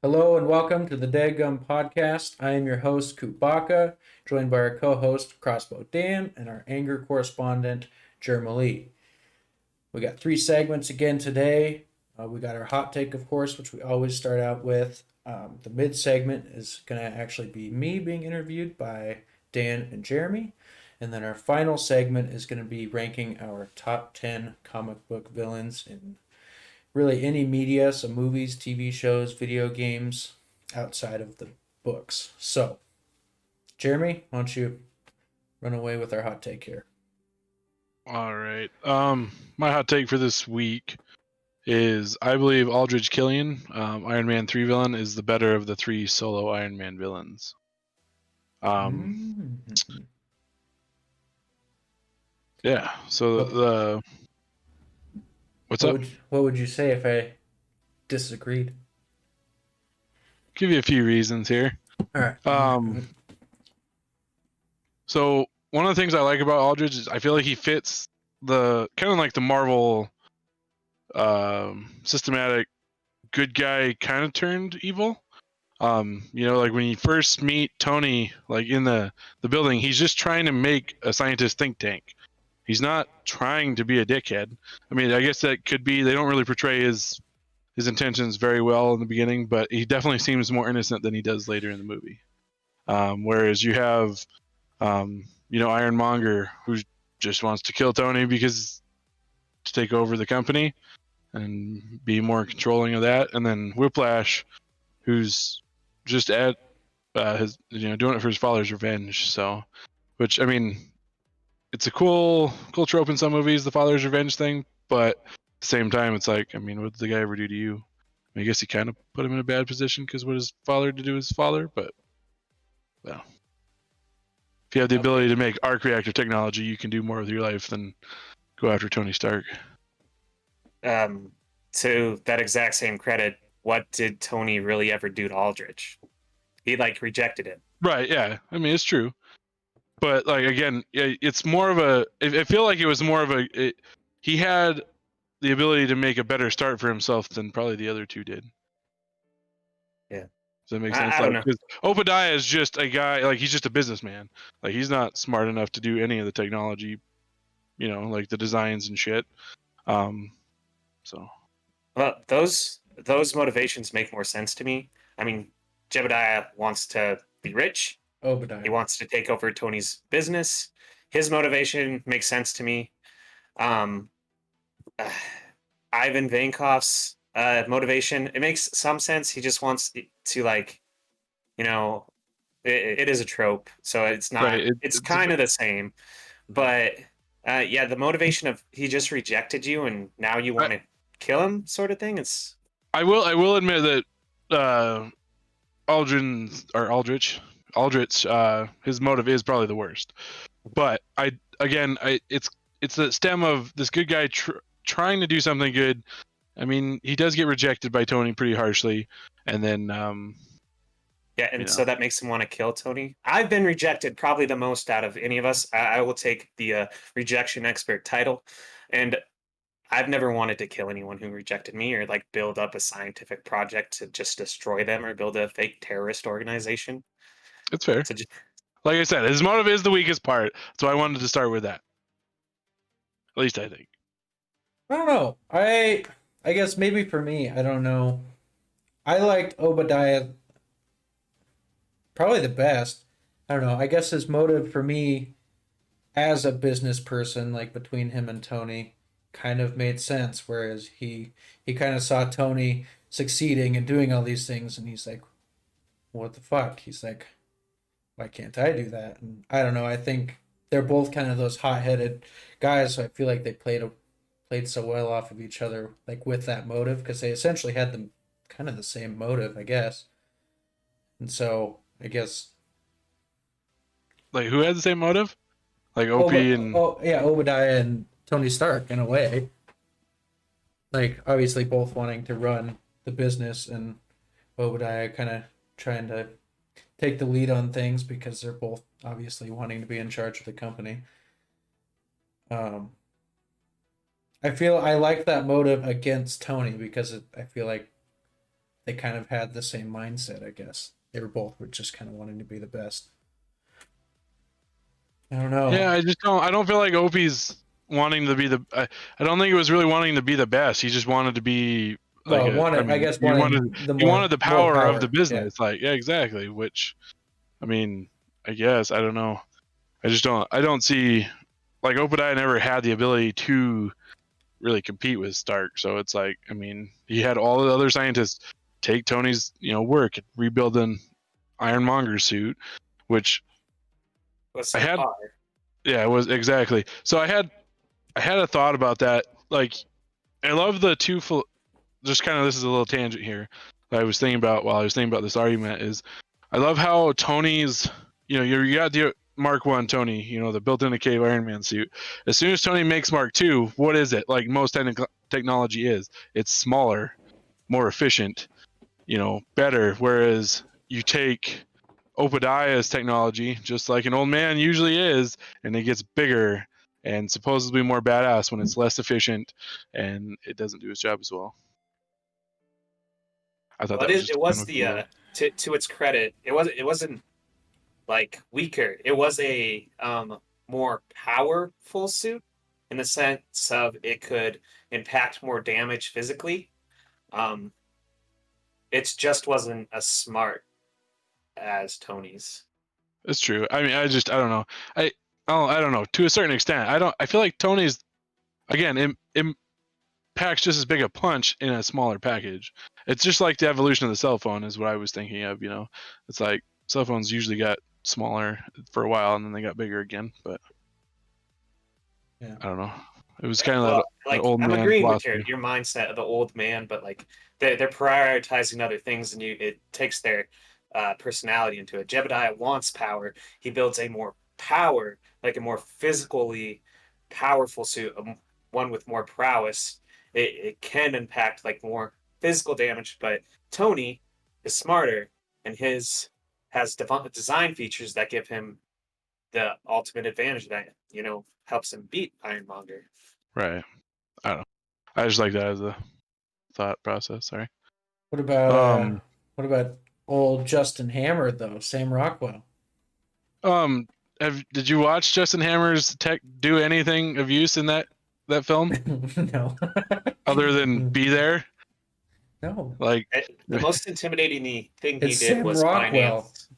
Hello and welcome to the Daggum podcast. I am your host, Coopbacca, joined by our co-host, Crossbow Dan, and our anger correspondent, Jermalee. We got three segments again today. We got our hot take, of course, which we always start out with. The mid segment is going to actually be me being interviewed by Dan and Jeremy. And then our final segment is going to be ranking our top 10 comic book villains in really any media, so movies, TV shows, video games, outside of the books. So, Jeremy, why don't you run away with our hot take here? All right. My hot take for this week is I believe Aldrich Killian, Iron Man 3 villain, is the better of the three solo Iron Man villains. Yeah. So the what's up? What would you say if I disagreed? Give you a few reasons here. All right. So one of the things I like about Aldrich is I feel like he fits the kind of like the Marvel systematic good guy kind of turned evil. Like when you first meet Tony, like in the building, he's just trying to make a scientist think tank. He's not trying to be a dickhead. I mean, I guess that could be. They don't really portray his intentions very well in the beginning, but he definitely seems more innocent than he does later in the movie. Whereas you have, Ironmonger, who just wants to kill Tony because to take over the company and be more controlling of that, and then Whiplash, who's just at doing it for his father's revenge. So, which I mean, it's a cool trope in some movies, the father's revenge thing, but at the same time, it's like, I mean, what did the guy ever do to you? I guess he kind of put him in a bad position because what his father did to his father, but well, if you have the ability to make arc reactor technology, you can do more with your life than go after Tony Stark. To that exact same credit, what did Tony really ever do to Aldrich? He rejected it. Right, yeah. I mean, it's true. But like again, it's more of a. I feel like it was more of a. He had the ability to make a better start for himself than probably the other two did. Yeah. Does that make sense? I don't know. Obadiah is just a guy. Like he's just a businessman. Like he's not smart enough to do any of the technology. Like the designs and shit. So. Well, those motivations make more sense to me. I mean, Jebediah wants to be rich. Obadiah. He wants to take over Tony's business. His motivation makes sense to me. Ivan Vankoff's motivation, it makes some sense. He just wants to it is a trope, so it's not. Right. It's kind of the same, but the motivation of he just rejected you and now you want to kill him, sort of thing. It's. I will admit that Aldrich, his motive is probably the worst. But it's the stem of this good guy trying to do something good. I mean, he does get rejected by Tony pretty harshly, and then so that makes him want to kill Tony. I've been rejected probably the most out of any of us. I will take the rejection expert title, and I've never wanted to kill anyone who rejected me or build up a scientific project to just destroy them or build a fake terrorist organization. It's fair. Like I said, his motive is the weakest part, so I wanted to start with that. At least I think. I don't know. I guess maybe for me, I don't know. I liked Obadiah probably the best. I don't know. I guess his motive for me as a business person, like between him and Tony, kind of made sense. Whereas he kind of saw Tony succeeding and doing all these things, and he's like, "What the fuck?" He's like, "Why can't I do that?" And I don't know. I think they're both kind of those hot-headed guys, so I feel like they played so well off of each other, like with that motive, because they essentially had them kind of the same motive, I guess. And so I guess. Like who had the same motive? Like OP and. Oh yeah, Obadiah and Tony Stark in a way. Like obviously both wanting to run the business, and Obadiah kind of trying to take the lead on things because they're both obviously wanting to be in charge of the company. I feel I like that motive against Tony because I feel like they kind of had the same mindset, I guess. They were just kind of wanting to be the best. I don't know. Yeah, I don't feel like Opie's wanting to be the. I don't think it was really wanting to be the best. He just wanted to be like Well, he the wanted the more power of the power. business. Like, yeah, exactly. Which, I mean, I guess I don't know. I don't see like Obadiah never had the ability to really compete with Stark. So it's like, I mean, he had all the other scientists take Tony's work and rebuild an Ironmonger suit, which Was I so had. hard. Yeah, it was exactly. So I had a thought about that. Like, I love the just kind of, this is a little tangent here that I was thinking about while I was thinking about this argument is I love how Tony's, you got the Mark 1 Tony, the built-in a cave Iron Man suit. As soon as Tony makes Mark 2, what is it? Like most technology is. It's smaller, more efficient, better. Whereas you take Obadiah's technology, just like an old man usually is, and it gets bigger and supposedly more badass when it's less efficient and it doesn't do its job as well. I thought Well, that was just it kind was of the cool. to its credit, it wasn't like weaker. It was a more powerful suit in the sense of it could impact more damage physically. Um, it just wasn't as smart as Tony's. It's true. I mean, I don't know. I don't know. To a certain extent, I feel like Tony's again it packs just as big a punch in a smaller package. It's just like the evolution of the cell phone is what I was thinking of. It's like cell phones usually got smaller for a while and then they got bigger again. But Yeah. I don't know. It was kind of Well, that like old I'm man agreeing with your philosophy. mindset of the old man, but like they're prioritizing other things, and it takes their personality into it. Jebediah wants power. He builds a more power, like a more physically powerful suit, one with more prowess. It can impact like more physical damage, but Tony is smarter, and his has design features that give him the ultimate advantage that helps him beat Ironmonger. Right. I don't know. I just like that as a thought process. Sorry. What about Um. old Justin Hammer though? Sam Rockwell. Did you watch Justin Hammer's tech do anything of use in that film No. other than be there? No. Like, The most intimidating thing he It's did Sam was Rockwell. finance.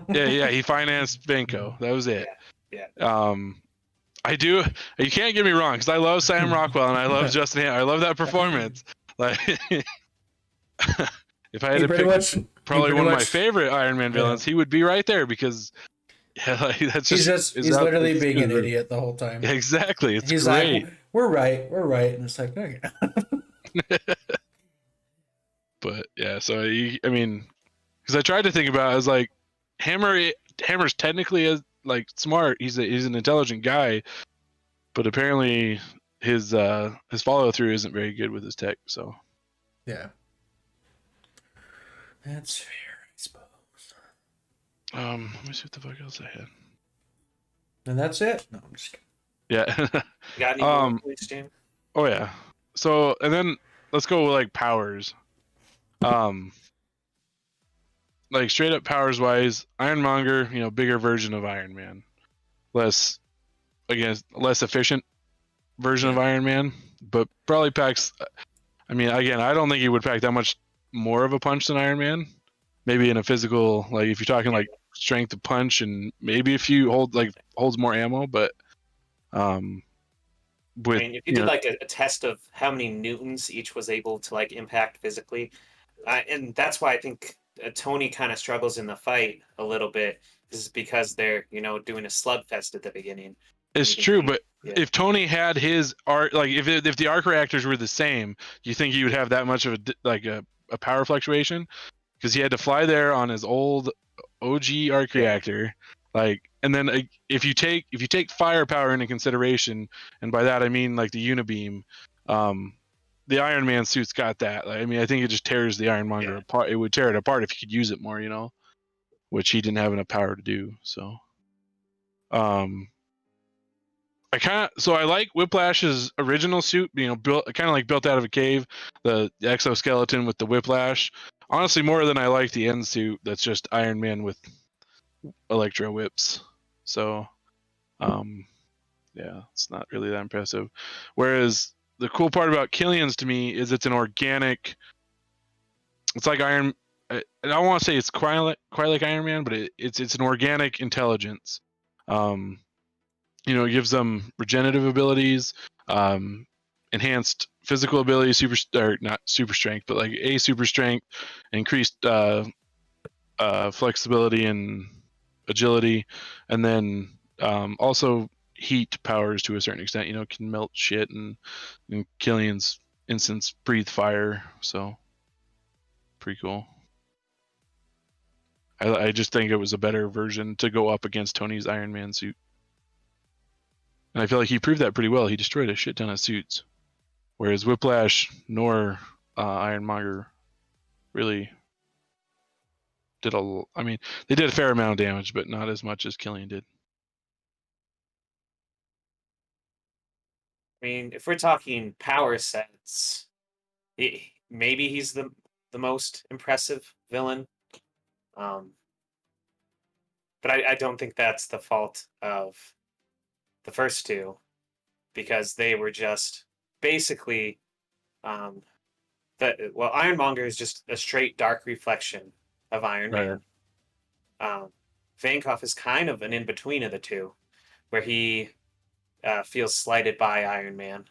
yeah, he financed Benko. That was it. Yeah, yeah. I do. You can't get me wrong because I love Sam Rockwell and I love Justin Hammer. I love that performance. Like, if I had to pick probably one of my favorite Iron Man villains, he would be right there because like that's just he's literally being an idiot the whole time. Exactly. It's He's great. like, we're right, and it's like, okay. But yeah, so I mean, because I tried to think about it, I was like, Hammer's technically like smart. He's an intelligent guy, but apparently his follow through isn't very good with his tech. So Yeah, that's fair, I suppose. let me see what the fuck else I had. And that's it. No, I'm just kidding. Yeah. You got any more points, Jim? Oh yeah. So and then let's go with like powers. Like straight up powers wise, Ironmonger, bigger version of Iron Man, less efficient version of Iron Man, but probably packs. I mean, again, I don't think he would pack that much more of a punch than Iron Man. Maybe in a physical, like if you're talking like strength of punch, and maybe if you holds more ammo, but with I mean, if you did like a test of how many newtons each was able to like impact physically, and that's why I think Tony kind of struggles in the fight a little bit, is because they're doing a slugfest at the beginning. It's true, but if Tony had his arc, like if the arc reactors were the same, do you think he would have that much of a power fluctuation? Because he had to fly there on his old OG arc reactor, and then if you take firepower into consideration, and by that I mean like the unibeam, the Iron Man suit's got that. Like, I mean, I think it just tears the Ironmonger apart. It would tear it apart if he could use it more, which he didn't have enough power to do. So, I like Whiplash's original suit, built kind of like built out of a cave, the exoskeleton with the whiplash. Honestly, more than I like the end suit that's just Iron Man with electro whips. So, yeah, it's not really that impressive. Whereas the cool part about Killian's to me is it's an organic. It's like Iron. I don't want to say it's quite like Iron Man, but it's an organic intelligence. It gives them regenerative abilities, enhanced physical ability, or not super strength, but like a super strength, increased flexibility and agility, and then also heat powers to a certain extent. Can melt shit, and Killian's instance breathe fire, so pretty cool. I just think it was a better version to go up against Tony's Iron Man suit. And I feel like he proved that pretty well. He destroyed a shit ton of suits. Whereas Whiplash nor Ironmonger really did they did a fair amount of damage, but not as much as Killian did. I mean, if we're talking power sets, maybe he's the most impressive villain. But I don't think that's the fault of the first two, because they were just basically Ironmonger is just a straight dark reflection of Iron Man. Vankov is kind of an in between of the two, where he feels slighted by Iron Man.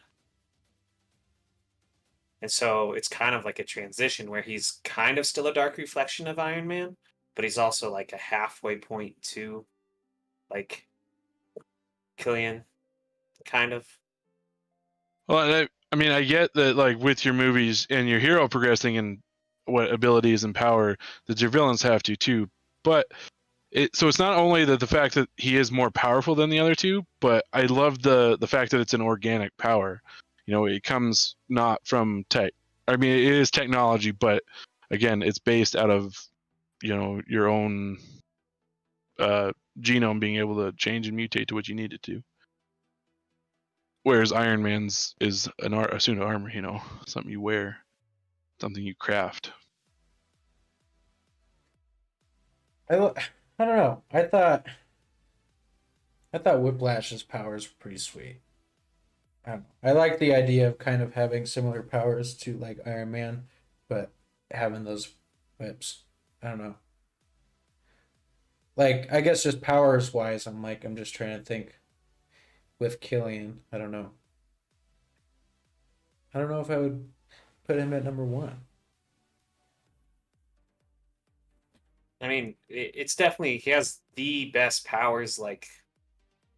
And so it's kind of like a transition where he's kind of still a dark reflection of Iron Man, but he's also like a halfway point to like Killian, kind of. Well, I get that, like, with your movies and your hero progressing in what abilities and power, that your villains have to too. But it's not only that the fact that he is more powerful than the other two, but I love the fact that it's an organic power. It comes not from tech. I mean, it is technology, but again, it's based out of your own genome being able to change and mutate to what you need it to. Whereas Iron Man's is a suit of armor, something you wear, something you craft. I don't know. I thought Whiplash's powers were pretty sweet. I don't know. I like the idea of kind of having similar powers to like Iron Man, but having those whips. I don't know. Like, I guess just powers wise, I'm just trying to think with Killian. I don't know. I don't know if I would put him at number one. I mean, it's definitely, he has the best powers, like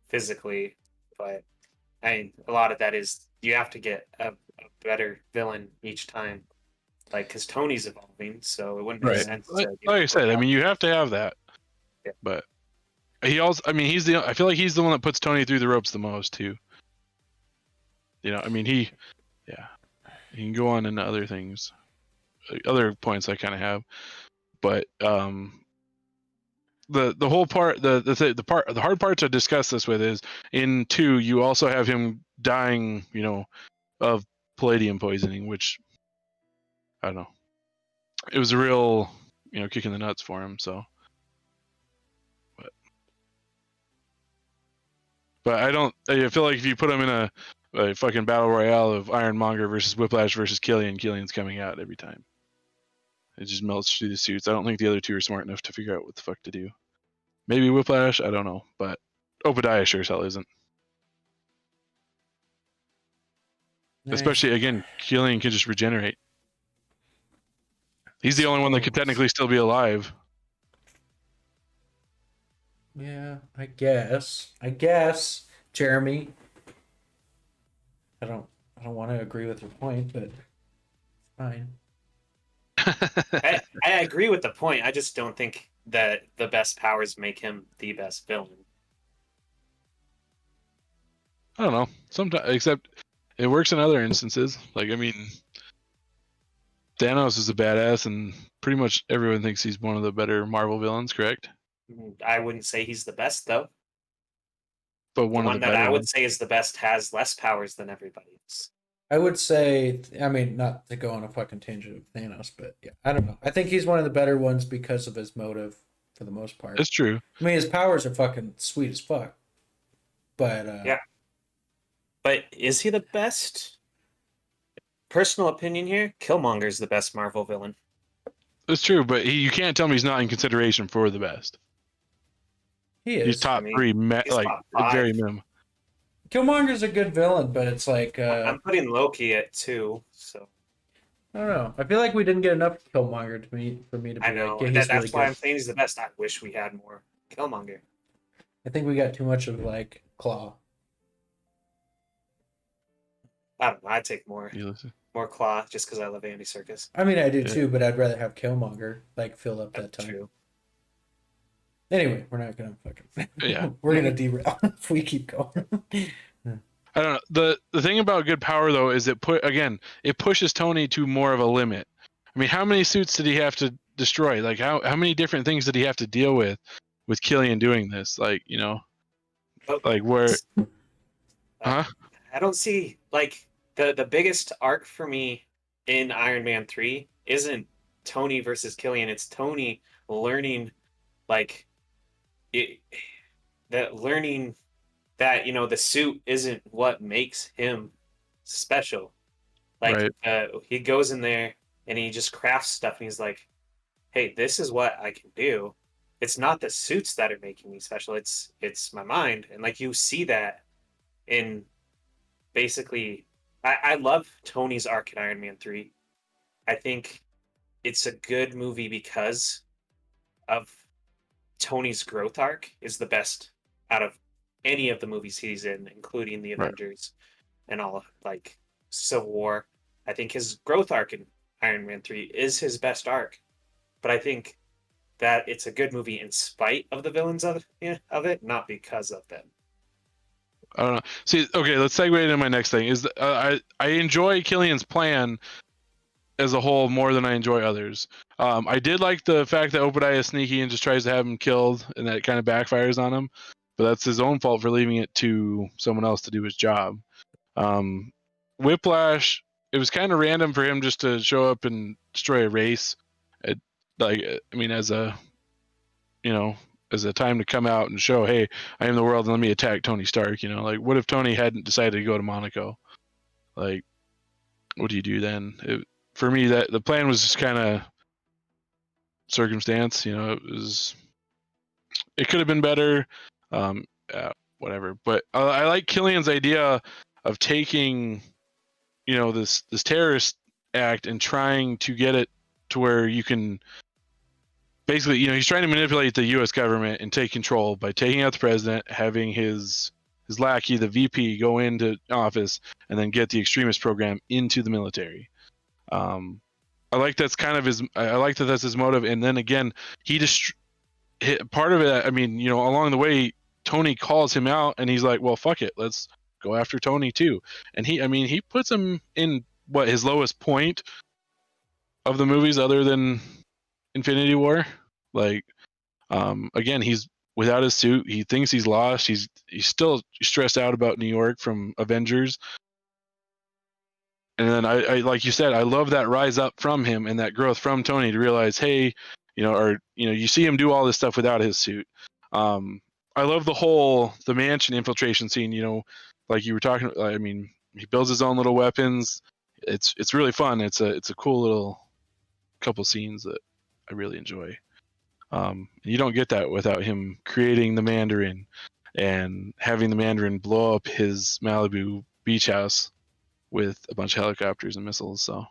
physically, but I mean, a lot of that is you have to get a better villain each time, like because Tony's evolving, so it wouldn't make sense to Like I said, I mean, you have to have that. Yeah. But he also, I mean, I feel like he's the one that puts Tony through the ropes the most too. I mean, he can go on into other things, other points I kind of have, but the whole part, the hard part to discuss this with is in 2, you also have him dying, of palladium poisoning, which I don't know. It was a real, kick in the nuts for him. So, but I feel like if you put him in a fucking battle royale of Ironmonger versus Whiplash versus Killian's coming out every time. It just melts through the suits. I don't think the other two are smart enough to figure out what the fuck to do. Maybe Whiplash, I don't know, but Obadiah sure as hell isn't. Nice. Especially, again, Killian can just regenerate. He's the only one that could technically still be alive. Yeah, I guess, Jeremy. I don't want to agree with your point, but fine. I agree with the point. I just don't think that the best powers make him the best villain. I don't know. Sometimes, except it works in other instances. Like, I mean, Thanos is a badass, and pretty much everyone thinks he's one of the better Marvel villains, correct? I wouldn't say he's the best, though. But The one of one the that better I would ones. say is the best has less powers than everybody else. I would say, I mean, not to go on a fucking tangent of Thanos, but yeah, I don't know. I think he's one of the better ones because of his motive for the most part. It's true. I mean, his powers are fucking sweet as fuck, but Yeah, but is he the best? Personal opinion here: Killmonger's the best Marvel villain. It's true, but you can't tell me he's not in consideration for the best. he He's is. I top mean, three, he's like top at five. very minimum. Killmonger's a good villain, but it's like I'm putting Loki at 2, so I don't know. I feel like we didn't get enough Killmonger to me for me to I be like, know yeah, that he's really that's why good. I'm saying he's the best. I wish we had more Killmonger. I think we got too much of like Claw. I don't know. I take more You listen. Claw just because I love Andy Serkis. I mean, I do Yeah. too, but I'd rather have Killmonger like fill up that That's time. true. Anyway, we're not gonna fucking. Yeah. We're gonna derail if we keep going. I don't know. The thing about good power though is it pushes Tony to more of a limit. I mean, how many suits did he have to destroy? Like how many different things did he have to deal with Killian doing this? Like, But like where uh, huh? I don't see like the biggest arc for me in Iron Man 3 isn't Tony versus Killian. It's Tony learning like it that learning that the suit isn't what makes him special. Like Right. he goes in there and he just crafts stuff and he's like, "Hey, this is what I can do. It's not the suits that are making me special. It's my mind." And like you see that in basically I love Tony's arc in Iron Man 3. I think it's a good movie because of Tony's growth arc is the best out of any of the movies he's in, including the Right. Avengers and all like Civil War. I think his growth arc in Iron Man 3 is his best arc. But I think that it's a good movie in spite of the villains of it, not because of them. I don't know. See, okay, let's segue into my next thing. I enjoy Killian's plan as a whole more than I enjoy others. I did like the fact that Obadiah is sneaky and just tries to have him killed, and that kind of backfires on him. But that's his own fault for leaving it to someone else to do his job. Whiplash, it was kind of random for him just to show up and destroy a race. I mean, you know, as a time to come out and show, hey, I am the world, and let me attack Tony Stark. Like what if Tony hadn't decided to go to Monaco? Like, what do you do then? For me, that the plan was just kind of circumstance. It could have been better. Whatever. But I like Killian's idea of taking, this terrorist act and trying to get it to where you can basically, he's trying to manipulate the U.S. government and take control by taking out the president, having his lackey, the VP, go into office, and then get the extremist program into the military. I like that's kind of his. I like that that's his motive. And then again, he just part of it. I mean, along the way, Tony calls him out, and he's like, "Well, fuck it, let's go after Tony too." And he puts him in his lowest point of the movies, other than Infinity War. Like, again, he's without his suit. He thinks he's lost. He's still stressed out about New York from Avengers. And then I like you said, I love that rise up from him and that growth from Tony to realize, hey, you see him do all this stuff without his suit. I love the mansion infiltration scene. Like you were talking. I mean, he builds his own little weapons. It's really fun. It's a cool little couple scenes that I really enjoy. You don't get that without him creating the Mandarin and having the Mandarin blow up his Malibu beach house with a bunch of helicopters and missiles. So,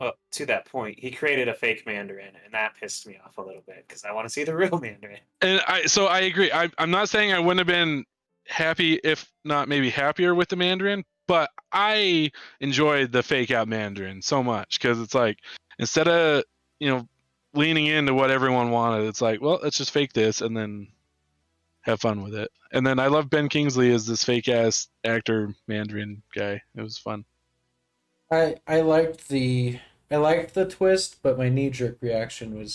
Well, to that point, he created a fake Mandarin, and that pissed me off a little bit because I want to see the real Mandarin. and I agree. I'm not saying I wouldn't have been happy, if not maybe happier with the Mandarin, but I enjoyed the fake out Mandarin so much because it's like instead of leaning into what everyone wanted, it's like, well, let's just fake this and then have fun with it. And then I love Ben Kingsley as this fake ass actor Mandarin guy. It was fun. I liked the twist, but my knee jerk reaction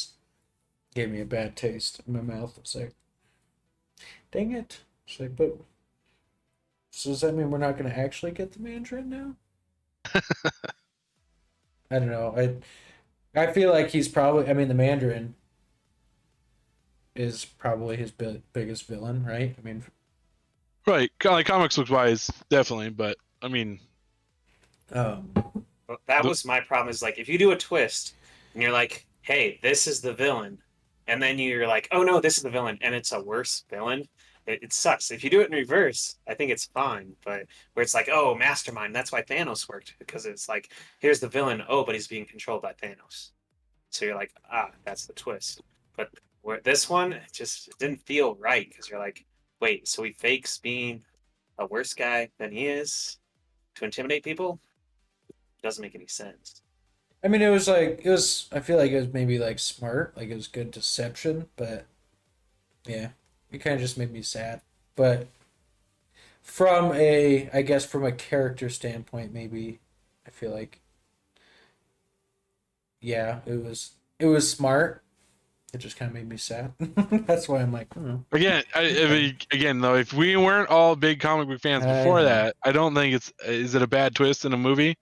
gave me a bad taste in my mouth. It's like, dang it! It's like, but so does that mean we're not going to actually get the Mandarin now? I don't know. I feel like he's probably. I mean, the Mandarin is probably his biggest villain, right? I mean, Right, like comics book wise, definitely. But I mean, um, Well, that the, was my problem. Is like if you do a twist and you're like, "Hey, this is the villain," and then you're like, "Oh no, this is the villain," and it's a worse villain. It sucks. If you do it in reverse, I think it's fine. But where it's like, "Oh, mastermind," that's why Thanos worked because it's like, here's the villain. Oh, but he's being controlled by Thanos. So you're like, ah, that's the twist. But where this one it didn't feel right because you're like, wait, so he fakes being a worse guy than he is to intimidate people? It doesn't make any sense. I mean, it was like it was. I feel like it was maybe like smart, like it was good deception, but yeah, it kind of just made me sad. But from a, I guess, from a character standpoint, maybe I feel like yeah, it was smart. It just kind of made me sad. That's why I'm like, again, I okay. mean, again though, if we weren't all big comic book fans I before know. that, I don't think is it a bad twist in a movie.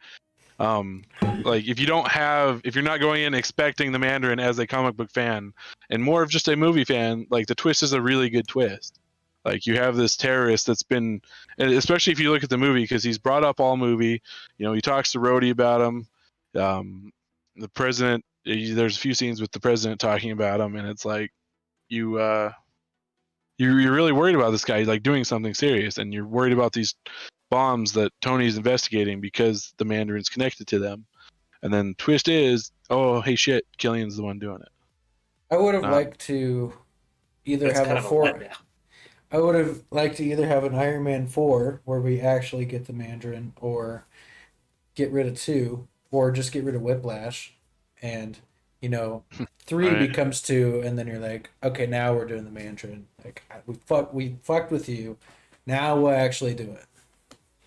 Like if you don't have, if you're not going in expecting the Mandarin as a comic book fan and more of just a movie fan, like the twist is a really good twist. Like you have this terrorist that's been, and especially if you look at the movie, because he's brought up all movie. You know, he talks to Rhodey about him. The president, there's a few scenes with the president talking about him, and it's like you, you're really worried about this guy, like doing something serious, and you're worried about these bombs that Tony's investigating because the Mandarin's connected to them. And then twist is, oh hey shit, Killian's the one doing it. I would have Not liked to either That's have kind a of a four. letdown. I would have liked to either have an Iron Man 4 where we actually get the Mandarin, or get rid of 2, or just get rid of Whiplash, and you know, 3 right, becomes 2, and then you're like, okay, now we're doing the Mandarin. Like we fucked with you. Now we'll actually do it.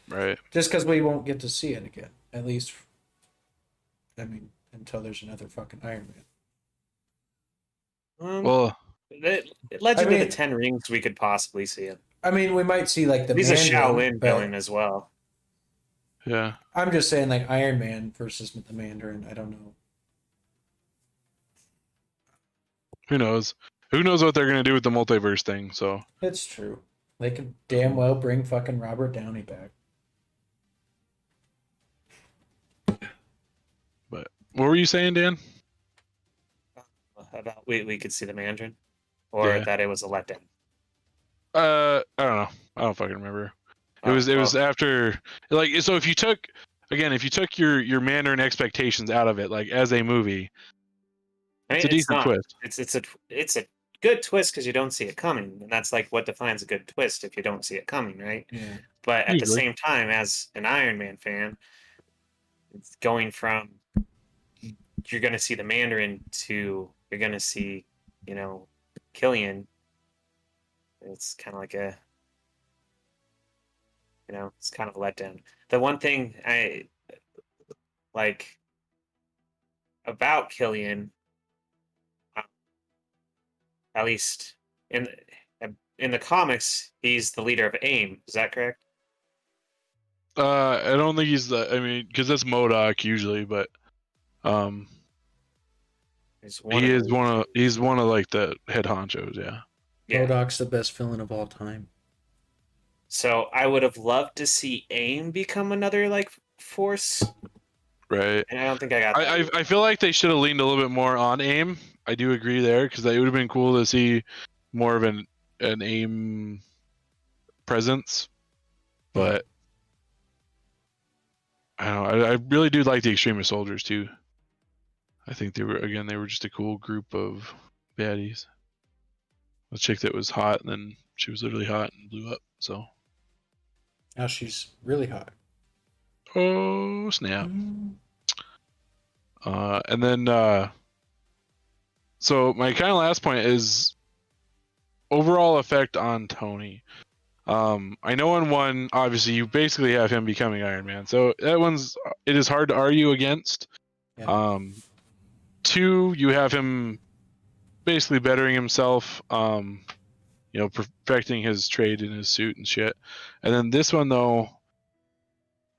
right. Just because we won't get to see it again, at least. I mean, until there's another fucking Iron Man. Well, I Legend of the mean, Ten Rings, we could possibly see it. we might see like the He's a Mandarin, Shaolin villain but as well. yeah. I'm just saying like Iron Man versus the Mandarin. I don't know. Who knows? Who knows what they're gonna do with the multiverse thing? So, It's true. They could damn well bring fucking Robert Downey back. but what were you saying, Dan? About we could see the Mandarin, or Yeah. that it was a letdown. I don't know. I don't fucking remember. It Oh was well, after, like, so if you took, again, if you took your Mandarin expectations out of it, like as a movie, I it's mean a it's decent not. twist. It's a good twist because you don't see it coming, and that's like what defines a good twist if you don't see it coming, right? Yeah. But at the Usually, same time, as an Iron Man fan, it's going from you're going to see the Mandarin to you're going to see, you know, Killian. It's kind of like a, it's kind of a letdown. The one thing I like about Killian, uh, at least in the comics, he's the leader of AIM. Is that correct? I don't think he's the. I mean, because that's MODOK usually, but um, He's one of the leaders. he's one of like the head honchos. Yeah. Yeah. MODOK's the best villain of all time. So I would have loved to see AIM become another like force, Right. and I don't think I got that. I feel like they should have leaned a little bit more on AIM. I do agree there because it would have been cool to see more of an AIM presence. But I don't know. I really do like the Extremist Soldiers too. I think they were just a cool group of baddies. A chick that was hot, and then she was literally hot and blew up. So, Now she's really hot. oh snap! Mm. And then so my kind of last point is overall effect on Tony. I know in one, obviously, you basically have him becoming Iron Man, so it is hard to argue against. Yeah. 2, you have him basically bettering himself, perfecting his trade in his suit and shit. And then this one though,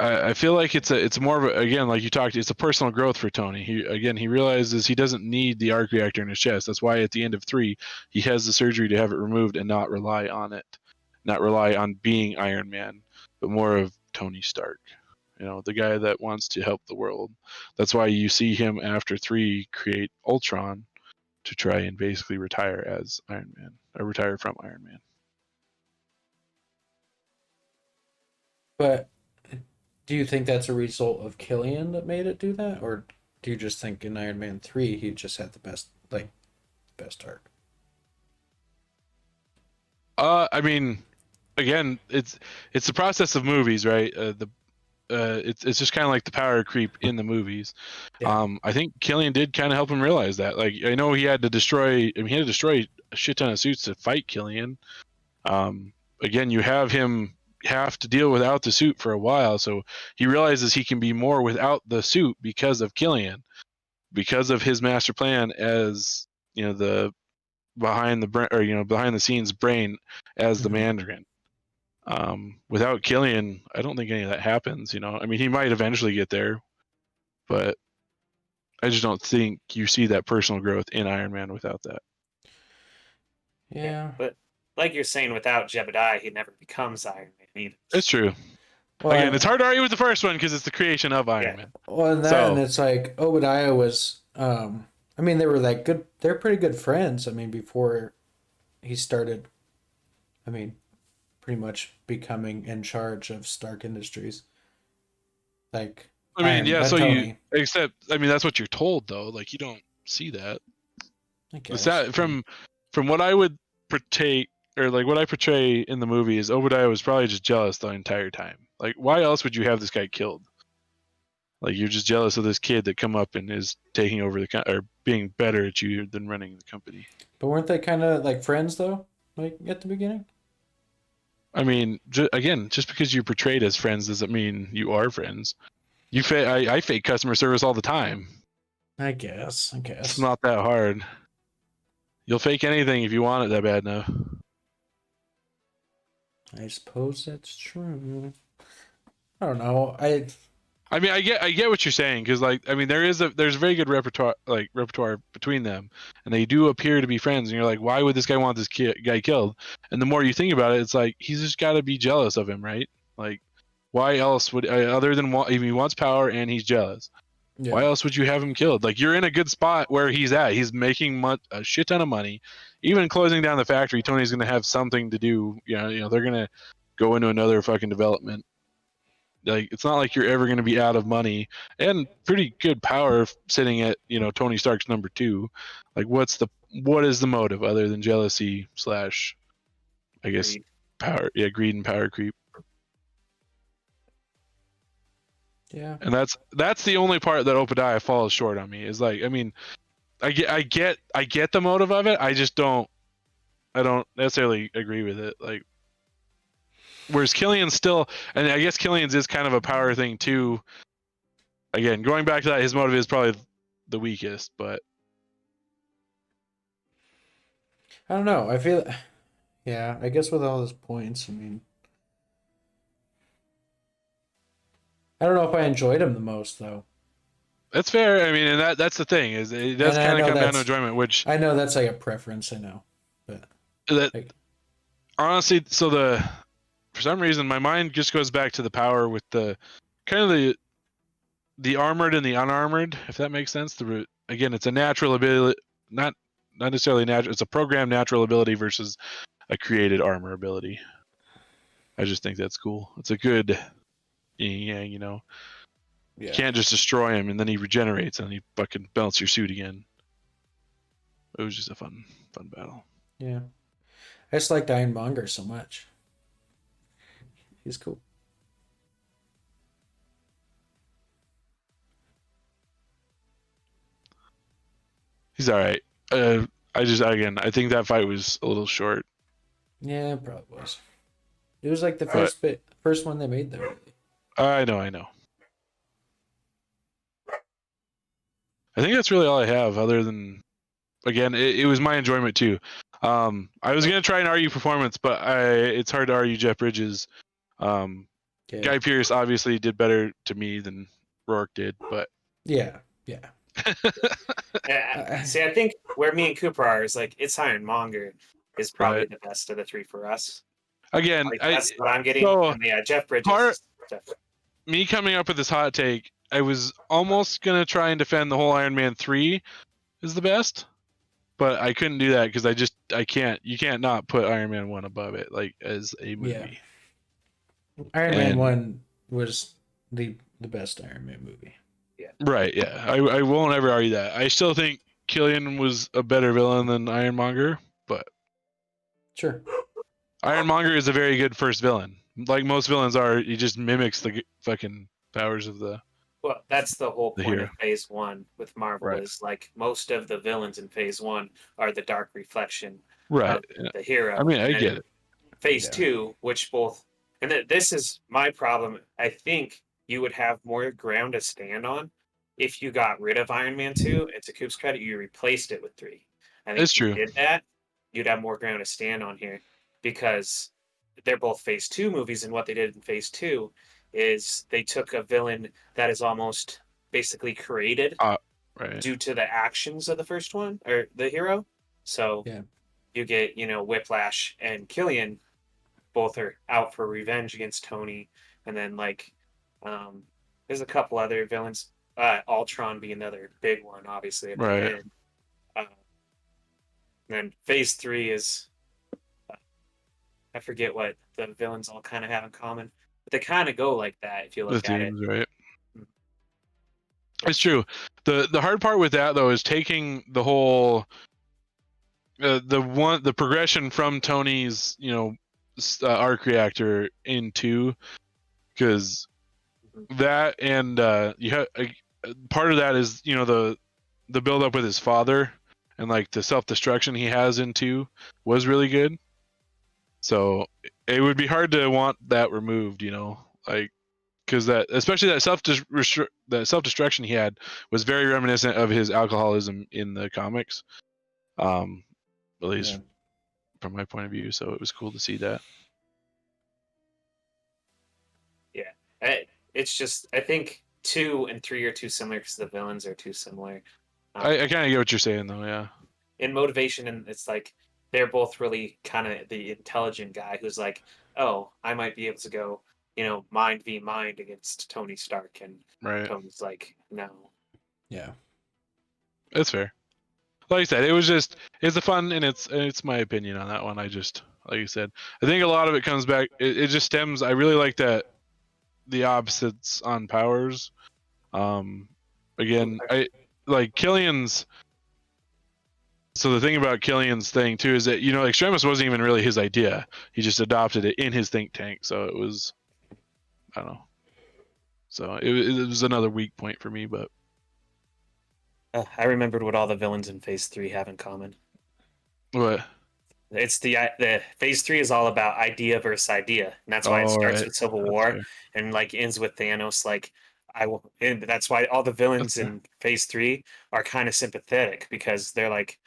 I feel like it's more of a, again, like you talked, it's a personal growth for Tony. He realizes he doesn't need the arc reactor in his chest. That's why at the end of 3 he has the surgery to have it removed and not rely on it, not rely on being Iron Man, but more of Tony Stark. The guy that wants to help the world. That's why you see him after 3 create Ultron to try and basically retire as Iron Man, or retire from Iron Man. But do you think that's a result of Killian that made it do that, or do you just think in Iron Man 3 he just had the best arc? I mean, again, it's the process of movies, right? It's just kind of like the power creep in the movies. Yeah. I think Killian did kind of help him realize that. Like, I know he had to destroy a shit ton of suits to fight Killian. Again, you have him have to deal without the suit for a while, so he realizes he can be more without the suit because of Killian, because of his master plan as the behind the scenes brain as the Mhm. Mandarin. Without Killian, I don't think any of that happens. I mean, he might eventually get there, but I just don't think you see that personal growth in Iron Man without that. Yeah. But like you're saying, without Jebediah, he never becomes Iron Man either. It's true. Again, it's hard to argue with the first one because it's the creation of Iron Man. Well, and it's like Obadiah was. I mean, they were like good. They're pretty good friends. I mean, before he started. I mean, pretty much becoming in charge of Stark Industries. Like, I mean, yeah. So Tony. I mean, that's what you're told though. Like, you don't see that. I It's guess. that from what I would portray, or like what I portray in the movie, is Obadiah was probably just jealous the entire time. Like, why else would you have this guy killed? Like, you're just jealous of this kid that come up and is taking over or being better at you than running the company. But weren't they kind of like friends though? Like at the beginning. I mean, again, just because you're portrayed as friends doesn't mean you are friends. I fake customer service all the time. I guess. It's not that hard. You'll fake anything if you want it that bad enough. I suppose that's true. I don't know. I mean, I get what you're saying, because like, I mean, there's a very good repertoire between them, and they do appear to be friends. And you're like, why would this guy want this guy killed? And the more you think about it, it's like he's just got to be jealous of him, right? Like, why else would other than if he wants power and he's jealous? Yeah. Why else would you have him killed? Like, you're in a good spot where he's at. He's making a shit ton of money. Even closing down the factory, Tony's gonna have something to do. They're gonna go into another fucking development. Like, it's not like you're ever going to be out of money and pretty good power sitting at Tony Stark's number 2. Like, what is the motive other than jealousy / I guess Greed. power? Yeah, greed and power creep. Yeah. And that's the only part that Obadiah falls short on me. Is like, I mean, I get the motive of it. I don't necessarily agree with it. Like, whereas Killian's still, and I guess Killian's is kind of a power thing too. Again, going back to that, his motive is probably the weakest, but I don't know. I feel. Yeah, I guess with all those points, I mean, I don't know if I enjoyed him the most though. that's fair. I mean, and that's the thing, is it does kind of come down to enjoyment, which I know that's like a preference. I know, but that honestly, for some reason, my mind just goes back to the power with the kind of the armored and the unarmored, if that makes sense. Again, it's a natural ability, not necessarily natural. It's a programmed natural ability versus a created armor ability. I just think that's cool. It's a good, yeah. You can't just destroy him and then he regenerates and he fucking belts your suit again. It was just a fun battle. Yeah, I just liked Ironmonger so much. He's cool. He's all right. I think that fight was a little short. Yeah, it probably was. It was like the first one they made though. I know. I think that's really all I have, other than, again, it was my enjoyment too. I was gonna try and argue performance, but it's hard to argue Jeff Bridges. Guy Pearce obviously did better to me than Rourke did, but yeah. See, I think where me and Cooper are is like it's Ironmonger is probably right. the best of the three for us. Again, At least that's what I'm getting. so And Jeff Bridges. part me coming up with this hot take, I was almost gonna try and defend the whole Iron Man 3 is the best, but I couldn't do that because I can't. You can't not put Iron Man 1 above it, like as a movie. Iron Man 1 was the best Iron Man movie. Yeah. Right. Yeah. I won't ever argue that. I still think Killian was a better villain than Ironmonger, but sure. Ironmonger is a very good first villain. Like most villains are, he just mimics the fucking powers of the. Well, that's the whole point hero. of Phase 1 with Marvel Right. is like most of the villains in Phase 1 are the dark reflection Right. of the hero. I mean, I get it. Phase 2, which both, and this is my problem. I think you would have more ground to stand on if you got rid of Iron Man 2. It's a Coop's credit. You replaced it with 3. I think It's if you true. did that, you'd have more ground to stand on here because they're both Phase 2 movies, and what they did in Phase 2 is they took a villain that is almost basically created Right. due to the actions of the first one or the hero. So you get, Whiplash and Killian both are out for revenge against Tony, and then there's a couple other villains, Ultron being another big one, obviously at the Right. end. Then Phase 3 is I forget what the villains all kind of have in common, but they kind of go like that if you look The at themes, it. right? It's true. The hard part with that though is taking the whole the progression from Tony's arc reactor into, because that and you have part of that is the build up with his father and like the self destruction he has in 2 was really good. So it would be hard to want that removed, like because that especially that self destruction he had was very reminiscent of his alcoholism in the comics, at least from my point of view. So it was cool to see that. Yeah, it's just I think 2 and 3 are too similar because the villains are too similar. I kind of get what you're saying though, yeah. In motivation, and it's like they're both really kind of the intelligent guy who's like, oh, I might be able to go, mind v mind against Tony Stark, and Right. Tony's like, no. Yeah, that's fair. Like I said, it's a fun, and it's my opinion on that one. I just, like you said, I think a lot of it comes back. It just stems. I really like that the opposites on powers. Again, I like Killian's. So the thing about Killian's thing too is that Extremis wasn't even really his idea. He just adopted it in his think tank. So it was, I don't know. So it was another weak point for me, but. I remembered what all the villains in Phase 3 have in common. What? It's the Phase 3 is all about idea versus idea, and that's why it starts with Civil War and ends with Thanos. And that's why all the villains in Phase 3 are kind of sympathetic because they're like,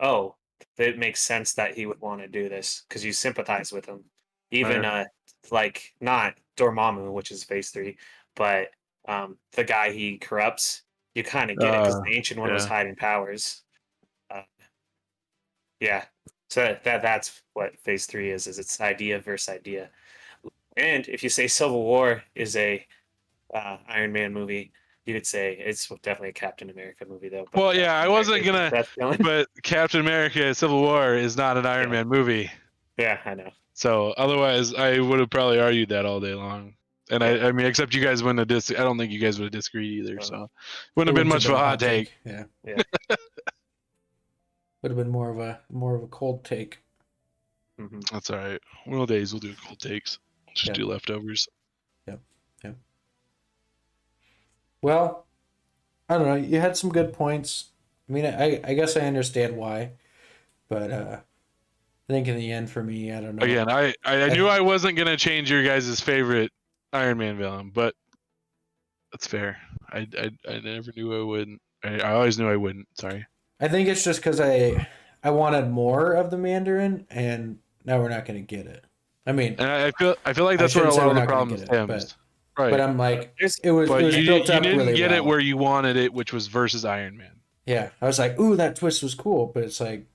oh, it makes sense that he would want to do this because you sympathize with him. Even not Dormammu, which is Phase 3, but the guy he corrupts, you kind of get it because the Ancient One was hiding powers. So that's what Phase 3 is it's idea versus idea. And if you say Civil War is a Iron Man movie, you could say it's definitely a Captain America movie, though. But well, I wasn't gonna. But Captain America: Civil War is not an Iron Man movie. Yeah, I know. So otherwise, I would have probably argued that all day long. And I mean, except you guys wouldn't have I don't think you guys would have disagreed either. So wouldn't have been much of a hot take. Yeah. Would have been more of a cold take. Mm-hmm. That's all right. One of the days we'll do cold takes. Just do leftovers. Yep. Well, I don't know. You had some good points. I mean, I guess I understand why, but I think in the end, for me, I don't know. Again, I knew I wasn't gonna change your guys' favorite Iron Man villain, but that's fair. I never knew I wouldn't. I always knew I wouldn't. Sorry. I think it's just because I wanted more of the Mandarin, and now we're not going to get it. I mean, And I feel like I that's where a shouldn't say lot we're of the not going to problems get it, stems. Right. but I'm like, There's it was But built you up didn't really get it well. where you wanted it, which was versus Iron Man. Yeah, I was like, ooh, that twist was cool, but it's like,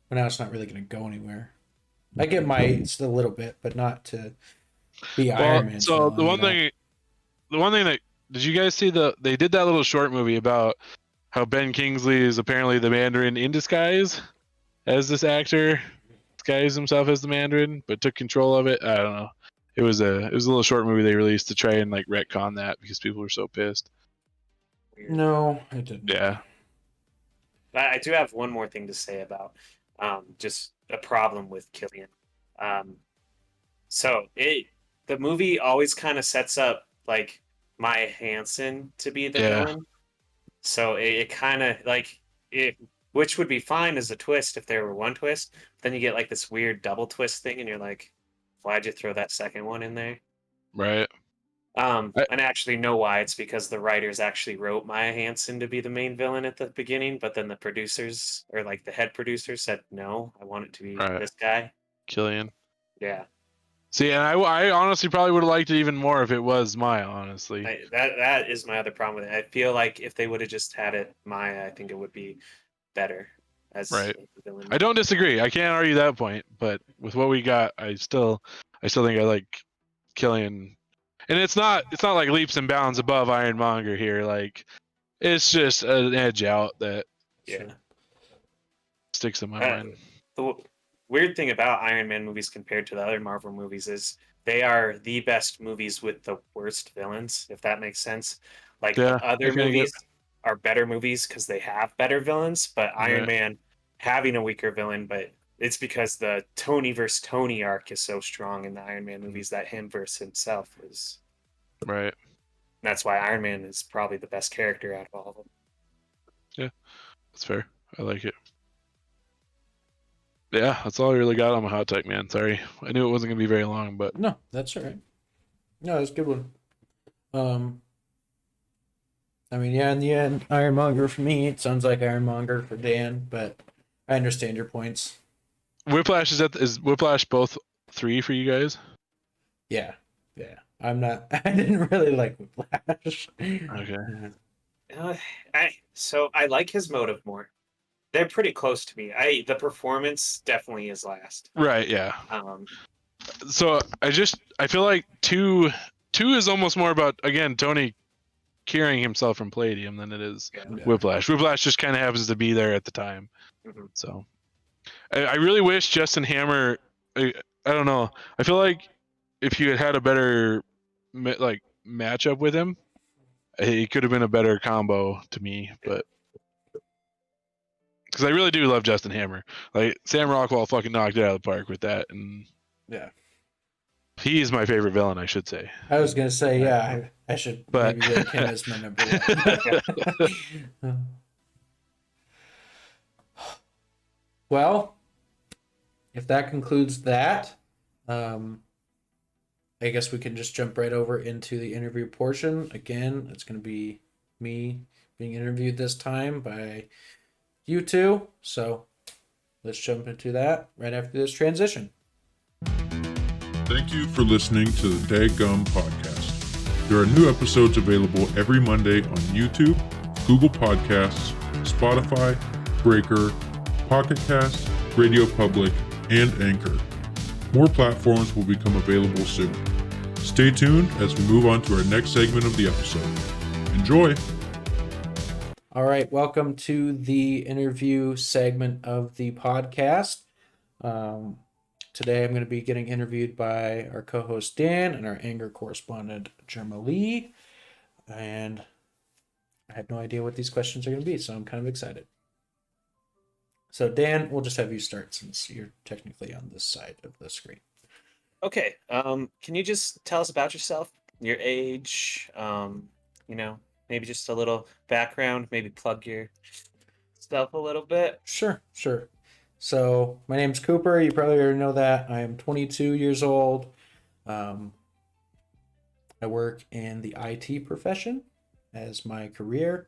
well, now it's not really going to go anywhere. Like it might a little bit, but not to be Iron Man's so villain. the one thing that did you guys see they did that little short movie about how Ben Kingsley is apparently the Mandarin in disguise as this actor disguised himself as the Mandarin, but took control of it. I don't know. It was a little short movie they released to try and like retcon that because people were so pissed. weird. No, it didn't. Yeah. I do have one more thing to say about just a problem with Killian. Um, the movie always kind of sets up like Maya Hansen to be the Yeah. villain. So it kind of like it, which would be fine as a twist if there were one twist. Then you get like this weird double twist thing, and you're like, why'd you throw that second one in there? Right. And I actually know why. It's because the writers actually wrote Maya Hansen to be the main villain at the beginning, but then the producers or like the head producers said, no, I want it to be Right. this guy. Killian. Yeah. See, and I honestly probably would have liked it even more if it was Maya, honestly. That is my other problem with it. I feel like if they would have just had it Maya, I think it would be better as Right. the villain. I don't disagree. I can't argue that point, but with what we got, I still think I like Killian. And it's not like leaps and bounds above Ironmonger here. Like it's just an edge out that Yeah. sticks in my Uh, mind. the weird thing about Iron Man movies compared to the other Marvel movies is they are the best movies with the worst villains, if that makes sense. Like the Yeah, I other kinda get movies are better movies because they have better villains, but Iron right. Man having a weaker villain, but it's because the Tony versus Tony arc is so strong in the Iron Man movies that him versus himself is. Right. That's why Iron Man is probably the best character out of all of them. Yeah, that's fair. I like it. Yeah, that's all I really got on my hot take, man. Sorry. I knew it wasn't gonna be very long, but No, that's all right. No, that's a good one. I mean, yeah, in the end, Ironmonger for me. It sounds like Ironmonger for Dan, but I understand your points. Whiplash is Whiplash both 3 for you guys? Yeah. I'm not. I didn't really like Whiplash. Okay. I like his motive more. They're pretty close to me. The performance definitely is last. Right, yeah. Um, So I feel like two is almost more about, again, Tony curing himself from Palladium than it is yeah. Whiplash. Whiplash just kind of happens to be there at the time. Mhm. So I really wish Justin Hammer. I don't know. I feel like if you had had a better like matchup with him, it could have been a better combo to me. But because I really do love Justin Hammer, like Sam Rockwell fucking knocked it out of the park with that, and Yeah. he's my favorite villain, I should say. I was gonna say, yeah, I should But maybe rank him as my number one. Well, if that concludes that, I guess we can just jump right over into the interview portion. Again, it's going to be me being interviewed this time by you two. So let's jump into that right after this transition. Thank you for listening to the Daggum podcast. There are new episodes available every Monday on YouTube, Google Podcasts, Spotify, Breaker, Pocket Cast, Radio Public, and Anchor. More platforms will become available soon. Stay tuned as we move on to our next segment of the episode. Enjoy! All right, welcome to the interview segment of the podcast. Today I'm going to be getting interviewed by our co-host Dan and our anger correspondent Jermalee. And I have no idea what these questions are going to be, so I'm kind of excited. So Dan, we'll just have you start since you're technically on this side of the screen. Okay. Can you just tell us about yourself, your age, maybe just a little background, maybe plug your stuff a little bit? Sure. So my name's Cooper. You probably already know that. I am 22 years old. I work in the IT profession as my career.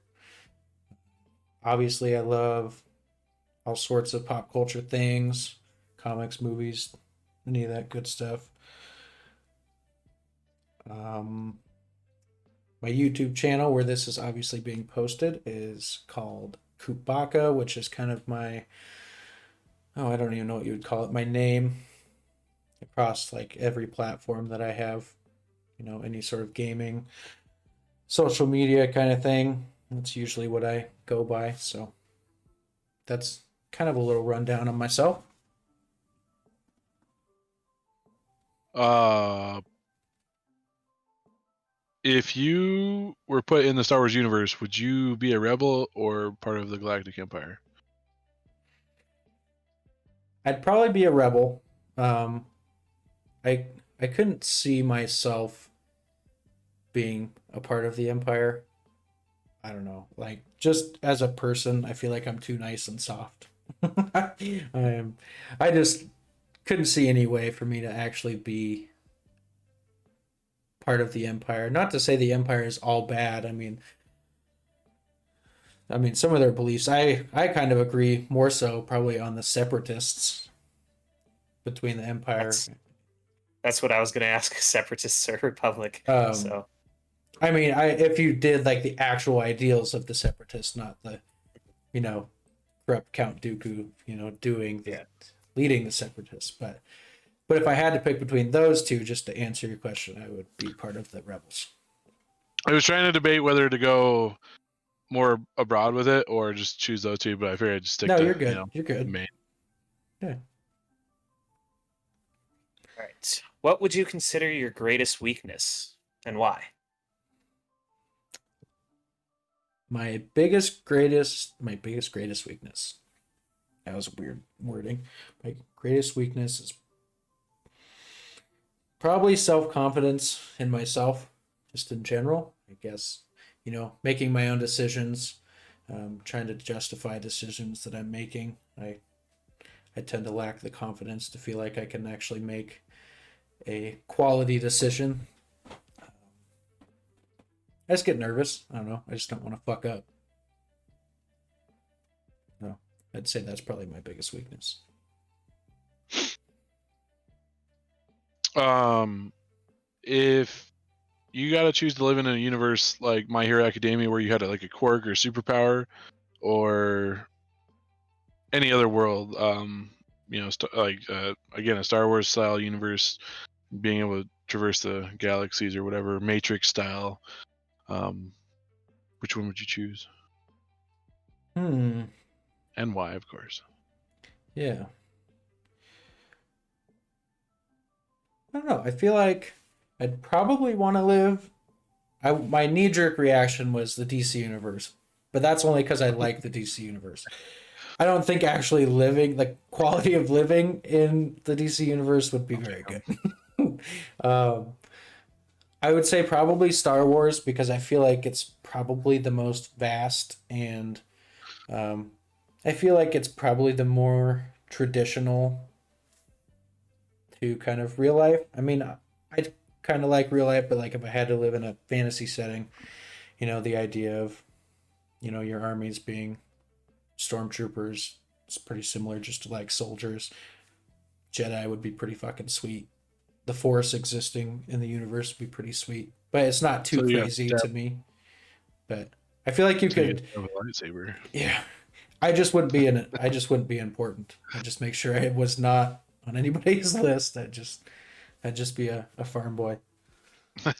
Obviously, I love all sorts of pop culture things, comics, movies, any of that good stuff. My YouTube channel, where this is obviously being posted, is called Coopbacca, which is kind of my, I don't even know what you would call it, my name across like every platform that I have, any sort of gaming, social media kind of thing. That's usually what I go by. So that's kind of a little rundown on myself. If you were put in the Star Wars universe, would you be a rebel or part of the Galactic Empire? I'd probably be a rebel. I couldn't see myself being a part of the Empire. I don't know. Like, just as a person, I feel like I'm too nice and soft. I just couldn't see any way for me to actually be part of the Empire. Not to say the Empire is all bad. I mean some of their beliefs, I kind of agree more so probably on the separatists between the Empire. That's what I was going to ask, separatists or republic. So I mean, if you did like the actual ideals of the separatists, not the corrupt Count Dooku, leading the separatists, but if I had to pick between those two, just to answer your question, I would be part of the rebels. I was trying to debate whether to go more abroad with it or just choose those two, but I figured I'd just stick to. You're good. You're good. Main. Yeah. All right. What would you consider your greatest weakness and why? My biggest greatest weakness. That was weird wording. My greatest weakness is probably self-confidence in myself, just in general. I guess, making my own decisions, trying to justify decisions that I'm making. I tend to lack the confidence to feel like I can actually make a quality decision. I just get nervous. I don't know. I just don't want to fuck up. No, I'd say that's probably my biggest weakness. If you got to choose to live in a universe like My Hero Academia where you had like a quirk or superpower, or any other world, again, a Star Wars style universe, being able to traverse the galaxies or whatever, Matrix style, which one would you choose? And why, of course. Yeah. I don't know. I feel like I'd probably want to live. My knee-jerk reaction was the DC universe, but that's only because I like the DC universe. I don't think actually living, the quality of living in the DC universe would be very good. I would say probably Star Wars, because I feel like it's probably the most vast, and I feel like it's probably the more traditional to kind of real life. I mean, I kind of like real life, but like if I had to live in a fantasy setting, the idea of, your armies being stormtroopers, it's pretty similar just to like soldiers. Jedi would be pretty fucking sweet. The Force existing in the universe would be pretty sweet, but it's not too crazy to me. But I feel like you could have a lightsaber. Yeah, I just wouldn't be in it. I just wouldn't be important. I'd just make sure I was not on anybody's list. I'd just be a farm boy. That's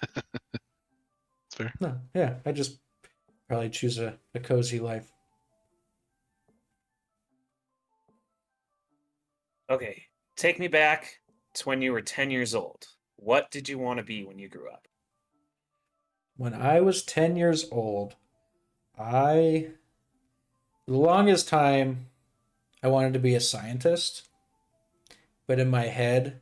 fair. No, yeah, I just probably choose a cozy life. Okay, take me back to when you were 10 years old. What did you want to be when you grew up? When I was 10 years old, the longest time, I wanted to be a scientist. But in my head,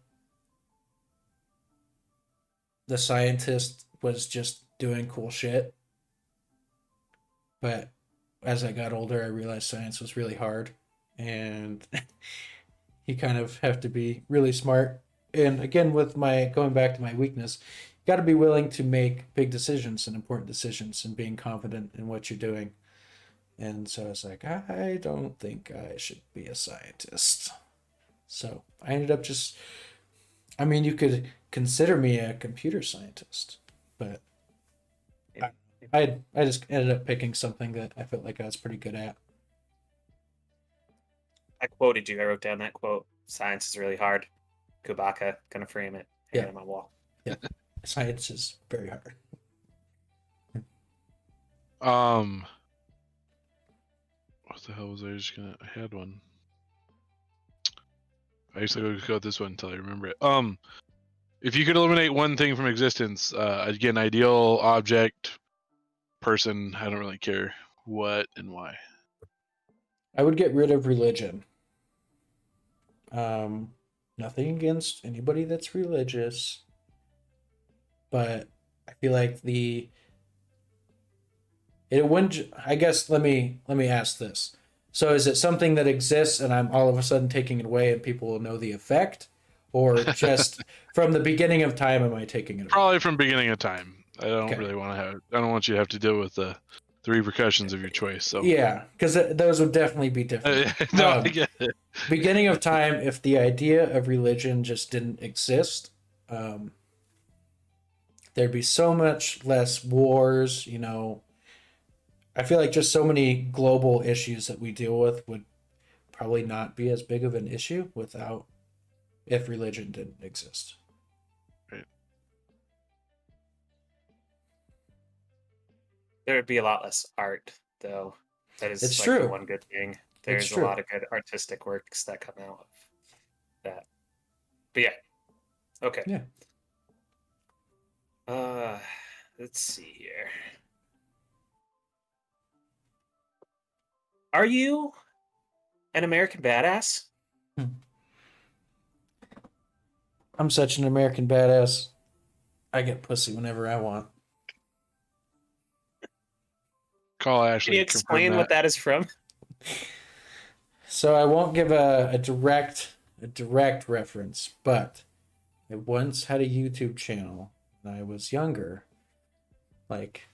the scientist was just doing cool shit. But as I got older, I realized science was really hard. And you kind of have to be really smart. And again, with going back to my weakness, you got to be willing to make big decisions and important decisions and being confident in what you're doing. And so I was like, I don't think I should be a scientist. So I ended up just I mean, you could consider me a computer scientist, but I just ended up picking something that I felt like I was pretty good at. I quoted you. I wrote down that quote. Science is really hard. Coopbacca, gonna frame it. Hang it on my wall. Yeah, science is very hard. What the hell was I just gonna? I had one. I used to go with this one until I remember it. If you could eliminate one thing from existence, again, ideal object, person, I don't really care what and why. I would get rid of religion. Nothing against anybody that's religious, but I feel like it wouldn't. I guess let me ask this. So is it something that exists and I'm all of a sudden taking it away and people will know the effect, or just from the beginning of time am I taking it away? Probably from beginning of time. I don't really want to have. I don't want you to have to deal with the repercussions of your choice. So yeah, because those would definitely be different. No, I get it. Beginning of time, if the idea of religion just didn't exist, there'd be so much less wars. I feel like just so many global issues that we deal with would probably not be as big of an issue if religion didn't exist. Right. There would be a lot less art, though. That is It's like true. the one good thing. There's a lot of good artistic works that come out of that. But yeah. Okay. Yeah. Let's see here. Are you an American badass? I'm such an American badass. I get pussy whenever I want. Call Ashley. Can you explain what that is from? So I won't give a direct reference, but I once had a YouTube channel when I was younger, like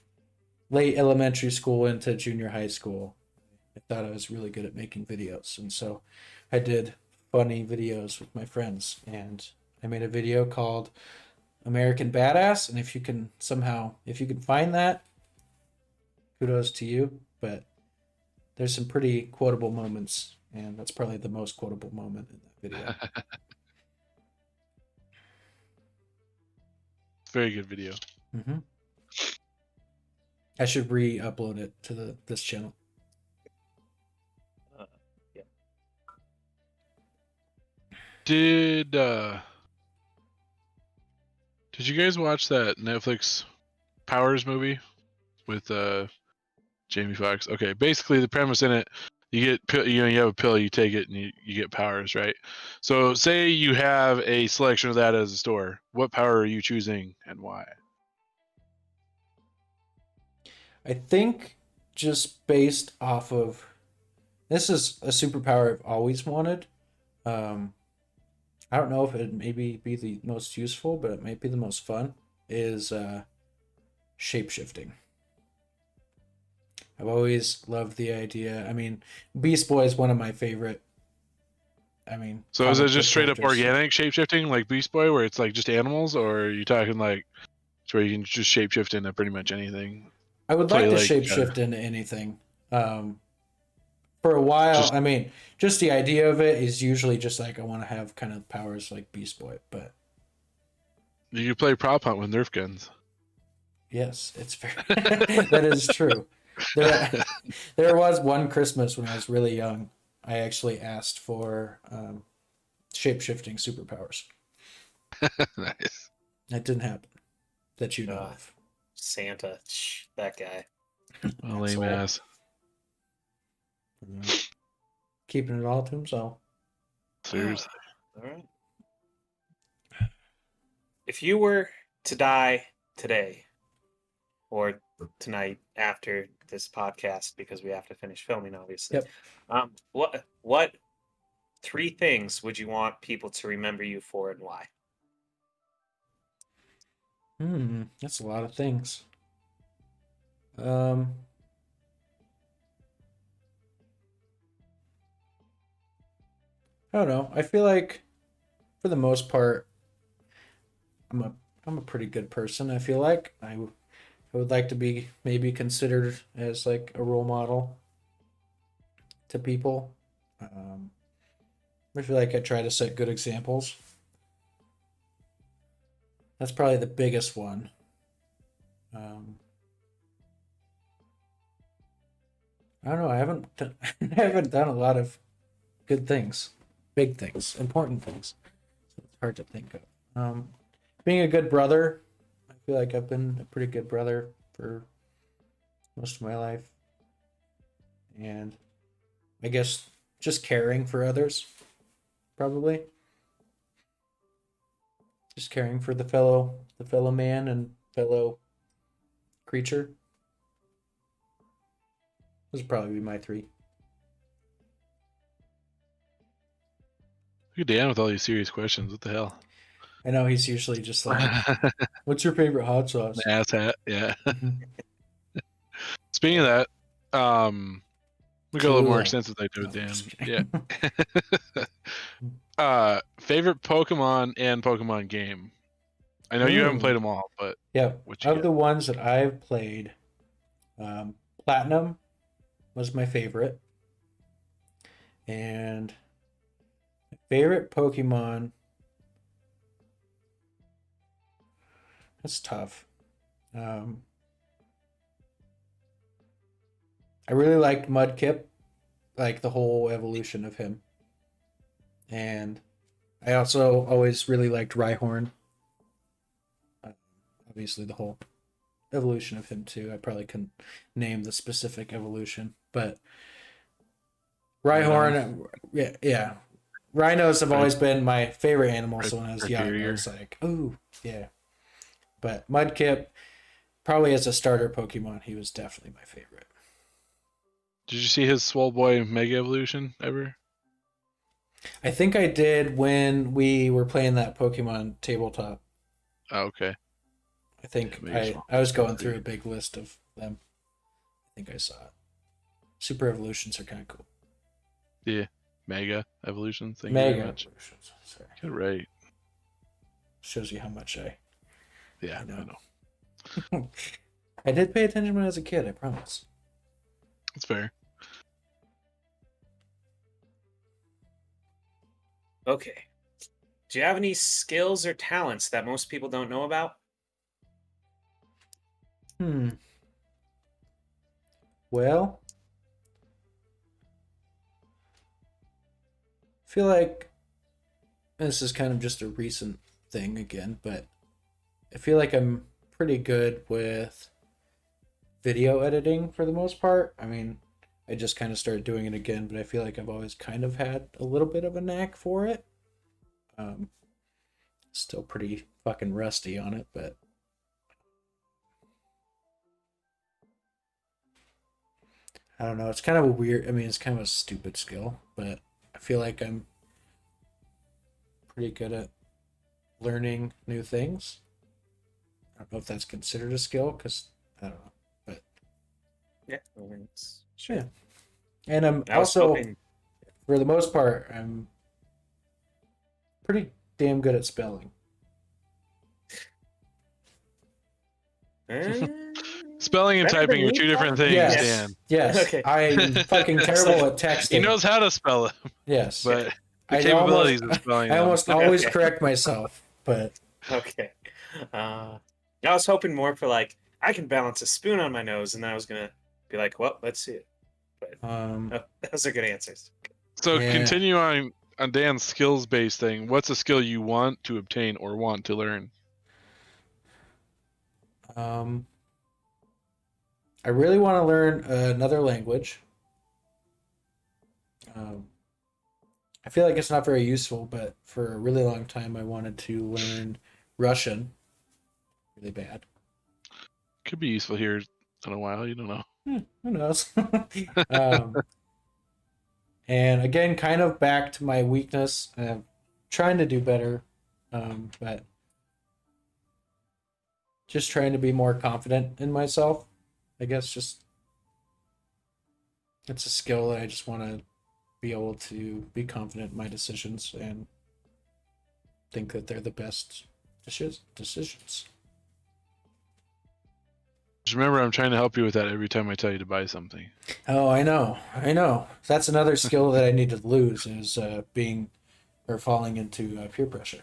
late elementary school into junior high school. I thought I was really good at making videos, and so I did funny videos with my friends, and I made a video called American Badass, and if you can find that, kudos to you, but there's some pretty quotable moments, and that's probably the most quotable moment in that video. Very good video. Mm-hmm. I should re-upload it to this channel. Yeah. Did you guys watch that Netflix Powers movie with Jamie Foxx? Okay, basically the premise in it, you have a pill, you take it, and you get powers, right? So say you have a selection of that as a store. What power are you choosing and why? I think just based off of, this is a superpower I've always wanted. I don't know if it'd maybe be the most useful, but it might be the most fun, is shape-shifting. I've always loved the idea. I mean, Beast Boy is one of my favorite. So is it just straight up organic shape-shifting like Beast Boy, where it's like just animals, or are you talking like where you can just shape-shift into pretty much anything? I would like to shape-shift into anything. For a while, just the idea of it is usually just like I want to have kind of powers like Beast Boy, but you can play prop hunt with Nerf guns. Yes, it's very that is true. There was one Christmas when I was really young. I actually asked for shape-shifting superpowers. Nice. That didn't happen. That you know of. Santa, that guy. Lame ass. Keeping it all to himself. Seriously. All right. If you were to die today, or tonight after this podcast, because we have to finish filming, obviously. Yep. What 3 things would you want people to remember you for, and why? That's a lot of things. I don't know. I feel like, for the most part, I'm a pretty good person. I feel like I would like to be maybe considered as like a role model to people. I feel like I try to set good examples. That's probably the biggest one. I don't know. I haven't done a lot of good things, big things, important things. So it's hard to think of. Being a good brother, I feel like I've been a pretty good brother for most of my life, and I guess just caring for others, probably. Just caring for the fellow man and fellow creature. Those would probably be my three. Look at Dan with all these serious questions. What the hell? I know he's usually just like, "What's your favorite hot sauce?" The ass hat. Yeah. Mhm. Speaking of that, we go a little more extensive than I do with No, I'm Dan. just kidding. Yeah. Favorite Pokemon and Pokemon game. I know you haven't Ooh. played them all, but Yeah, what you of got? the ones that I've played, Platinum was my favorite, and my favorite Pokemon. That's tough. I really liked Mudkip, like the whole evolution of him, and I also always really liked Rhyhorn. Obviously, the whole evolution of him too. I probably couldn't name the specific evolution, but Rhyhorn, yeah. Rhinos have always been my favorite animal. So when I was young, I was like, "Ooh, yeah." But Mudkip, probably as a starter Pokemon, he was definitely my favorite. Did you see his Swole Boy Mega Evolution ever? I think I did when we were playing that Pokemon tabletop. Oh, okay. I think Yeah, I was going through a big list of them. I think I saw it. Super evolutions are kind of cool. Yeah, Mega Evolution. Thank you Mega very much. evolutions. Sorry. Good, right. Shows you how much I know. I did pay attention when I was a kid, I promise. That's fair. Okay. Do you have any skills or talents that most people don't know about? Well, I feel like this is kind of just a recent thing again, but I feel like I'm pretty good with video editing for the most part. I mean, I just kind of started doing it again, but I feel like I've always kind of had a little bit of a knack for it. Still pretty fucking rusty on it, but I don't know. It's kind of a weird, I mean, it's kind of a stupid skill, but I feel like I'm pretty good at learning new things. I don't know if that's considered a skill because I don't know, but Yeah. Sure. yeah. And I'm I was also, hoping. for the most part, I'm pretty damn good at spelling. Spelling and Better than typing are me, two different probably? things, Yes. Dan. Yes. Okay. I'm fucking terrible at texting. He knows how to spell them, Yes. but the capabilities of spelling I them. almost always Okay. correct myself, but Okay. I was hoping more for like I can balance a spoon on my nose, and then I was gonna be like, well, let's see it. But those are good answers. So Yeah. continue on Dan's skills-based thing. What's a skill you want to obtain or want to learn? I really want to learn another language. I feel like it's not very useful, but for a really long time, I wanted to learn Russian. Really bad. Could be useful here in a while. You don't know. Who knows? And again, kind of back to my weakness. I'm trying to do better, but just trying to be more confident in myself. I guess just it's a skill that I just want to be able to be confident in my decisions and think that they're the best decisions. Just remember, I'm trying to help you with that every time I tell you to buy something. Oh, I know. That's another skill that I need to lose is being or falling into peer pressure.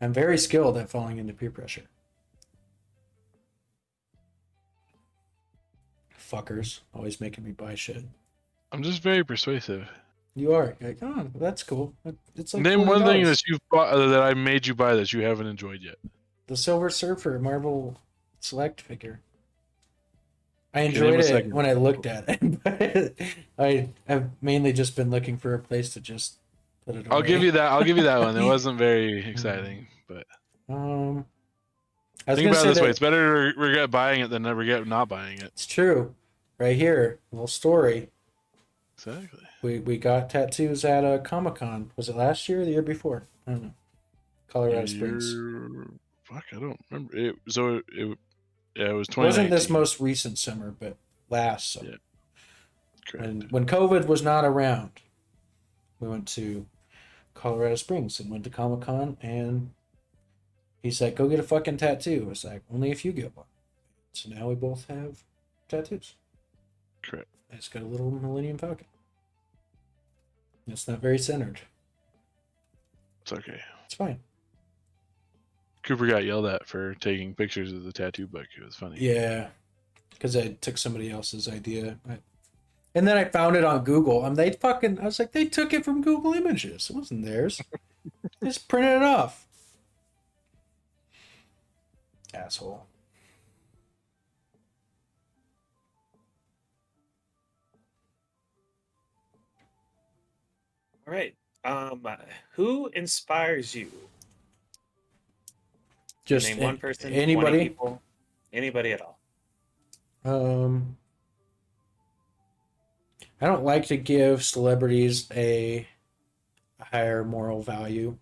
I'm very skilled at falling into peer pressure. Fuckers always making me buy shit. I'm just very persuasive. You are like, oh, that's cool. It's like Name one thing $40. that you've bought that I made you buy that you haven't enjoyed yet. The Silver Surfer Marvel Select figure. I name enjoyed a it second. when I looked at it, but I've mainly just been looking for a place to just put it away. I'll give you that. I'll give you that one. It wasn't very exciting, but I was think gonna about say it this way: that it's better to regret buying it than to regret not buying it. it's true. Right here, little story. Exactly. We got tattoos at a Comic-Con. Was it last year or the year before? I don't know. Colorado Springs. Fuck, I don't remember. It was 2019. It wasn't this most recent summer, but last summer. Yeah. Correct. When COVID was not around, we went to Colorado Springs and went to Comic-Con, and he's like, go get a fucking tattoo. I was like, only if you get one. So now we both have tattoos. Correct. It's got a little Millennium Falcon. It's not very centered. It's okay. It's fine. Cooper got yelled at for taking pictures of the tattoo book. It was funny. Yeah, because I took somebody else's idea. And then I found it on Google. I was like, they took it from Google Images. It wasn't theirs. They just printed it off. Asshole. All right. Who inspires you? Just name one person, 20 anybody. people, anybody at all. I don't like to give celebrities a higher moral value,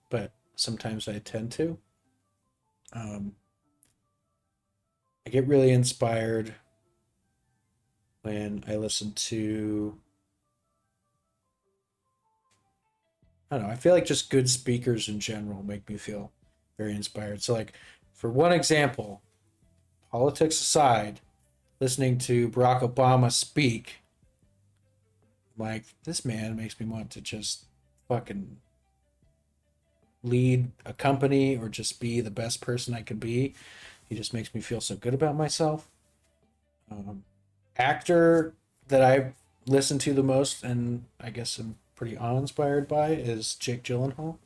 but sometimes I tend to. I get really inspired when I listen to, I don't know, I feel like just good speakers in general make me feel very inspired. So, like, for one example, politics aside, listening to Barack Obama speak, like, this man makes me want to just fucking lead a company or just be the best person I could be. He just makes me feel so good about myself. Actor that I listen to the most, and I guess I'm pretty awe-inspired by, is Jake Gyllenhaal.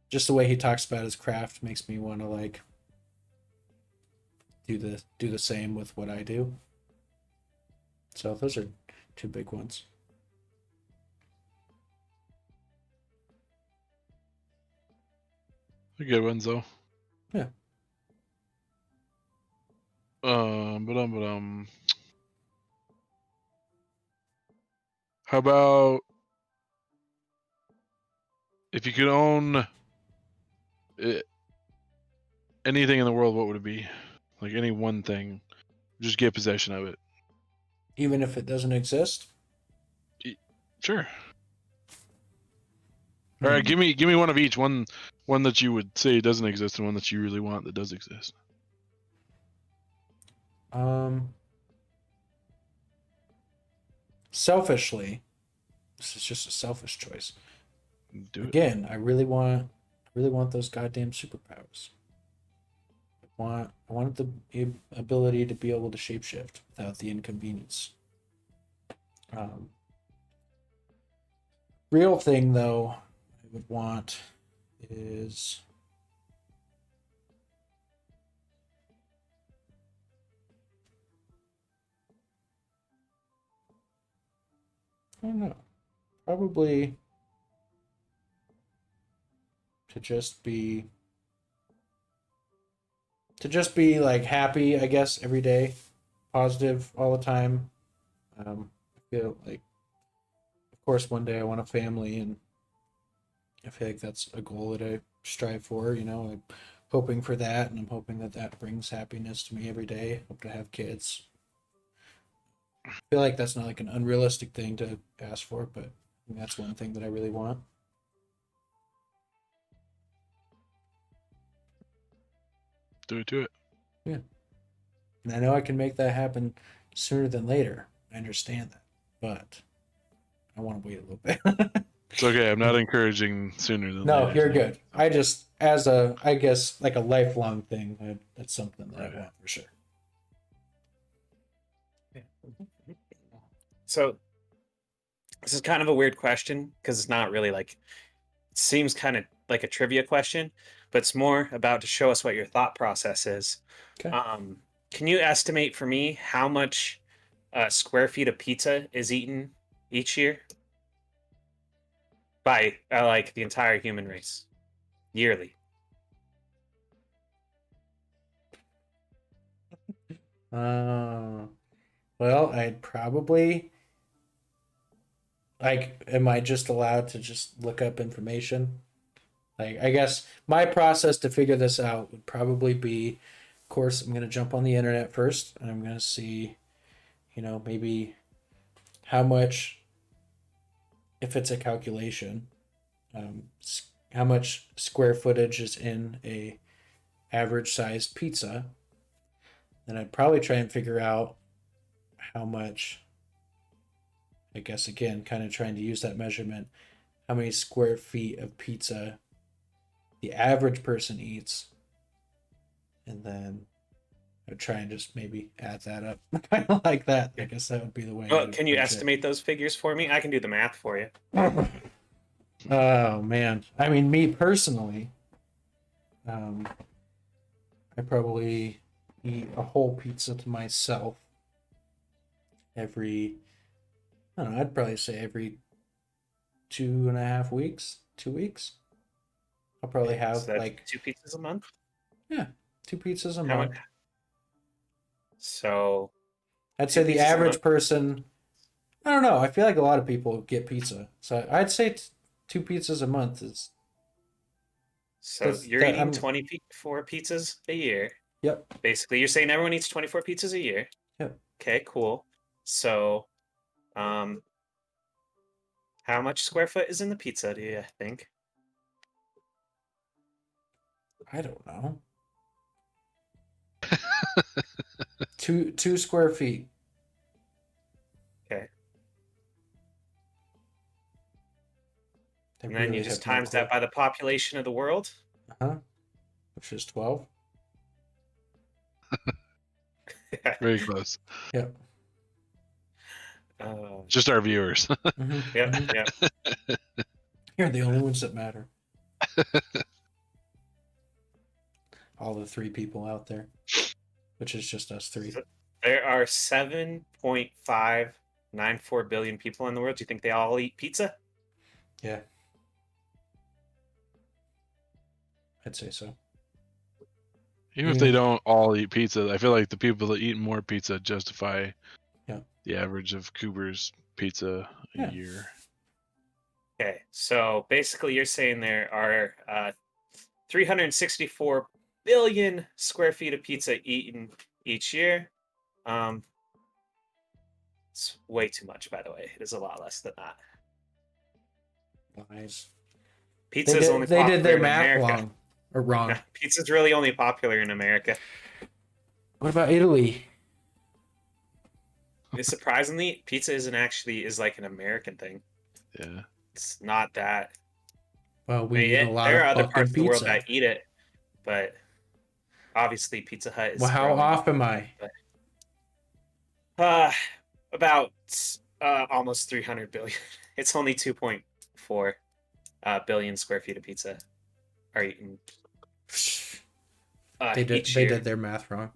Just the way he talks about his craft makes me want to like do the same with what I do. So those are two big ones. They're good ones though. Yeah. But how about if you could own anything in the world, what would it be? Like any one thing, just get possession of it. Even if it doesn't exist? Sure. All right, give me one of each. One that you would say doesn't exist, and one that you really want that does exist. Selfishly, this is just a selfish choice. Do it. Again, I really want those goddamn superpowers. I want the ability to be able to shapeshift without the inconvenience. Real thing though, I would want is I don't know. Probably to just be like happy, I guess, every day, positive all the time. I feel like, of course, one day I want a family, and I feel like that's a goal that I strive for. You know, I'm hoping for that, and I'm hoping that that brings happiness to me every day. Hope to have kids. I feel like that's not like an unrealistic thing to ask for, but And that's one thing that I really want. Do it. Yeah. And I know I can make that happen sooner than later. I understand that. But I want to wait a little bit. It's okay. I'm not encouraging sooner than No, later. you're good. I just, as a, I guess, like a lifelong thing, that's something that I want for sure. So this is kind of a weird question because it's not really like, it seems kind of like a trivia question, but it's more about to show us what your thought process is. Okay. Can you estimate for me how much square feet of pizza is eaten each year by like the entire human race yearly? Well, I'd probably like, am I just allowed to just look up information? Like, I guess my process to figure this out would probably be, of course, I'm gonna jump on the internet first and I'm gonna see, maybe how much, if it's a calculation, how much square footage is in a average sized pizza. Then I'd probably try and figure out how much, I guess, again, kind of trying to use that measurement, how many square feet of pizza the average person eats. And then I'd try and just maybe add that up. Kind of like that. I guess that would be the way. Well, can you estimate those figures for me? I can do the math for you. Oh, man. I mean, me personally, I probably eat a whole pizza to myself every, I don't know, I'd probably say every 2.5 weeks, 2 weeks. I'll probably have So that's like 2 pizzas a month. Yeah, 2 pizzas a How month. much? So I'd say 2 the pizzas a average month? person, I don't know. I feel like a lot of people get pizza. So I'd say 2 pizzas a month is, So that's you're that eating I'm 24 pizzas a year. Yep. Basically, you're saying everyone eats 24 pizzas a year. Yep. Okay, cool. So, how much square foot is in the pizza, do you think? I don't know. 2 square feet. Okay. I And then you really just have no times that clue. by the population of the world. Which is 12. Very close. Yep. Just our viewers. Yep. You're the only ones that matter. All the 3 people out there, which is just us 3. So there are 7.594 billion people in the world. Do you think they all eat pizza? Yeah. I'd say so. Even if they don't all eat pizza, I feel like the people that eat more pizza justify the average of Cooper's pizza a year. Okay, so basically you're saying there are 364 billion square feet of pizza eaten each year. It's way too much, by the way. It is a lot less than that. Nice. Pizza is only popular they did their in math America. wrong. Pizza's really only popular in America. What about Italy? Surprisingly, pizza is like an American thing. Yeah. It's not that. Well, we eat a lot there of are other fucking parts of the world pizza. that eat it, but obviously Pizza Hut is. Well, how growing. off am I? About almost 300 billion. It's only 2.4 billion square feet of pizza are eaten. They did their math wrong.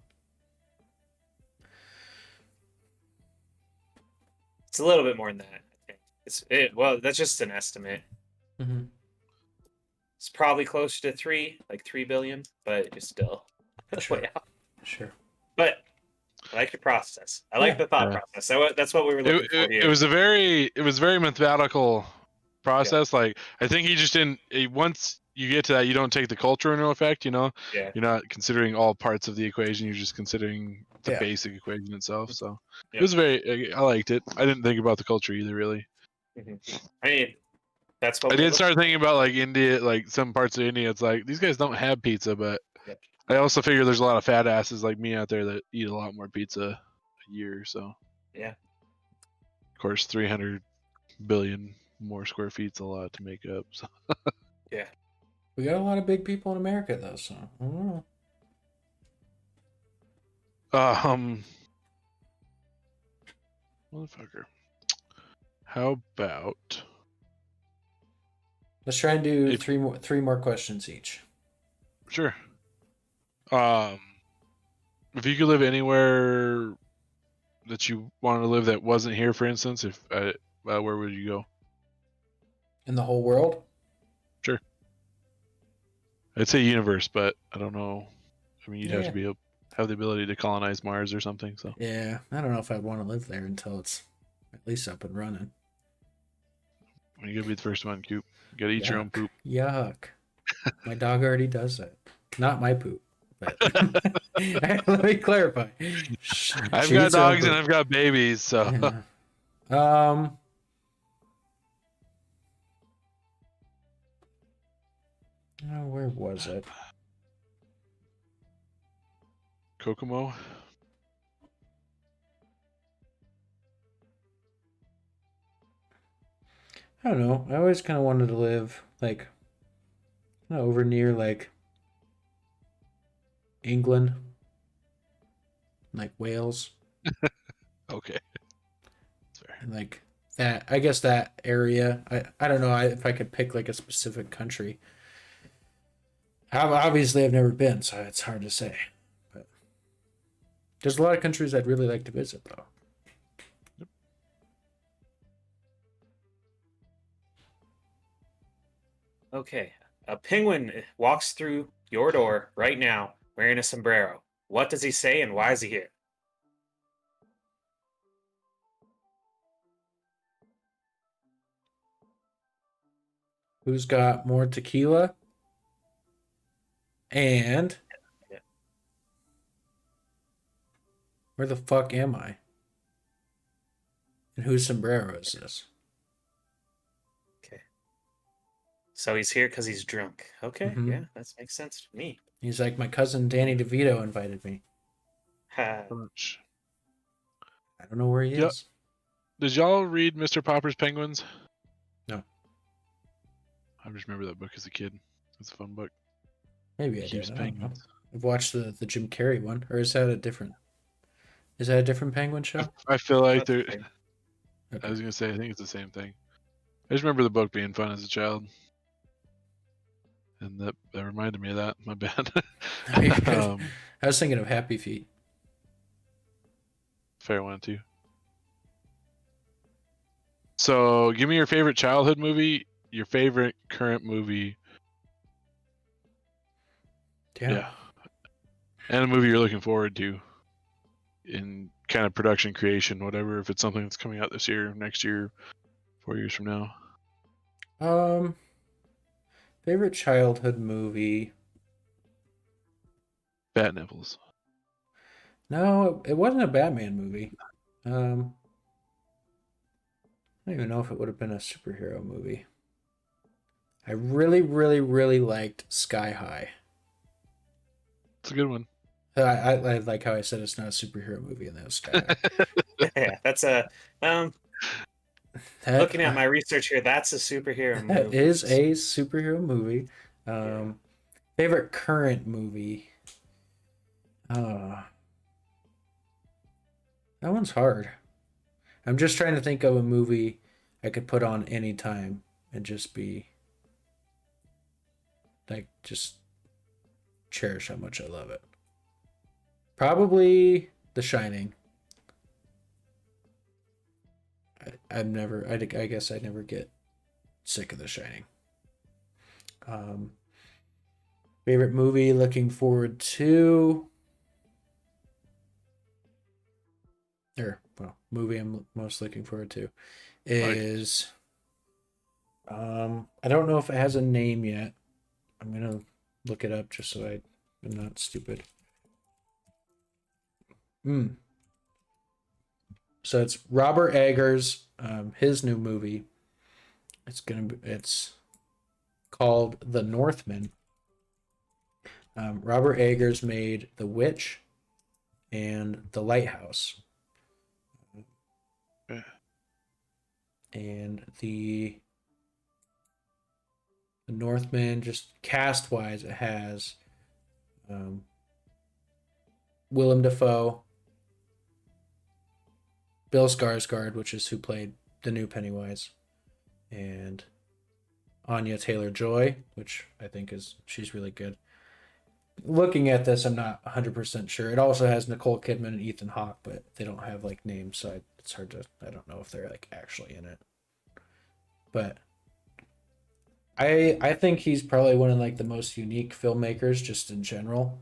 It's a little bit more than that. I think. Well, that's just an estimate. Mm-hmm. It's probably closer to 3 billion, but it's still way out. Sure. But I like your process. I like the thought process. So that's what we were looking for here. It was very methodical process. Like, I think he just didn't. Once you get to that, you don't take the culture into effect. Yeah. You're not considering all parts of the equation. You're just considering the basic equation itself. So it was I liked it. I didn't think about the culture either, really. I mean, that's what I did start thinking about like India, like some parts of India. It's like these guys don't have pizza, but Yep. I also figure there's a lot of fat asses like me out there that eat a lot more pizza a year. So Yeah. of course, 300 billion more square feet's a lot to make up. So Yeah. We got a lot of big people in America, though, so I don't know. Motherfucker. How about Let's try and do If- three more questions each. sure? If you could live anywhere that you wanted to live that wasn't here, for instance, where would you go? In the whole world? Sure. I'd say universe, but I don't know. I mean, you'd have to have the ability to colonize Mars or something. So Yeah, I don't know if I'd want to live there until it's at least up and running. you gotta be the first one, Coop. You gotta eat your own poop. Yuck. My dog already does that. Not my poop. But let me clarify. I've She got eats her own dogs and poop. I've got babies, so Yeah. Oh, where was it? Kokomo. I don't know. I always kind of wanted to live like over near like England, like Wales, Okay. That's fair. and like that. I guess that area. I don't know if I could pick like a specific country. Obviously, I've never been, so it's hard to say. But there's a lot of countries I'd really like to visit, though. Okay. A penguin walks through your door right now wearing a sombrero. What does he say and why is he here? Who's got more tequila? And Yeah. where the fuck am I? And whose sombrero is this? Okay. So he's here because he's drunk. Okay. Mhm. Yeah, that makes sense to me. He's like, my cousin Danny DeVito invited me. Ha. I don't know where he Yep. is. Did y'all read Mr. Popper's Penguins? No. I just remember that book as a kid. It's a fun book. Maybe I Keeps did. I don't know. penguins. I've watched the Jim Carrey one, or is that a different? Is that a different penguin show? I feel like That's they're. fine. Okay. I was gonna say I think it's the same thing. I just remember the book being fun as a child, and that reminded me of that. My bad. No, you're good. I was thinking of Happy Feet. Fair one too. So, give me your favorite childhood movie, your favorite current movie, Yeah. and a movie you're looking forward to in kind of production creation, whatever. If it's something that's coming out this year, next year, 4 years from now. Favorite childhood movie? Bat Nipples. No, it wasn't a Batman movie. I don't even know if it would have been a superhero movie. I really, really, really liked Sky High. It's a good one. I like how I said it's not a superhero movie, and that was Sky High. Yeah, that's a looking at my research here, that's a superhero That movie. is a superhero movie. Yeah. Favorite current movie? That one's hard. I'm just trying to think of a movie I could put on any time and just be like, just cherish how much I love it. Probably The Shining. I guess I never get sick of The Shining. Favorite movie looking forward to, movie I'm most looking forward to is, I don't know if it has a name yet. I'm gonna look it up just so I'm not stupid. So it's Robert Eggers, his new movie. It's called The Northman. Robert Eggers made The Witch and The Lighthouse. And the Northman, just cast wise, it has Willem Dafoe, Bill Skarsgård, which is who played the new Pennywise, and Anya Taylor-Joy, which I think she's really good. Looking at this, I'm not 100% sure. It also has Nicole Kidman and Ethan Hawke, but they don't have like names, so it's hard to. I don't know if they're like actually in it. But I think he's probably one of like the most unique filmmakers just in general,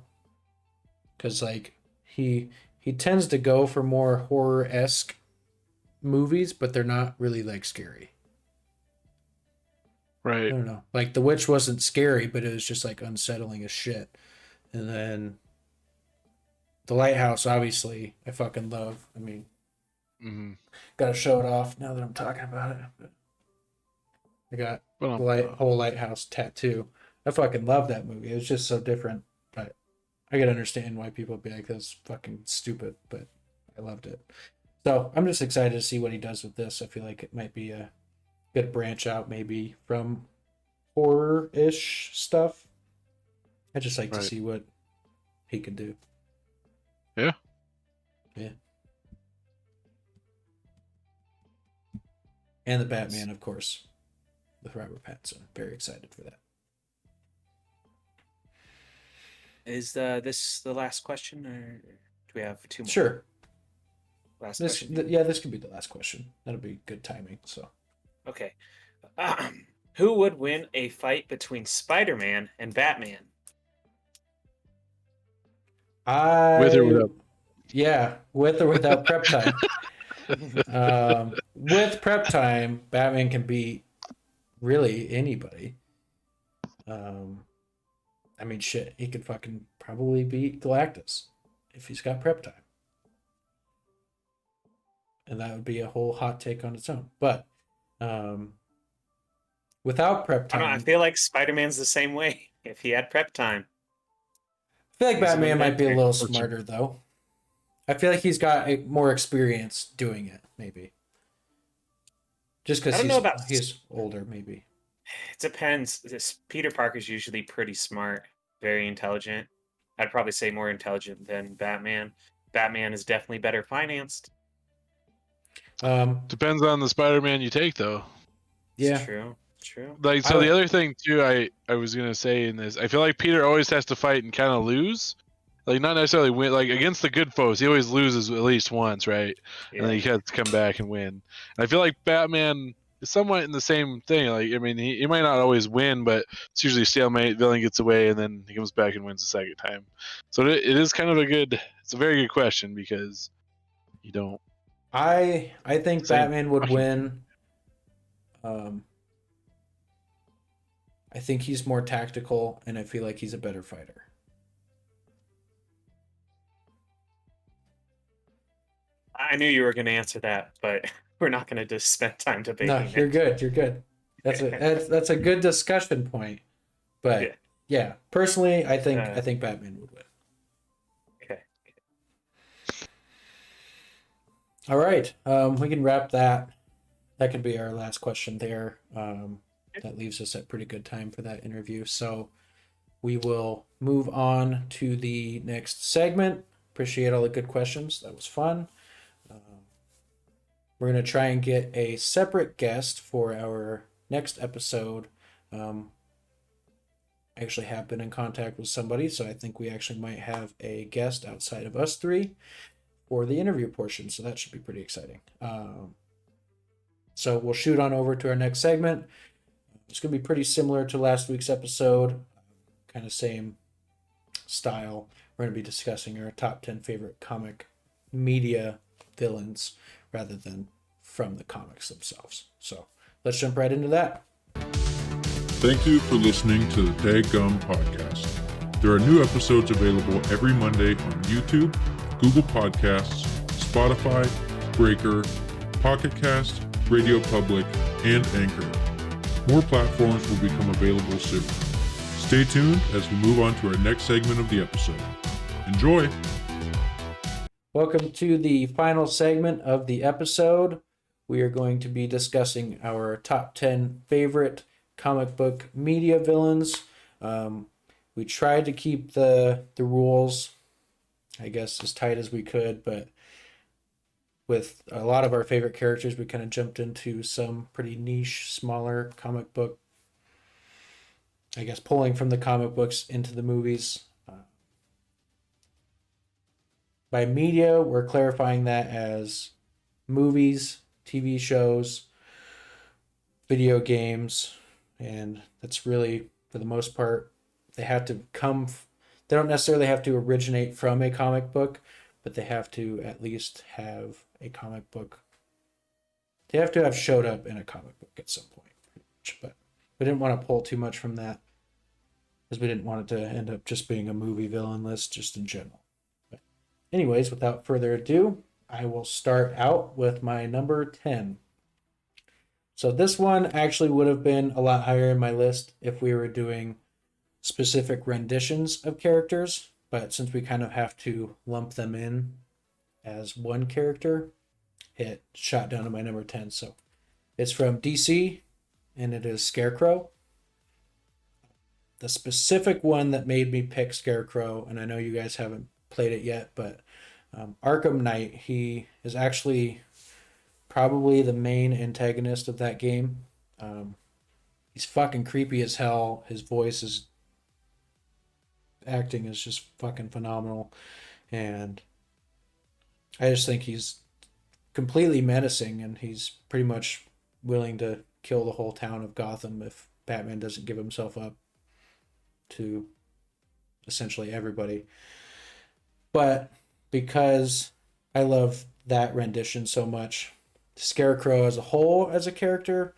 because like he tends to go for more horror-esque movies, but they're not really like scary. Right. I don't know. Like The Witch wasn't scary, but it was just like unsettling as shit. And then The Lighthouse, obviously, I fucking love. I mean, gotta show it off now that I'm talking about it. But I got the whole Lighthouse tattoo. I fucking love that movie. It was just so different. But I can understand why people be like, that's fucking stupid, but I loved it. So I'm just excited to see what he does with this. I feel like it might be a good branch out maybe from horror-ish stuff. I just like to see what he could do. Yeah. Yeah. And the Batman, of course, with Robert Pattinson. Very excited for that. Is this the last question, or do we have two more? Sure. Last this could be the last question. That'll be good timing. So. Okay. Who would win a fight between Spider-Man and Batman? With or without? Yeah, with or without prep time. With prep time, Batman can beat really anybody. I mean, shit, he could fucking probably beat Galactus if he's got prep time. And that would be a whole hot take on its own. But without prep time... I feel like Spider-Man's the same way if he had prep time. I feel like Batman might be a little smarter, though. I feel like he's got more experience doing it, maybe. Just because he's older, maybe. It depends. Peter Parker's usually pretty smart, very intelligent. I'd probably say more intelligent than Batman. Batman is definitely better financed. Depends on the Spider-Man you take, though. Yeah. It's true. Like, so the other thing too, I was gonna say in this, I feel like Peter always has to fight and kind of lose, like not necessarily win. Like against the good foes, he always loses at least once, right? Yeah. And then he has to come back and win. And I feel like Batman is somewhat in the same thing. Like, I mean, he might not always win, but it's usually stalemate. Villain gets away, and then he comes back and wins the second time. So it is kind of it's a very good question because you don't. I think Batman would win. I think he's more tactical, and I feel like he's a better fighter. I knew you were going to answer that, but we're not going to just spend time debating. No, you're good. You're good. That's a good discussion point. But yeah, personally, I think Batman would win. Okay. All right, we can wrap that. That could be our last question there. That leaves us at pretty good time for that interview. So we will move on to the next segment. Appreciate all the good questions. That was fun. We're going to try and get a separate guest for our next episode. I actually have been in contact with somebody, so I think we actually might have a guest outside of us three for the interview portion. So that should be pretty exciting. So we'll shoot on over to our next segment. It's going to be pretty similar to last week's episode, kind of same style. We're going to be discussing our top 10 favorite comic media villains rather than from the comics themselves. So let's jump right into that. Thank you for listening to the Daggum podcast. There are new episodes available every Monday on YouTube, Google Podcasts, Spotify, Breaker, Pocket Cast, Radio Public, and Anchor. More platforms will become available soon. Stay tuned as we move on to our next segment of the episode. Enjoy! Welcome to the final segment of the episode. We are going to be discussing our top 10 favorite comic book media villains. We tried to keep the rules, I guess, as tight as we could, but with a lot of our favorite characters, we kind of jumped into some pretty niche, smaller comic book, I guess, pulling from the comic books into the movies. By media, we're clarifying that as movies, TV shows, video games, and that's really, for the most part, they have to they don't necessarily have to originate from a comic book, but they have to at least have a comic book. They have to have showed up in a comic book at some point. But we didn't want to pull too much from that, because we didn't want it to end up just being a movie villain list just in general. But anyways, without further ado, I will start out with my number 10. So this one actually would have been a lot higher in my list if we were doing specific renditions of characters, but since we kind of have to lump them in as one character, it shot down to my number 10. So it's from DC, and it is Scarecrow. The specific one that made me pick Scarecrow, and I know you guys haven't played it yet, but Arkham Knight, he is actually probably the main antagonist of that game. He's fucking creepy as hell. His acting is just fucking phenomenal, and I just think he's completely menacing, and he's pretty much willing to kill the whole town of Gotham if Batman doesn't give himself up to essentially everybody. But because I love that rendition so much, Scarecrow as a whole, as a character,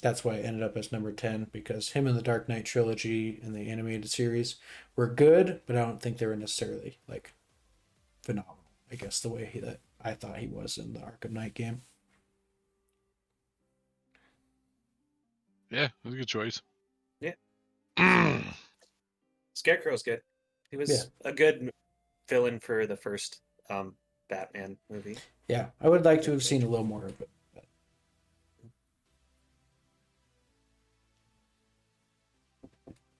that's why it ended up as number 10, because him in the Dark Knight Trilogy and the animated series were good, but I don't think they were necessarily like phenomenal, I guess, the way that I thought he was in the Arkham Knight game. Yeah, that's a good choice. Yeah. Scarecrow's good. He was a good villain for the first Batman movie. Yeah, I would like to have seen a little more of it. But...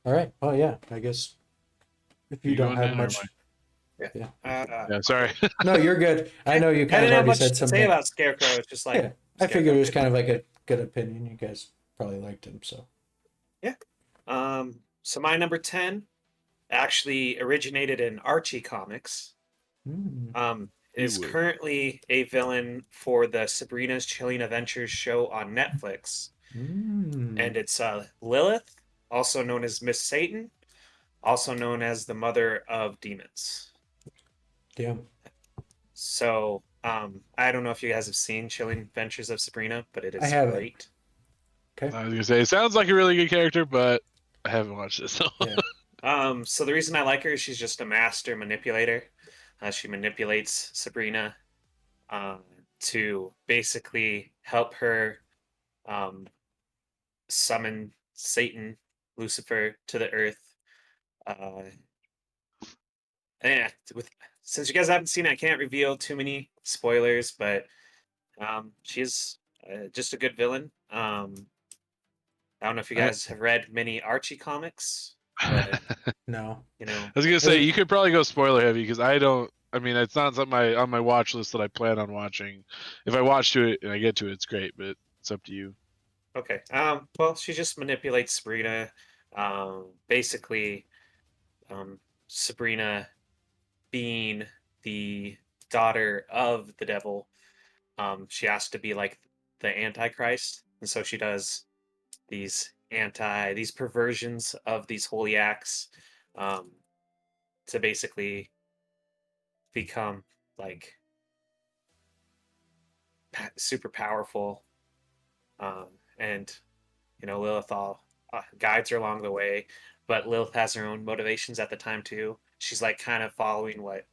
All right. Oh, yeah. I guess if you don't have much... Yeah, sorry. No, you're good. I know you kind of already said something. To say about Scarecrow. It's just like... Yeah, I figured it was kind of like a good opinion. You guys probably liked him, so... Yeah. So my number 10 actually originated in Archie comics. Is currently a villain for the Sabrina's Chilling Adventures show on Netflix. And it's Lilith, also known as Miss Satan, also known as the Mother of Demons. Damn. So, I don't know if you guys have seen Chilling Adventures of Sabrina, but it is great. Okay. I was gonna say it sounds like a really good character, but I haven't watched it. So. Yeah. So the reason I like her is she's just a master manipulator. She manipulates Sabrina to basically help her summon Satan, Lucifer, to the earth. Since you guys haven't seen it, I can't reveal too many spoilers, but she's just a good villain. I don't know if you guys have read many Archie comics. But, no. I was gonna say you could probably go spoiler heavy because I don't. I mean, it's not something on my watch list that I plan on watching. If I watch to it and I get to it, it's great, but it's up to you. Okay. Well, she just manipulates Sabrina. Basically, Sabrina being the daughter of the devil, she has to be like the Antichrist, and so she does these perversions of these holy acts to basically become like super powerful, and Lilith guides her along the way, but Lilith has her own motivations at the time too. She's like kind of following what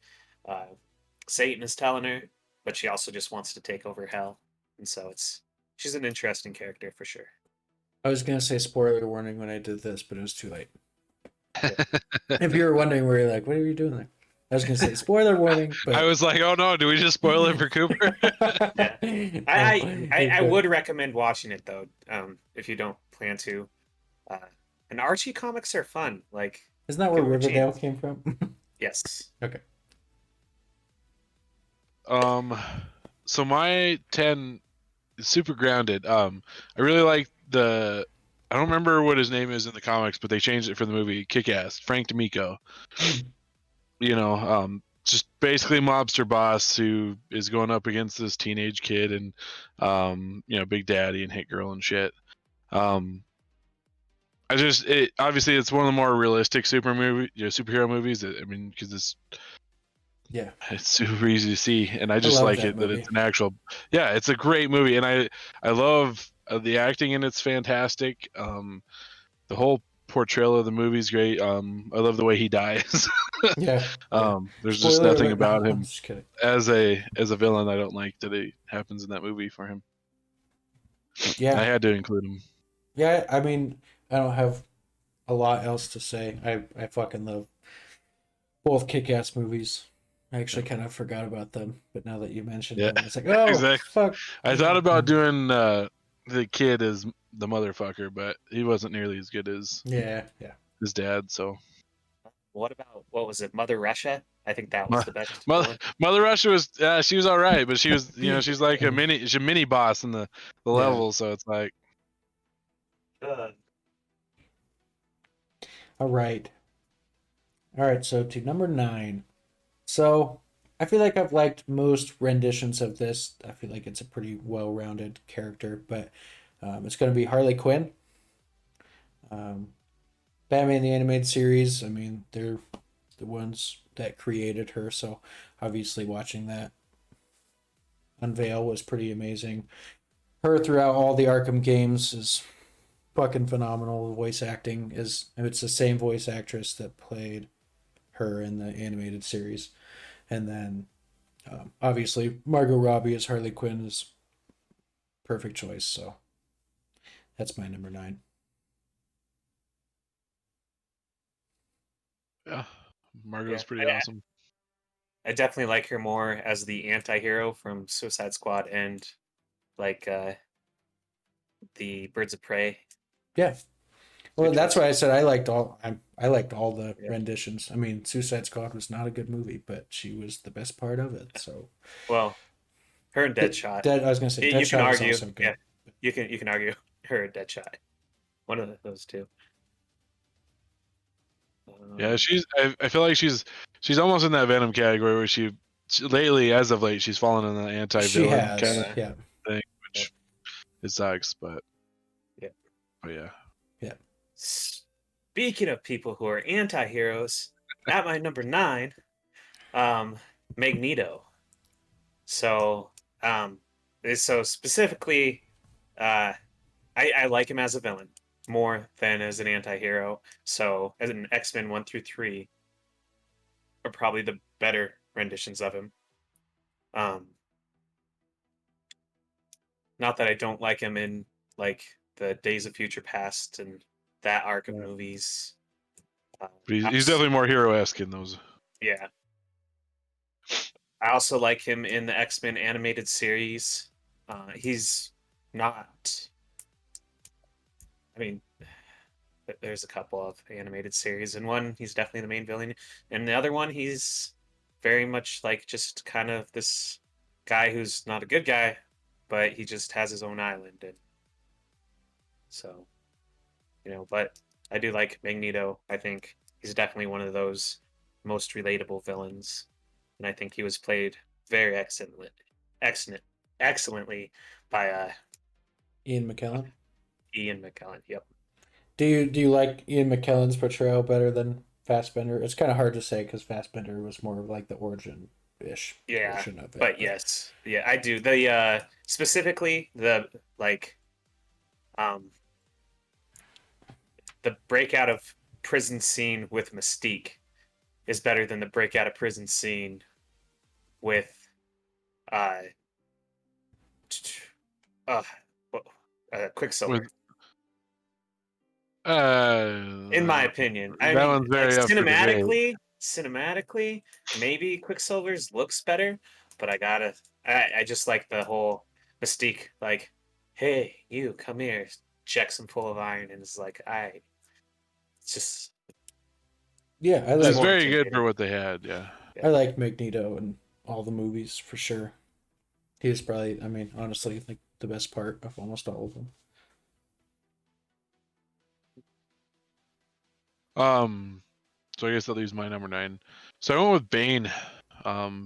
Satan is telling her, but she also just wants to take over hell, and so she's an interesting character for sure. I was gonna say spoiler warning when I did this, but it was too late. If you were wondering where you're like, what are you doing there? I was gonna say spoiler warning, but I was like, oh no, do we just spoil it for Cooper? Yeah. I would recommend watching it though, if you don't plan to. Uh, and Archie comics are fun. Like, Isn't that where give 'em a Riverdale chance. came from? Yes. Okay. So my 10 is super grounded. I really like the. I don't remember what his name is in the comics, but they changed it for the movie Kick-Ass. Frank D'Amico. Just basically mobster boss who is going up against this teenage kid and, Big Daddy and Hit Girl and shit. Obviously it's one of the more realistic superhero movies. I mean, because it's super easy to see, and I just love like that it that movie. it's an actual. Yeah, it's a great movie, and I love the acting in it's fantastic. The whole portrayal of the movie is great. I love the way he dies. Yeah. Yeah. There's just Spoiler nothing alert. No, about I'm him just kidding. as a villain I don't like that it happens in that movie for him. I Yeah. had to include him. Yeah. I mean, I don't have a lot else to say. I fucking love both Kick-Ass movies. I actually kind of forgot about them, but now that you mentioned Yeah, them, it's like, oh exactly. fuck. I thought about doing the kid as the motherfucker, but he wasn't nearly as good as Yeah. Yeah. his dad. So What was it? Mother Russia? I think that was the best Mother villain. Mother Russia was she was all right, but she was she's like she's a mini boss in the Yeah. level, so it's like All right. All right. So to number 9. So I feel like I've liked most renditions of this. I feel like it's a pretty well-rounded character, but it's going to be Harley Quinn. Um, Batman the Animated Series. I mean, they're the ones that created her, so obviously watching that unveil was pretty amazing. Her throughout all the Arkham games is fucking phenomenal. The voice acting is, it's the same voice actress that played her in the animated series, and then obviously Margot Robbie as Harley Quinn is perfect choice. So that's my number 9. yeah, Margot's Yeah, pretty awesome. I definitely like her more as the anti-hero from Suicide Squad and like the Birds of Prey. Yeah. Well, that's why I said I liked all the Yeah. renditions. I mean, Suicide Squad was not a good movie, but she was the best part of it. So, Well, her and Deadshot. I was gonna say You can Deadshot was argue. also good. Yeah, you can argue her and Deadshot. One of those two. Yeah, I feel like she's almost in that Venom category where she lately, as of late, she's fallen in the She anti-villain has, kind of yeah, thing, which it sucks, but Yeah. yeah. yeah. Speaking of people who are anti-heroes, at my number 9, Magneto. So, so specifically, I like him as a villain more than as an anti-hero. So, as an X-Men 1 through 3 are probably the better renditions of him. Not that I don't like him in like the Days of Future Past and that arc of movies. But he's definitely more hero-esque in those. Yeah. I also like him in the X-Men animated series. He's not. I mean, there's a couple of animated series. In one, he's definitely the main villain. And the other one, he's very much like just kind of this guy who's not a good guy, but he just has his own island. And so, but I do like Magneto. I think he's definitely one of those most relatable villains. And I think he was played very excellently by Ian McKellen. Ian McKellen. Yep. Do you like Ian McKellen's portrayal better than Fassbender? It's kind of hard to say because Fassbender was more of like the origin-ish portion of it. But yes, yeah, I do. The specifically the the breakout of prison scene with Mystique is better than the breakout of prison scene with Quicksilver. In my opinion. I that mean, one's very like up for debate. cinematically, maybe Quicksilver's looks better, but I just like the whole mystique. Like, hey, you come here, checks him full of iron, and it's like, it's just Yeah, I It's like more very good intimidating. for what they had. Yeah. I like Magneto in all the movies for sure. He was probably, I mean, honestly, like the best part of almost all of them. So I guess that leaves my number 9. So I went with Bane.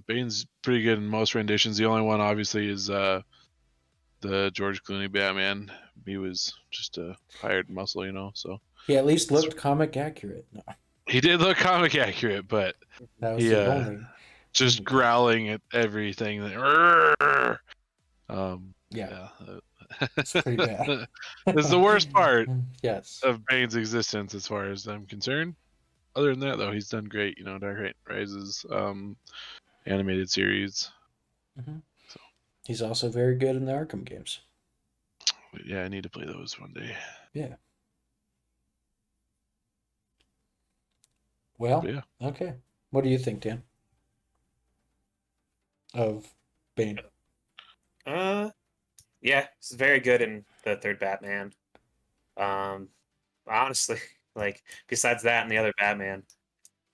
Bane's pretty good in most renditions. The only one obviously is the George Clooney Batman. He was just a hired muscle, So He at least looked comic accurate. No, he did look comic accurate, but that was he the only. just growling at everything. Yeah, Yeah. it's pretty bad. It's the worst part Yes. of Bane's existence as far as I'm concerned. Other than that, though, he's done great. Dark Knight Rises, animated series. Mm-hmm. So He's also very good in the Arkham games. yeah, I need to play those one day. Yeah. Well, But yeah. okay. What do you think, Dan? Of Bane? Yeah, it's very good in the third Batman. Honestly, like besides that and the other Batman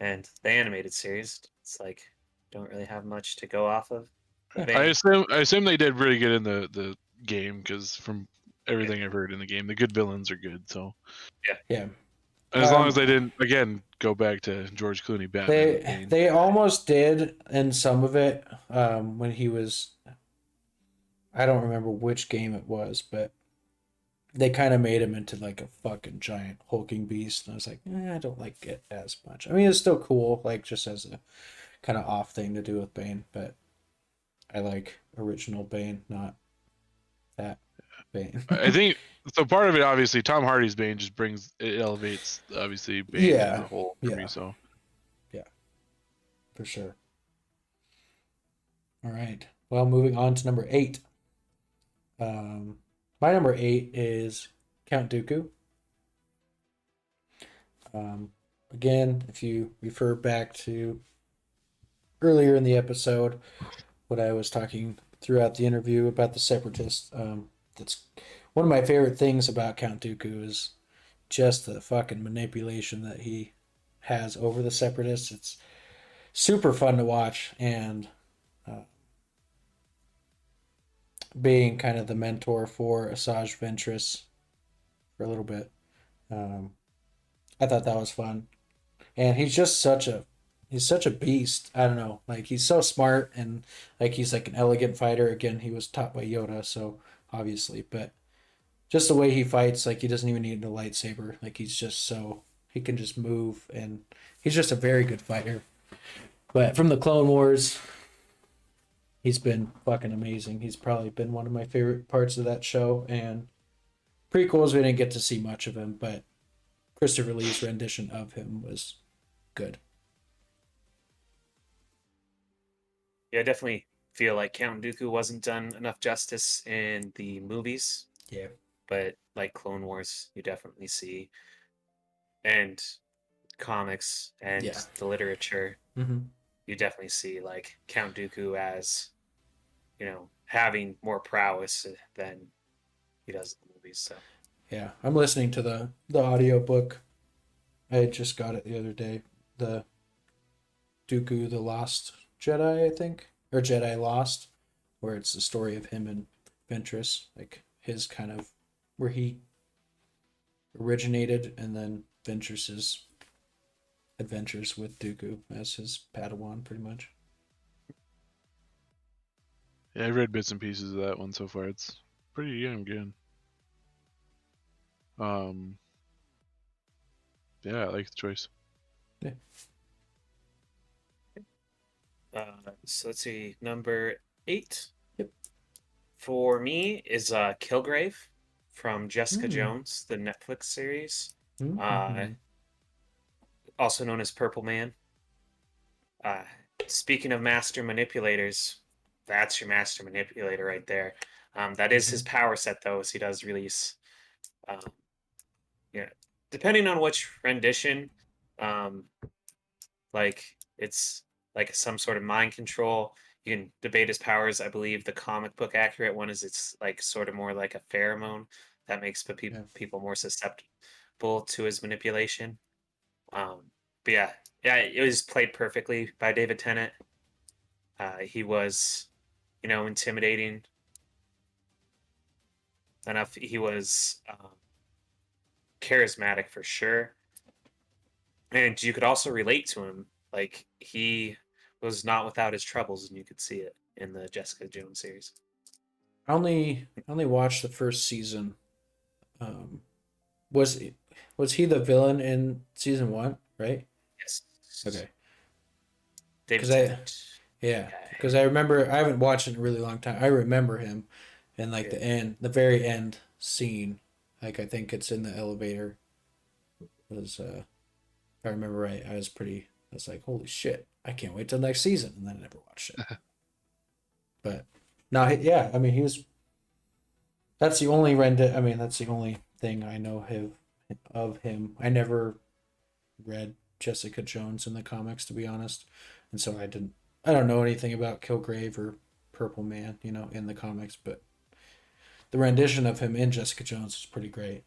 and the animated series, it's like don't really have much to go off of. Yeah. Bane. I assume they did really good in the game because from everything I've heard in the game, the good villains are good. So Yeah. as long as they didn't again go back to George Clooney Batman with Bane. They almost did in some of it when he was. I don't remember which game it was, but they kind of made him into like a fucking giant hulking beast, and I was like, I don't like it as much. I mean, it's still cool, like just as a kind of off thing to do with Bane, but I like original Bane, not that Bane. I think so. Part of it, obviously, Tom Hardy's Bane just it elevates obviously Bane as a whole for me. So yeah, for sure. All right. Well, moving on to number 8. My number 8 is Count Dooku. Again, if you refer back to earlier in the episode, what I was talking throughout the interview about the Separatists, that's one of my favorite things about Count Dooku is just the fucking manipulation that he has over the Separatists. It's super fun to watch, and being kind of the mentor for Asajj Ventress for a little bit. I thought that was fun. And he's such a beast. I don't know. Like he's so smart and like he's like an elegant fighter. Again, he was taught by Yoda, so obviously, but just the way he fights, like he doesn't even need a lightsaber. Like he can just move and he's just a very good fighter. But from the Clone Wars, he's been fucking amazing. He's probably been one of my favorite parts of that show. And prequels, we didn't get to see much of him, but Christopher Lee's rendition of him was good. Yeah, I definitely feel like Count Dooku wasn't done enough justice in the movies. Yeah. But like Clone Wars, you definitely see, and comics and the literature, you definitely see like Count Dooku as, having more prowess than he does in the movies. So yeah, I'm listening to the audio book. I just got it the other day. The Dooku, the Lost Jedi, I think, or Jedi Lost, where it's the story of him and Ventress, like his kind of where he originated, and then Ventress's adventures with Dooku as his Padawan, pretty much. yeah, I've read bits and pieces of that one so far. It's pretty damn good. Yeah, I like the choice. Yeah. So let's see, number 8. Yep. For me is Kilgrave from Jessica Jones, the Netflix series. Also known as Purple Man. Speaking of master manipulators, that's your master manipulator right there. That is his power set, though, as he does release depending on which rendition, like it's like some sort of mind control. You can debate his powers. I believe the comic book accurate one is it's like sort of more like a pheromone that makes Yeah. people more susceptible to his manipulation. But yeah, it was played perfectly by David Tennant. He was, intimidating enough. He was charismatic for sure, and you could also relate to him. Like he was not without his troubles, and you could see it in the Jessica Jones series. I only watched the first season. Um, was was he the villain in season 1? Right. Yes. Okay. David Because I Tennant. Yeah, Yeah. because I remember I haven't watched it in a really long time. I remember him in like the very end scene. Like I think it's in the elevator. Was if I remember right, I was like, holy shit, I can't wait till next season, and then I never watched it. But no, yeah, I mean he was. That's the only I mean that's the only thing I know of him. I never read Jessica Jones in the comics, to be honest, and so I don't know anything about Kilgrave or Purple Man, in the comics, but the rendition of him in Jessica Jones is pretty great.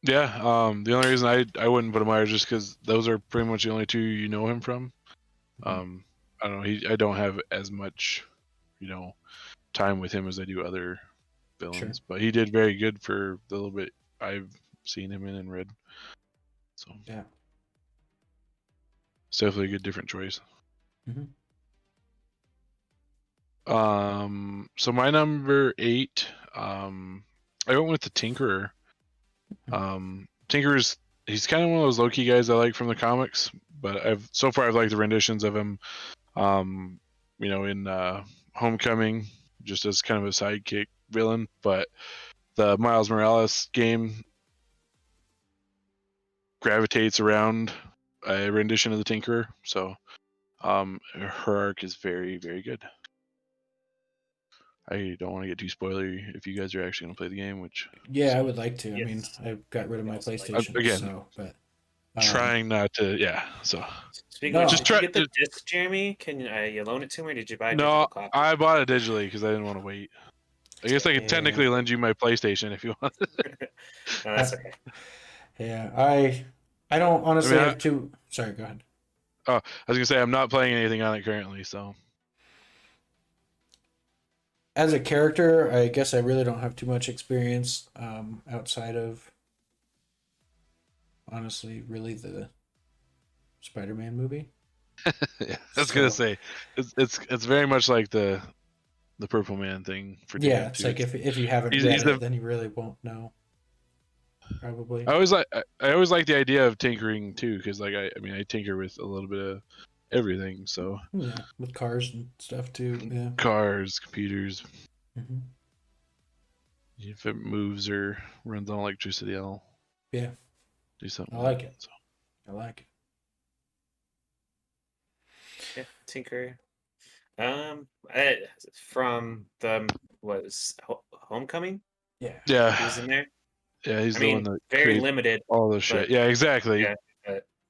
Yeah. The only reason I wouldn't put him higher is just because those are pretty much the only two you know him from. I don't know. I don't have as much, time with him as I do other villains, but he did very good for the little bit I've seen him in and read. So Yeah. it's definitely a good different choice. Mm-hmm. So my number 8, I went with the Tinkerer. Tinkerer's he's kind of one of those low-key guys I like from the comics, but I've liked the renditions of him. In Homecoming, just as kind of a sidekick villain, but the Miles Morales game gravitates around a rendition of the Tinkerer, so her arc is very, very good. I don't want to get too spoilery if you guys are actually going to play the game, which Yeah, I would like to. I Yes. mean, I got rid of my Also like PlayStation, Again, so but trying not to, yeah. So Speaking No. of, just did you try. get the disc, Jeremy? Can you loan it to me, or did you buy a No, digital copy? I bought it digitally because I didn't want to wait. I guess I could technically lend you my PlayStation if you want. No, that's okay. Yeah, I don't honestly I mean, have too. Sorry, go ahead. I was gonna say I'm not playing anything on it currently, so As a character, I guess I really don't have too much experience outside of honestly, really the Spider-Man movie. yeah, I was gonna say it's very much like the Purple Man thing for Yeah, Dan it's too. like if you haven't He's, read he's it, the then you really won't know. Probably. I always like the idea of tinkering too, because I mean I tinker with a little bit of everything, so Yeah, with cars and stuff too. Yeah. cars, computers. Mm-hmm. If it moves or runs on electricity, I'll Yeah, do something. I with like it. So. I like it. Yeah, Tinker. From the Homecoming, Yeah. he was in there. Yeah, he's I the mean, one that very created limited, all the but shit. Yeah, exactly. yeah,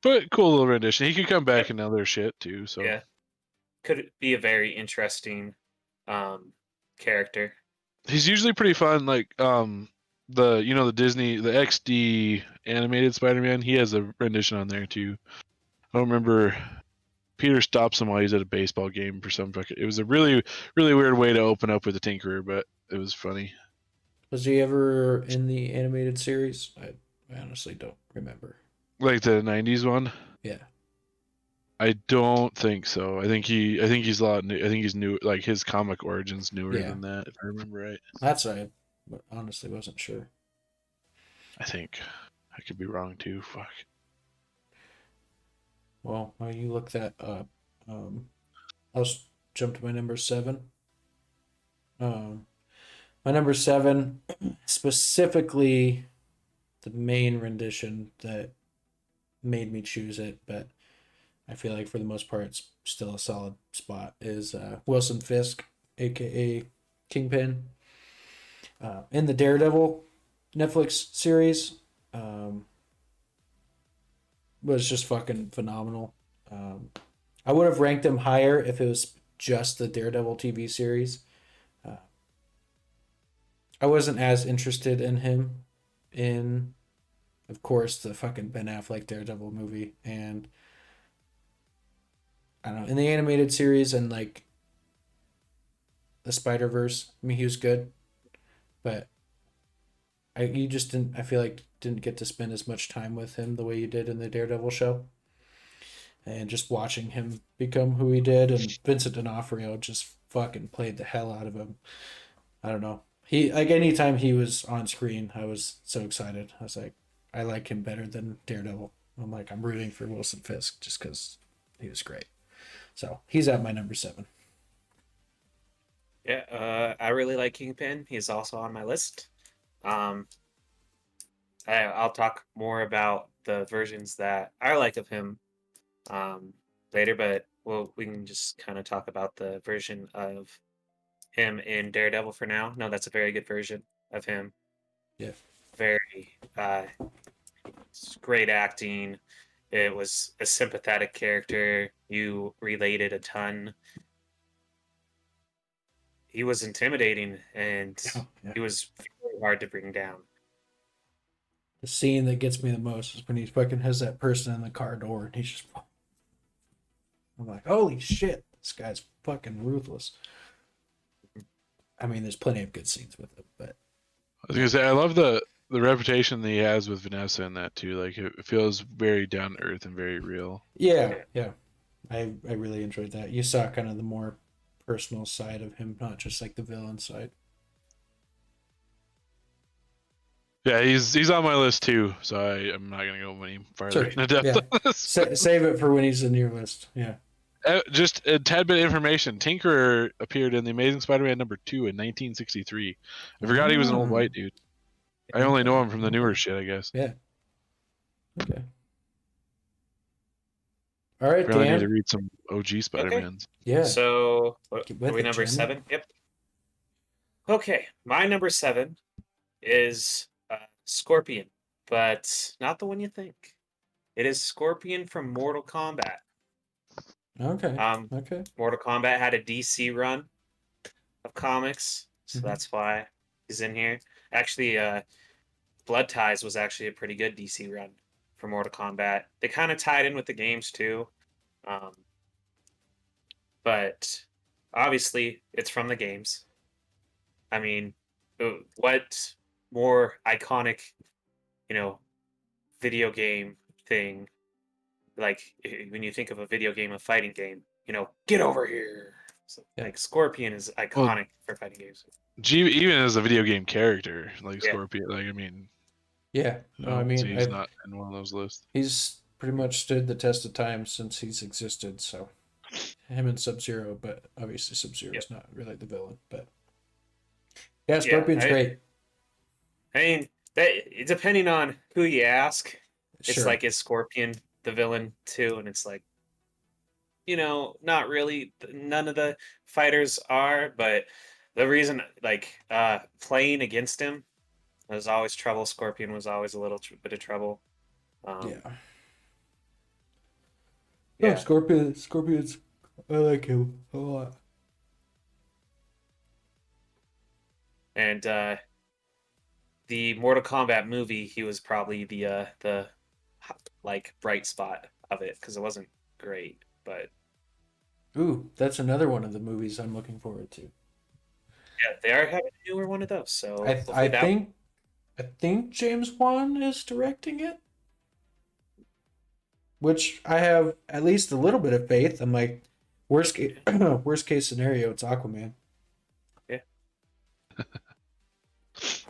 But cool little rendition. He could come back yep, in other shit too. So yeah, could be a very interesting um character. he's usually pretty fun. Like the Disney the XD animated Spider-Man. He has a rendition on there too. I don't remember. Peter stops him while he's at a baseball game for some fucking. It was a really really weird way to open up with a Tinkerer, but it was funny. Was he ever in the animated series? I honestly don't remember. Like the '90s one. Yeah. I don't think so. I think he's a lot new. I think he's new. Like his comic origins newer Yeah. than that, if I remember right. That's I honestly wasn't sure. I think I could be wrong too. Fuck. Well, while you look that up, I'll jump to my number 7. My number 7, specifically the main rendition that made me choose it, but I feel like for the most part it's still a solid spot, is Wilson Fisk, aka Kingpin. in the Daredevil Netflix series was just fucking phenomenal. I would have ranked him higher if it was just the Daredevil TV series. I wasn't as interested in him in, of course, the fucking Ben Affleck Daredevil movie, and I don't know, in the animated series and like the Spider-Verse. I mean, he was good, but you just didn't. I feel like didn't get to spend as much time with him the way you did in the Daredevil show, and just watching him become who he did, and Vincent D'Onofrio just fucking played the hell out of him. I don't know. He like anytime he was on screen, I was so excited. I was like, I like him better than Daredevil. I'm like, I'm rooting for Wilson Fisk just because he was great. So he's at my number 7. Yeah, I really like Kingpin. He's also on my list. I'll talk more about the versions that I like of him later, but we can just kind of talk about the version of him in Daredevil for now. No, that's a very good version of him. Yeah. Very great acting. It was a sympathetic character. You related a ton. He was intimidating, and he was very hard to bring down. The scene that gets me the most is when he fucking has that person in the car door, and he's just, I'm like, holy shit, this guy's fucking ruthless. I mean, there's plenty of good scenes with him, but I was gonna say I love the reputation that he has with Vanessa in that too. Like it feels very down to earth and very real. yeah. I really enjoyed that. You saw kind of the more personal side of him, not just like the villain side. Yeah, he's on my list too, so I'm not gonna go any farther into depth on this. Save it for when he's in your list. Yeah. Just a tad bit of information. Tinkerer appeared in The Amazing Spider-Man #2 in 1963. I forgot he was an old white dude. I only know him from the newer shit, I guess. Yeah. Okay. All right, Really Dan. need to read some OG Spider-Mans. Yeah. So, Get are with we it, number Jim. 7? Yep. Okay, my number 7 is Scorpion, but not the one you think. It is Scorpion from Mortal Kombat. Okay. Okay. Mortal Kombat had a DC run of comics, so Mhm. that's why he's in here. Actually, Blood Ties was actually a pretty good DC run for Mortal Kombat. They kind of tied in with the games too, but obviously it's from the games. I mean, what more iconic, video game thing? Like when you think of a video game, a fighting game, get over here. So, like Scorpion is iconic for fighting games. Even as a video game character, like Yeah. Scorpion, like I mean, Yeah. No, I mean, he's not in one of those lists. he's pretty much stood the test of time since he's existed. So him and Sub-Zero, but obviously Sub-Zero is not really the villain. But yeah, Scorpion's great. I mean, depending on who you ask, it's Sure. like, is Scorpion the villain too? And it's like, not really. None of the fighters are, but the reason, playing against him, there's always trouble. Scorpion was always a little bit of trouble. Yeah. Yeah. No, Scorpion's, I like him a lot. And the Mortal Kombat movie, he was probably the bright spot of it because it wasn't great, but Ooh, that's another one of the movies I'm looking forward to. yeah, they are having a newer one of those. So I think James Wan is directing it, which I have at least a little bit of faith. I'm like, worst case scenario, it's Aquaman. Yeah.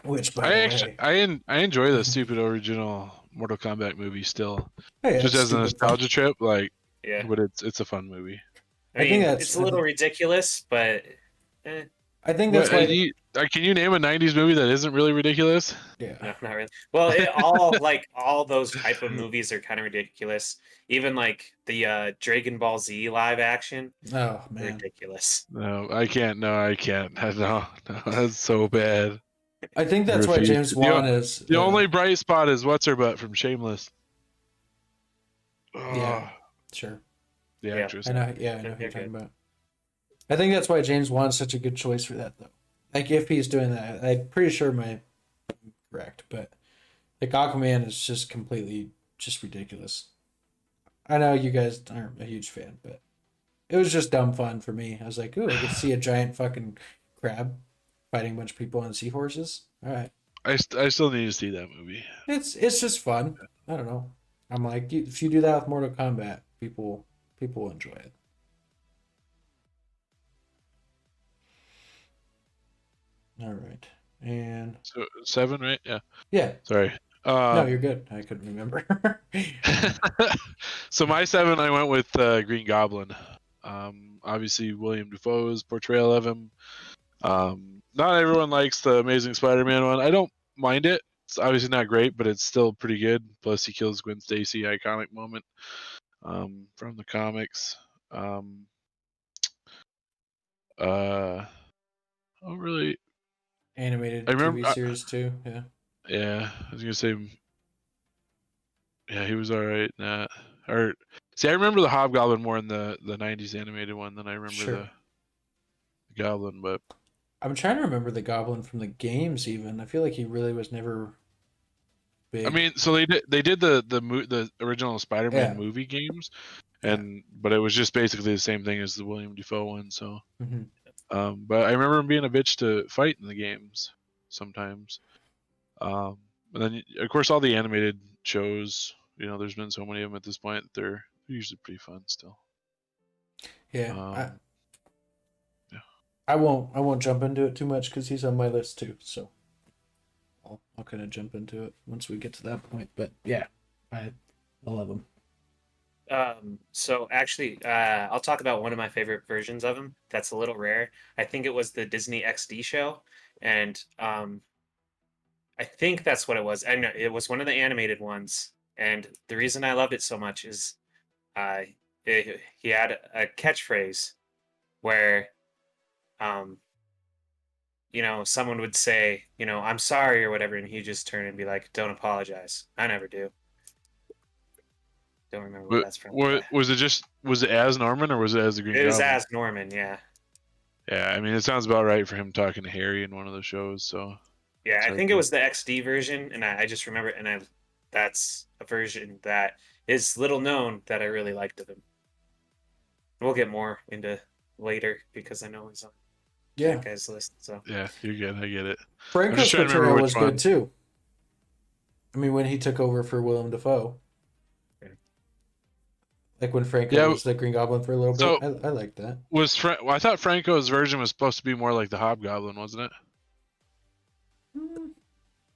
Which, by the way, I enjoy the stupid original Mortal Kombat movie still, hey, just as a nostalgia trip. Like, yeah, but it's a fun movie. I think it's a little ridiculous, but I think that's why. Can you name a '90s movie that isn't really ridiculous? Yeah, no, not really. Well, all those type of movies are kind of ridiculous. Even like the Dragon Ball Z live action. Oh man, ridiculous. No, I can't. No, I can't. No, that's so bad. I think that's why refuse. James Wan is The only bright spot is what's her butt from Shameless. Yeah, sure. The Yeah. actress. I know. Yeah, I know who They're you're talking good. about. I think that's why James Wan's such a good choice for that, though. Like, if he's doing that, I'm pretty sure I'm correct, but like Aquaman is just completely just ridiculous. I know you guys aren't a huge fan, but it was just dumb fun for me. I was like, ooh, I get to see a giant fucking crab fighting a bunch of people on seahorses. All right, I still need to see that movie. it's just fun. I don't know. I'm like, if you do that with Mortal Kombat, people will enjoy it. All right, and So 7, right? Yeah. yeah, Sorry. no, you're good. I couldn't remember. So my 7, I went with Green Goblin. Obviously William Dafoe's portrayal of him. Not everyone likes the Amazing Spider-Man one. I don't mind it. It's obviously not great, but it's still pretty good. Plus, he kills Gwen Stacy, iconic moment from the comics. Oh, really? Animated I remember. TV series too. Yeah, Yeah, I was gonna say. Yeah, he was all right. Or see, I remember the Hobgoblin more in the '90s animated one than I remember sure. the Goblin. But I'm trying to remember the Goblin from the games. Even I feel like he really was never big. I mean, so they did the original Spider-Man Yeah. movie games, but it was just basically the same thing as the William Dafoe one. So, Mm-hmm. but I remember him being a bitch to fight in the games sometimes. And then of course all the animated shows. There's been so many of them at this point. They're usually pretty fun still. Yeah, Yeah. I won't jump into it too much because he's on my list too. So I'll kind of jump into it once we get to that point. But yeah, I love him. So actually, I'll talk about one of my favorite versions of him. That's a little rare. I think it was the Disney XD show, and I think that's what it was. I know it was one of the animated ones, and the reason I loved it so much is, uh, he had a catchphrase where, um, someone would say, I'm sorry or whatever, and he'd just turn and be like, don't apologize. I never do. Don't remember where that's from. Was it as Norman or was it as the Green It was Goblin? as Norman, yeah. Yeah, I mean it sounds about right for him talking to Harry in one of the shows. So yeah, I think it was the XD version, and I just remember, and that's a version that is little known that I really liked of him. We'll get more into later because I know he's on that guy's list. So yeah, you're good. I get it. Franco's portrayal was good too. I mean, when he took over for Willem Dafoe. Like when Franco was the Green Goblin for a little bit. I like that. I thought Franco's version was supposed to be more like the Hobgoblin, wasn't it?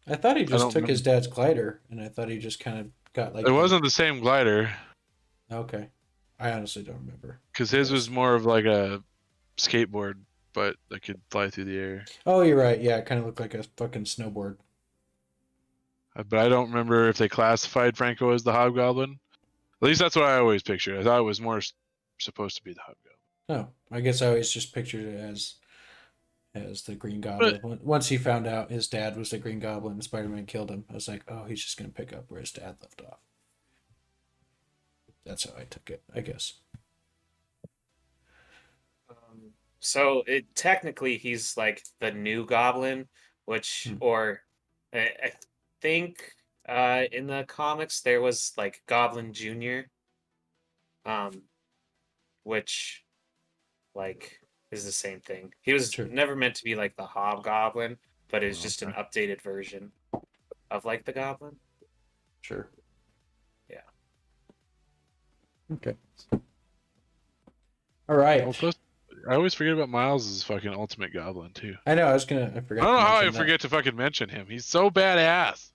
I thought he just took his dad's glider, and I thought he just kind of got like... It wasn't the same glider. Okay. I honestly don't remember. Because his was more of like a skateboard, but that could fly through the air. Oh, you're right. Yeah, it kind of looked like a fucking snowboard. But I don't remember if they classified Franco as the Hobgoblin. At least that's what I always pictured. I thought it was more supposed to be the Hobgoblin. Oh, I guess I always just pictured it as the Green Goblin. Once he found out his dad was the Green Goblin and Spider-Man killed him, I was like, oh, he's just going to pick up where his dad left off. That's how I took it, I guess. So technically he's like the new Goblin, which, or I think in the comics there was like Goblin Jr., which like is the same thing. He was never meant to be like the Hobgoblin, but it's just an updated version of like the Goblin. Sure. Yeah. Okay. All right. I always forget about Miles' fucking ultimate Goblin too. I know. I forgot. I don't know how I forget to fucking mention him. He's so badass.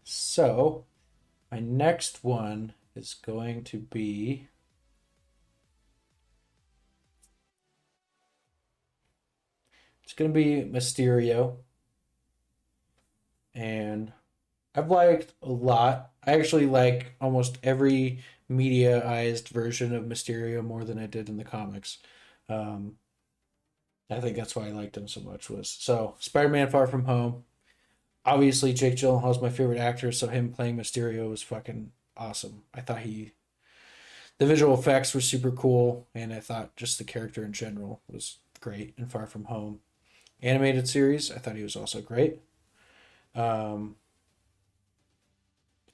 So my next one is going to be Mysterio. And I've liked a lot. I actually like almost every mediaized version of Mysterio more than I did in the comics. I think that's why I liked him so much. Spider-Man: Far From Home. Obviously, Jake Gyllenhaal's my favorite actor, so him playing Mysterio was fucking awesome. I thought the visual effects were super cool, and I thought just the character in general was great in Far From Home. Animated series, I thought he was also great. Um,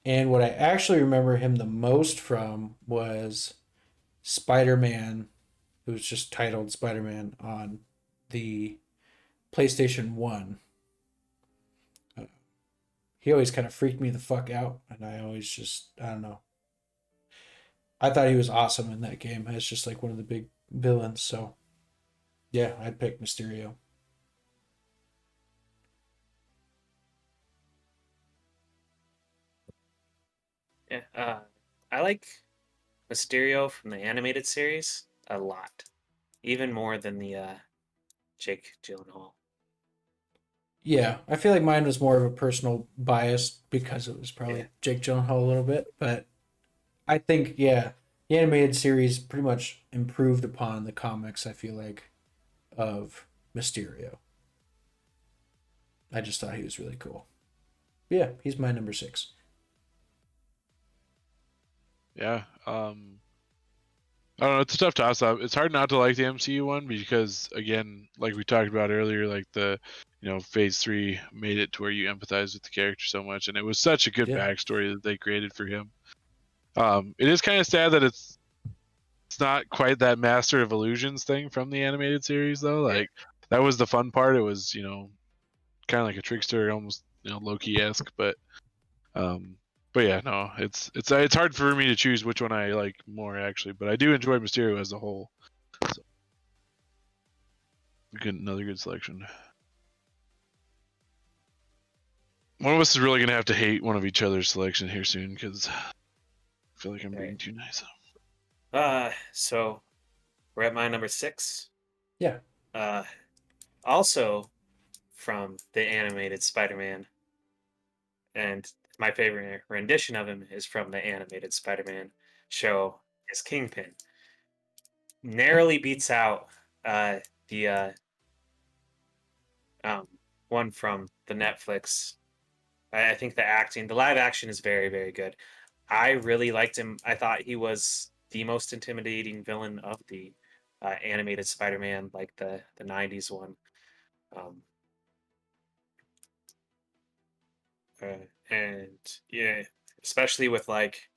and what I actually remember him the most from was Spider-Man, it was just titled Spider-Man on the PlayStation 1. He always kind of freaked me the fuck out, and I always just, I don't know. I thought he was awesome in that game as just like one of the big villains, so yeah, I'd pick Mysterio. Yeah, I like Mysterio from the animated series a lot, even more than the Jake Gyllenhaal. Yeah, I feel like mine was more of a personal bias because it was Yeah, probably Jake Gyllenhaal a little bit, but I think yeah, the animated series pretty much improved upon the comics. I feel like of Mysterio. I just thought he was really cool. Yeah, he's my number 6. Yeah. I don't know. It's a tough toss up. It's hard not to like the MCU one because, again, like we talked about earlier, like Phase 3 made it to where you empathize with the character so much, and it was such a good Yeah. backstory that they created for him. It is kind of sad that it's not quite that Master of Illusions thing from the animated series, though. Like that was the fun part. It was, kind of like a trickster, almost, Loki-esque, but yeah, no, it's hard for me to choose which one I like more actually, but I do enjoy Mysterio as a whole. So, another good selection. One of us is really gonna have to hate one of each other's selection here soon because I feel like I'm being too nice. So we're at my number 6. Yeah. Also from the animated Spider-Man, and my favorite rendition of him is from the animated Spider-Man show, is Kingpin. Narrowly beats out the one from the Netflix. I think the live action is very, very good. I really liked him. I thought he was the most intimidating villain of the animated Spider-Man, like the '90s one. Um, and yeah, especially with like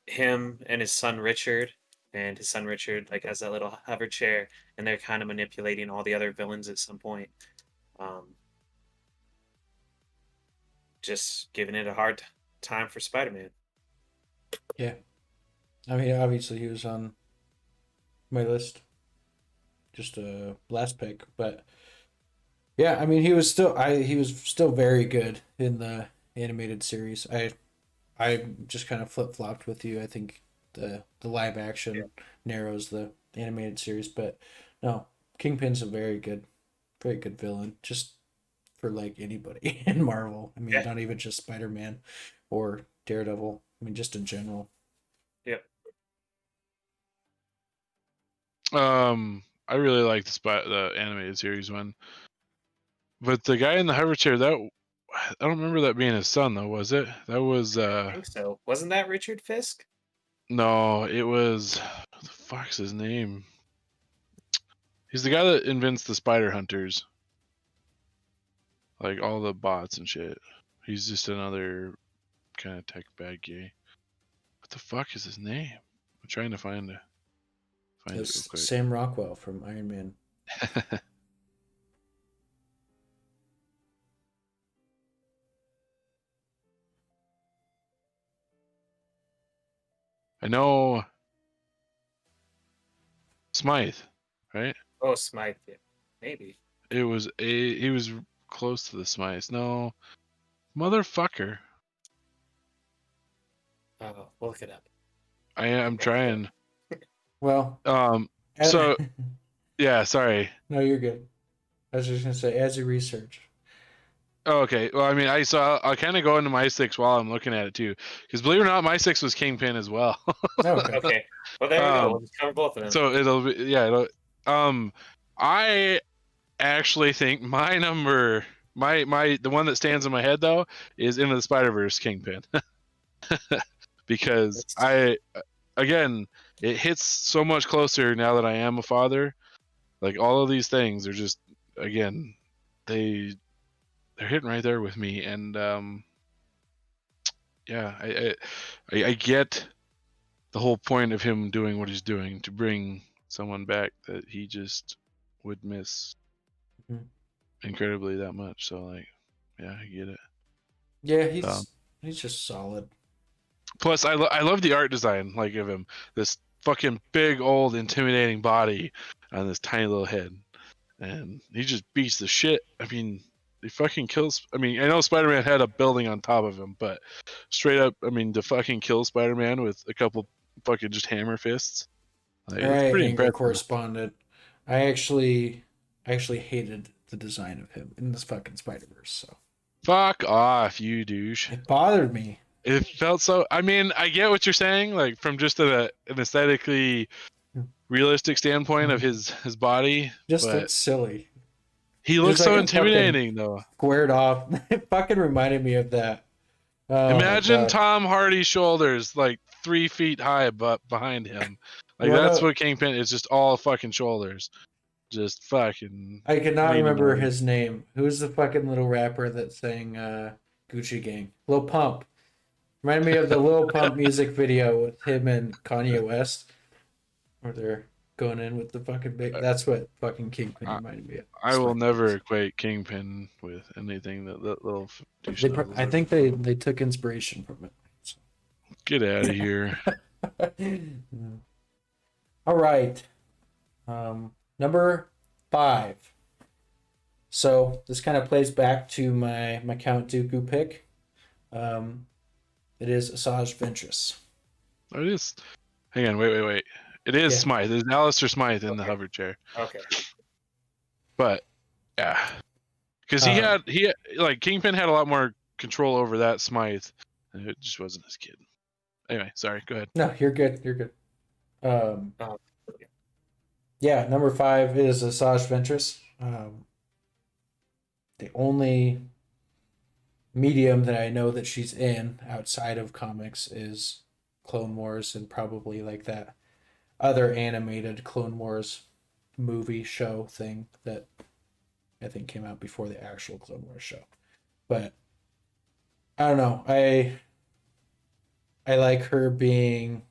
him and his son Richard, and his son Richard like has that little hover chair, and they're kind of manipulating all the other villains at some point. Um, just giving it a hard time for Spider-Man. Yeah. I mean, obviously he was on my list. Just a last pick, but yeah, I mean, he was still very good in the animated series. I just kind of flip-flopped with you. I think the live Yeah. action narrows the animated series, but no, Kingpin's a very good villain just for like anybody in Marvel. I mean, Yeah. not even just Spider-Man or Daredevil. I mean, just in general. Yep. I really like the animated series one, but the guy in the hover chair, that I don't remember that being his son though, was it? That was I think so. Wasn't that Richard Fisk? no, it was what the fuck's his name? He's the guy that invents the spider hunters, like all the bots and shit. He's just another kind of tech bad guy. What the fuck is his name? I'm trying to find it real It's quick. Sam Rockwell from Iron Man. I know Smythe, right? Oh, Smythe. Yeah. Maybe. He was close to the Smythes. No, motherfucker. Oh, we'll look it up. I'm trying. Well, So yeah, sorry. no, you're good. I was just gonna say, as you research. Oh, okay. Well, I mean, I'll kind of go into my 6 while I'm looking at it too, because believe it or not, my 6 was Kingpin as well. Okay. Okay. Well, there we go. We'll just cover both of them. So I actually think my number, the one that stands in my head though, is Into the Spider-Verse Kingpin, because again, it hits so much closer now that I am a father. Like all of these things are just, again, they're hitting right there with me, and yeah, I get the whole point of him doing what he's doing to bring someone back that he just would miss incredibly that much. So like, yeah, I get it. Yeah, he's just solid. Plus, I love the art design, like of him, this fucking big old intimidating body on this tiny little head, and he just beats the shit. I mean, he fucking kills. I mean, I know Spider-Man had a building on top of him, but straight up, I mean, to fucking kill Spider-Man with a couple fucking just hammer fists, like, All it's right, pretty anger impressive. correspondent. I actually hated the design of him in this fucking Spider-Verse. So Fuck off, you douche. it bothered me. It felt so. I mean, I get what you're saying, like from just an aesthetically realistic standpoint of his body, Just but looks silly. he Just looks like so a intimidating, though. Squared off. It fucking reminded me of that. Oh, Imagine my God. Tom Hardy's shoulders like 3 feet high, but behind him, like What that's a- what Kingpin is. Just all fucking shoulders, just fucking. I cannot leaning remember on. his name. Who's the fucking little rapper that sang Gucci Gang? Lil Pump. Reminded me of the Lil Pump music video with him and Kanye West, where they're going in with the fucking big. That's what fucking Kingpin reminded me of. I will never equate Kingpin with anything that little douche nose I looks think they took inspiration from it. So. Get out of here. All right. Number 5. So this kind of plays back to my Count Dooku pick. It is Asajj Ventress. Oh, it is. Hang on, wait. It is Smythe. There's Alistair Smythe in the hover chair. Okay. But yeah, because he like Kingpin had a lot more control over that Smythe, and it just wasn't his kid. Anyway, sorry. Go ahead. No, you're good. You're good. Yeah, number 5 is Asajj Ventress. The only medium that I know that she's in outside of comics is Clone Wars, and probably like that other animated Clone Wars movie show thing that I think came out before the actual Clone Wars show. But I don't know. I like her being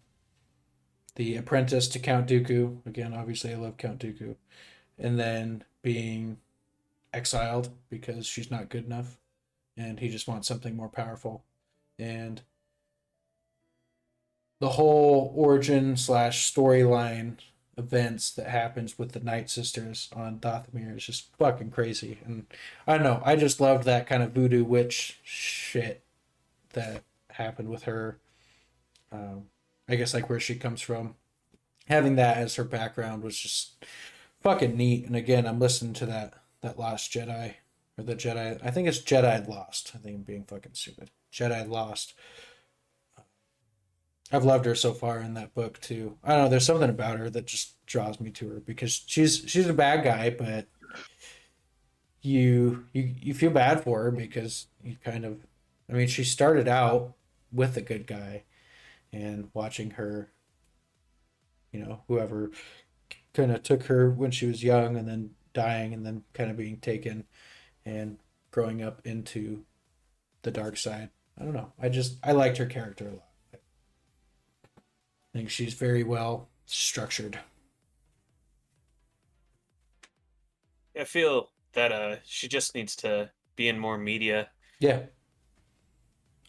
the apprentice to Count Dooku. Again, obviously I love Count Dooku. And then being exiled because she's not good enough and he just wants something more powerful. And the whole origin / storyline events that happens with the Night Sisters on Dathomir is just fucking crazy. And I don't know, I just loved that kind of voodoo witch shit that happened with her. I guess like where she comes from. Having that as her background was just fucking neat. And again, I'm listening to that Last Jedi, or the Jedi. I think it's Jedi Lost. I think I'm being fucking stupid. Jedi Lost. I've loved her so far in that book too. I don't know. There's something about her that just draws me to her because she's a bad guy, but you feel bad for her because you kind of. I mean, she started out with a good guy, and watching her. You know, whoever kind of took her when she was young and then dying and then kind of being taken and growing up into the dark side. I don't know. I liked her character a lot. I think she's very well structured. I feel that she just needs to be in more media. Yeah.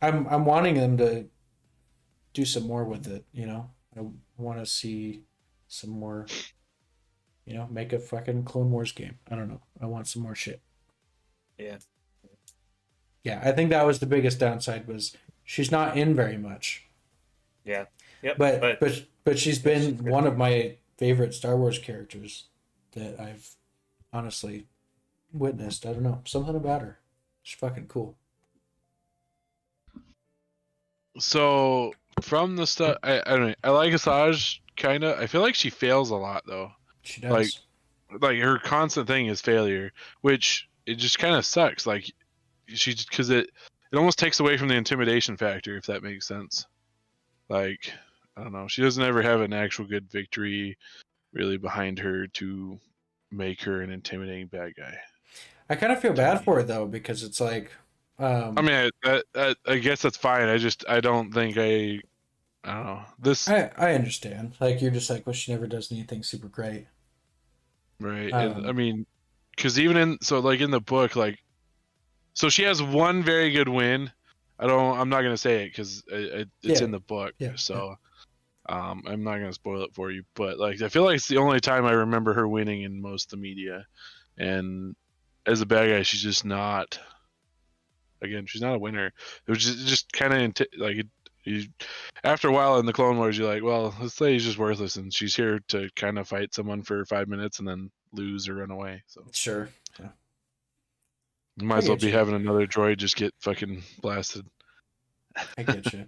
I'm wanting them to do some more with it, you know. I want to see some more, you know, make a fucking Clone Wars game. I don't know. I want some more shit. Yeah. Yeah, I think that was the biggest downside was she's not in very much. Yeah. Yep. But she's been one of my favorite Star Wars characters that I've honestly witnessed. I don't know. Something about her. She's fucking cool. So from the stuff, I don't know. I like Asajj kind of. I feel like she fails a lot though. She does. Like like her constant thing is failure, which it just kind of sucks. Like because it almost takes away from the intimidation factor, if that makes sense. Like, I don't know, she doesn't ever have an actual good victory really behind her to make her an intimidating bad guy. I kind of feel To bad me. for it though, because it's like, I mean, I guess that's fine. I don't think I don't know this. I understand. Like you're just like, well, she never does anything super great. Right, and I Um, mean, because even in the book, like, so she has one very good win. I'm not gonna say it because it's yeah, in the book. yeah, yeah. So I'm not gonna spoil it for you. But like, I feel like it's the only time I remember her winning in most of the media. And as a bad guy, she's just not. Again, she's not a winner. It was just kind of like after a while in the Clone Wars, you're like, well, this lady's just worthless, and she's here to kind of fight someone for 5 minutes and then lose or run away. So Sure. Yeah. you might I as well get be you. having another droid just get fucking blasted. I get you.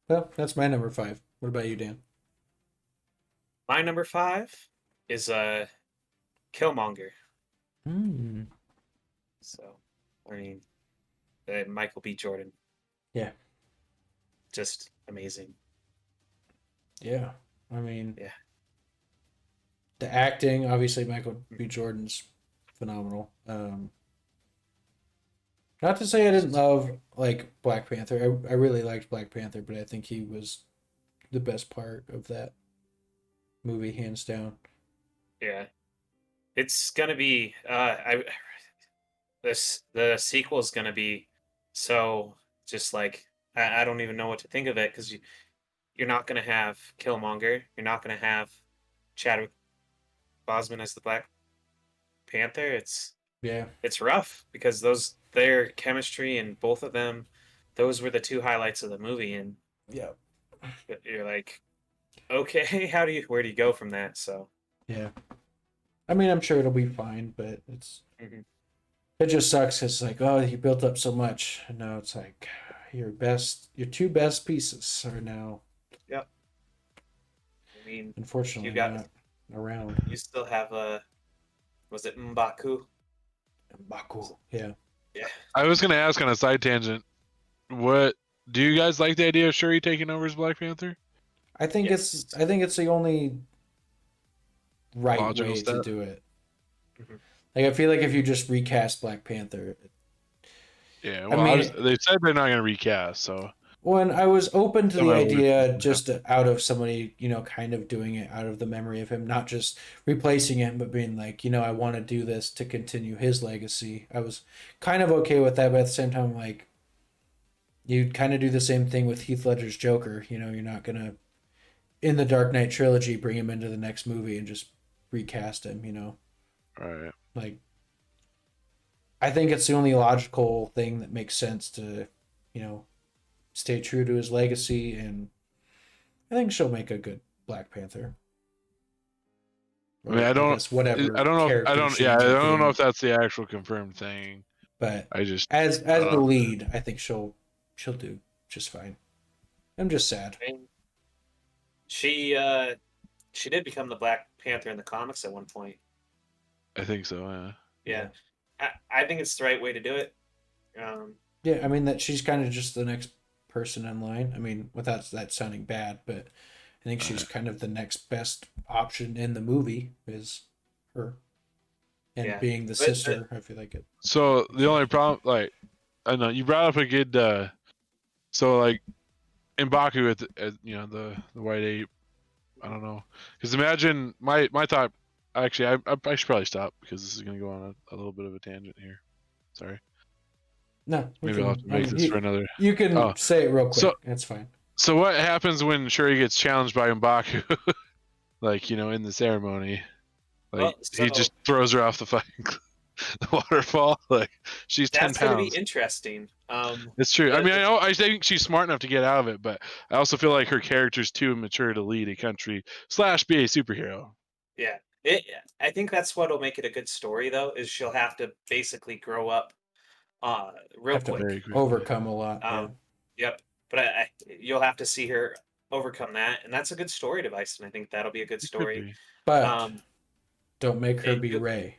Well, that's my number 5. What about you, Dan? My number 5 is Killmonger. Hmm. So, I mean, Michael B. Jordan, Yeah. just amazing. Yeah. I mean, Yeah. the acting, obviously, Michael B. Jordan's phenomenal. Not to say I didn't love like Black Panther. I really liked Black Panther, but I think he was the best part of that movie, hands down. Yeah, it's gonna be. The sequel is gonna be so just like I don't even know what to think of it because you're not gonna have Killmonger. You're not gonna have Chadwick Boseman as the Black Panther. Yeah. It's rough because their chemistry and both of them, those were the two highlights of the movie, and Yeah. you're like, okay, where do you go from that? So Yeah. I mean, I'm sure it'll be fine, but mhm. it just sucks. It's like, oh, you built up so much, and now it's like your two best pieces are now, Yep. I mean, you unfortunately, got not around. you still have was it M'Baku? Baku. Yeah. Yeah. I was gonna ask on a side tangent, what do you guys like the idea of Shuri taking over as Black Panther? Yes. I think it's the only right Logical way to step. do it. Mhm. Like I feel like if you just recast Black Panther, Yeah, I well, mean, they said they're not gonna recast, so when I was open to don't the know which is idea gonna just out of somebody, kind of doing it out of the memory of him, not just replacing him, but being like, I want to do this to continue his legacy. I was kind of okay with that, but at the same time, like, you kind of do the same thing with Heath Ledger's Joker. You're not gonna in the Dark Knight trilogy bring him into the next movie and just recast him. Right. Like, I think it's the only logical thing that makes sense to, you know, stay true to his legacy, and I think she'll make a good Black Panther. I mean, Or I guess I whatever don't know if I character don't she yeah, I ends up don't know if being. that's the actual confirmed thing. But I just as the uh, lead, I think she'll do just fine. I'm just sad. And she did become the Black Panther in the comics at one point. I think so. Yeah. Yeah. Yeah. I think it's the right way to do it. Um, Yeah, I mean that she's kind of just the next person in line. I mean, without that sounding bad, but I think she's Right. kind of the next best option in the movie is her. And yeah. being the But sister, I feel like it So the fits. only problem, like, I know you brought up a good. So like in Baku at the white ape. I don't know, because imagine my thought. Actually, I should probably stop because this is gonna go on a little bit of a tangent here. Sorry. No, we Maybe I'll have can. to make this for another. You Oh, can say it real so quick. That's fine. so what happens when Shuri gets challenged by M'Baku? Like, in the ceremony, well, like he so just throws her off the fucking the waterfall. Like, she's 10 that's going to be pounds. interesting. It's true. I The, mean, the I think she's smart enough to get out of it, but I also feel like her character's too immature to lead a country / be a superhero. yeah, I think that's what'll make it a good story though. Is she'll have to basically grow up, real Have to quick. Very quickly. overcome a lot. Yeah. Yep. But you'll have to see her overcome that, and that's a good story device, and I think that'll be a good It could story. be. But don't make her and be you- Ray.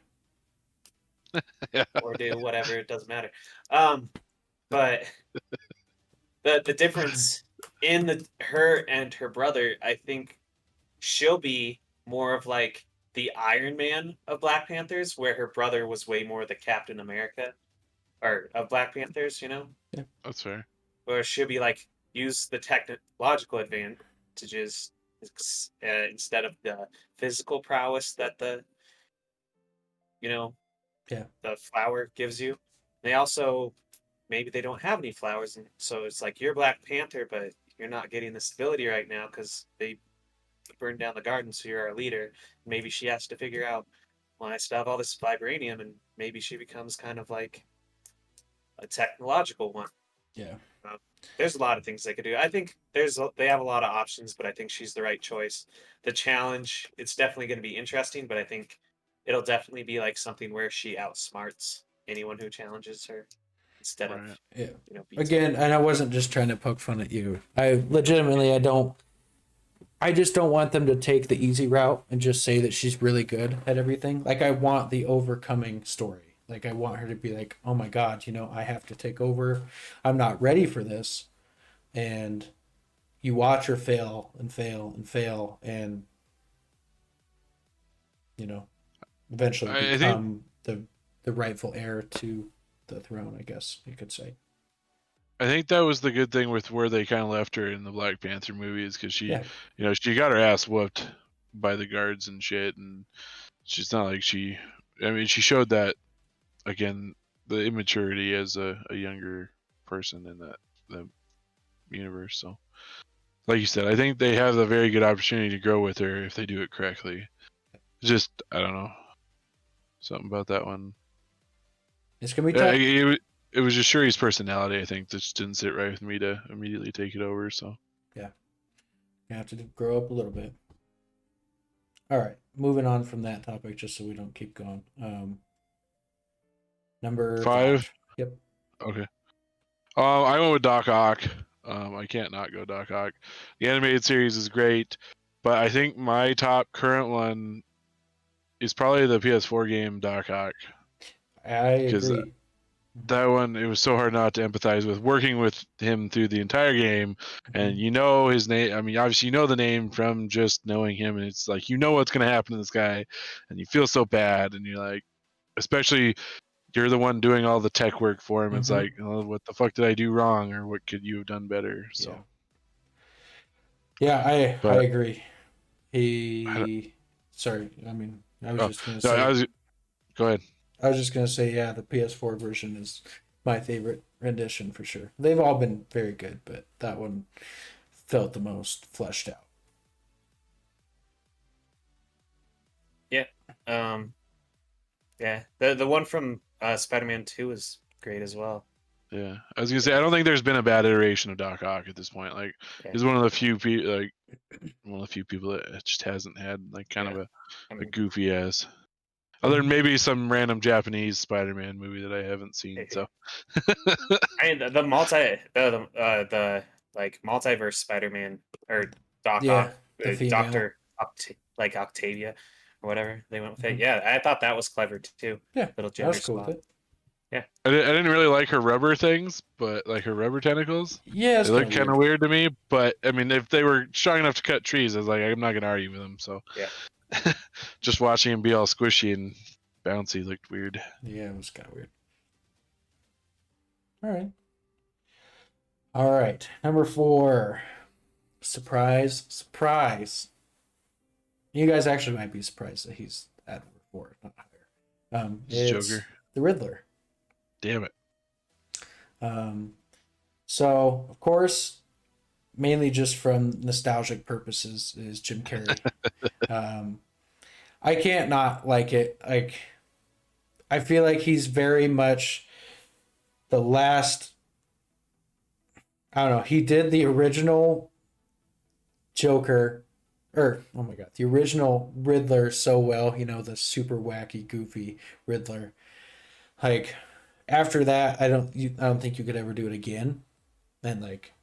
Yeah. or do whatever, it doesn't matter. But the difference in her and her brother, I think she'll be more of like the Iron Man of Black Panthers, where her brother was way more the Captain America or of Black Panthers, That's fair. or she'll be like use the technological advantages instead of the physical prowess that you know Yeah. the flower gives you. They also maybe they don't have any flowers, and so it's like you're Black Panther, but you're not getting the stability right now because they burned down the garden, so you're our leader. Maybe she has to figure out, well, I still have all this vibranium, and maybe she becomes kind of like a technological one. Yeah. There's a lot of things they could do. I think they have a lot of options, but I think she's the right choice. The challenge, it's definitely going to be interesting, but I think it'll definitely be like something where she outsmarts anyone who challenges her instead of Right. Yeah. beats Again, and I wasn't just trying to poke fun at you. I legitimately, I just don't want them to take the easy route and just say that she's really good at everything. Like, I want the overcoming story. Like, I want her to be like, oh my God, I have to take over. I'm not ready for this. And you watch her fail and fail and fail and, eventually I think become the rightful heir to the throne, I guess you could say. I think that was the good thing with where they kind of left her in the Black Panther movies, because she, Yeah. she got her ass whooped by the guards and shit, and she's not like she. I mean, she showed that again, the immaturity as a younger person in the universe. So, like you said, I think they have a very good opportunity to grow with her if they do it correctly. Just I don't know, something about that one. It's going to be tough. It was just Shuri's personality, I think, that just didn't sit right with me to immediately take it over. So Yeah. You have to grow up a little bit. All right. Moving on from that topic, just so we don't keep going. Number 5. Yep. Okay. I went with Doc Ock. I can't not go Doc Ock. The animated series is great, but I think my top current one is probably the PS4 game Doc Ock. I agree. That one, it was so hard not to empathize with, working with him through the entire game. And his name. I mean, obviously the name from just knowing him, and it's like what's going to happen to this guy, and you feel so bad, and you're like, especially you're the one doing all the tech work for him. It's like, oh, what the fuck did I do wrong, or what could you have done better? So I but agree. Sorry, I mean, I was just gonna no, say. Go ahead. I was just gonna say, yeah, the PS4 version is my favorite rendition for sure. They've all been very good, but that one felt the most fleshed out. Yeah. Yeah. The one from Spider-Man 2 is great as well. Yeah, I was gonna say I don't think there's been a bad iteration of Doc Ock at this point. Like, he's one of the few people, that just hasn't had like kind of a goofy ass. Other than maybe some random Japanese Spider-Man movie that I haven't seen. So, I mean, the multiverse Spider-Man or Doc Ock, the female. Doctor Octavia or whatever they went with it. Yeah, I thought that was clever too. Yeah, little I gender was cool swap. with it. Yeah, I didn't really like her rubber things, but like her rubber tentacles. Yeah, they look kind of weird to me. But I mean, if they were strong enough to cut trees, I was like, I'm not gonna argue with them. So yeah. just watching him be all squishy and bouncy looked weird. Yeah, it was kind of weird. All right. Number 4. Surprise. You guys actually might be surprised that he's at number 4, not higher. It's Joker. The Riddler. Damn it. So, of course, mainly just from nostalgic purposes, is Jim Carrey. I can't not like it. Like, I feel like he's very much the last. I don't know. He did the original Joker, the original Riddler so well. The super wacky, goofy Riddler. Like, after that, I don't think you could ever do it again, and like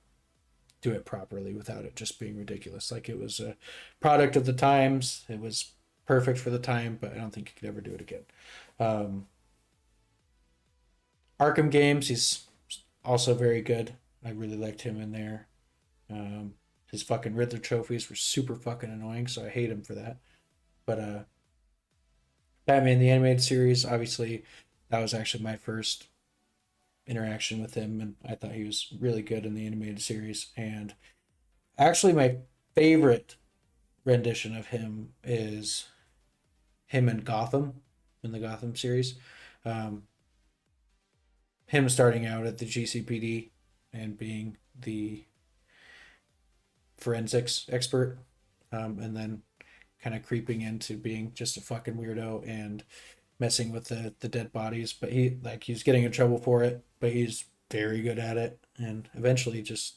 do it properly without it just being ridiculous. Like, it was a product of the times. It was perfect for the time, but I don't think he could ever do it again. Arkham games, he's also very good. I really liked him in there. His fucking Riddler trophies were super fucking annoying, so I hate him for that. But Batman the Animated Series, obviously, that was actually my first interaction with him, and I thought he was really good in the animated series. And actually, my favorite rendition of him is him in Gotham, in the Gotham series. Him starting out at the GCPD and being the forensics expert, and then kind of creeping into being just a fucking weirdo and messing with the dead bodies. But he's getting in trouble for it, but he's very good at it, and eventually just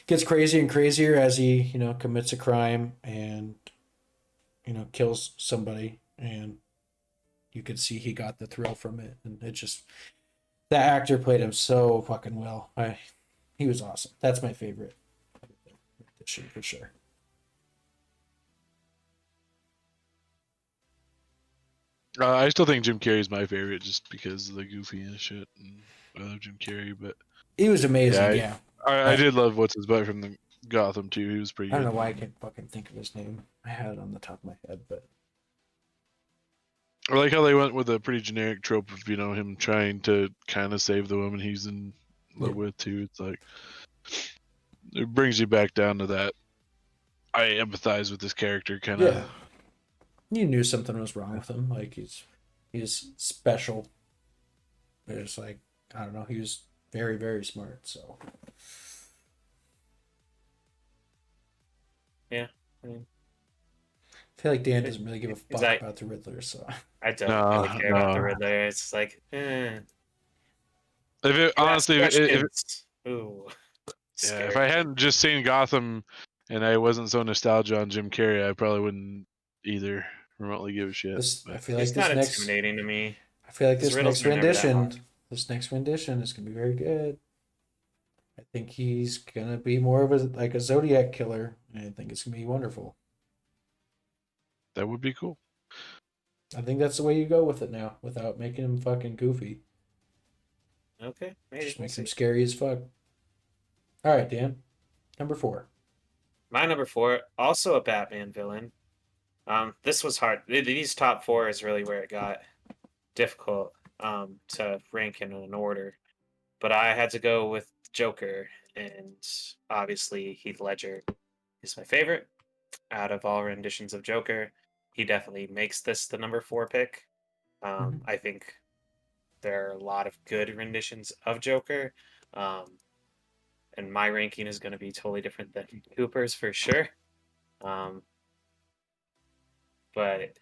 gets crazy and crazier as he, commits a crime and, kills somebody, and you could see he got the thrill from it. And it just, that actor played him so fucking well. He was awesome. That's my favorite edition for sure. I still think Jim Carrey's my favorite just because of the goofy and shit. And I love Jim Carrey, but He was amazing, yeah. I did love What's His Butt from the Gotham too. He was pretty I don't good. know why I can't fucking think of his name. I had it on the top of my head, but I like how they went with a pretty generic trope of, him trying to kind of save the woman he's in love with too. It's like, it brings you back down to that. I empathize with this character kind of. yeah. You knew something was wrong with him. Like, he's special. But it's like, I don't know, he was very, very smart, so. Yeah. I mean, I feel like Dan doesn't really give a fuck about the Riddler, so. I don't really care about the Riddler. It's like, Honestly, ooh. If I hadn't just seen Gotham and I wasn't so nostalgic on Jim Carrey, I probably wouldn't either remotely give a shit. I feel like He's not intimidating to me. I feel like this Riddles next were never that rendition is gonna be very good. I think he's gonna be more of a Zodiac killer, and I think it's gonna be wonderful. That would be cool. I think that's the way you go with it now, without making him fucking goofy. Okay, maybe. Just makes him scary as fuck. All right, Dan. Number 4. My number 4, also a Batman villain. This was hard. These top 4 is really where it got difficult to rank in an order. But I had to go with Joker, and obviously Heath Ledger is my favorite out of all renditions of Joker. He definitely makes this the number 4 pick. I think there are a lot of good renditions of Joker. And my ranking is going to be totally different than Cooper's for sure. But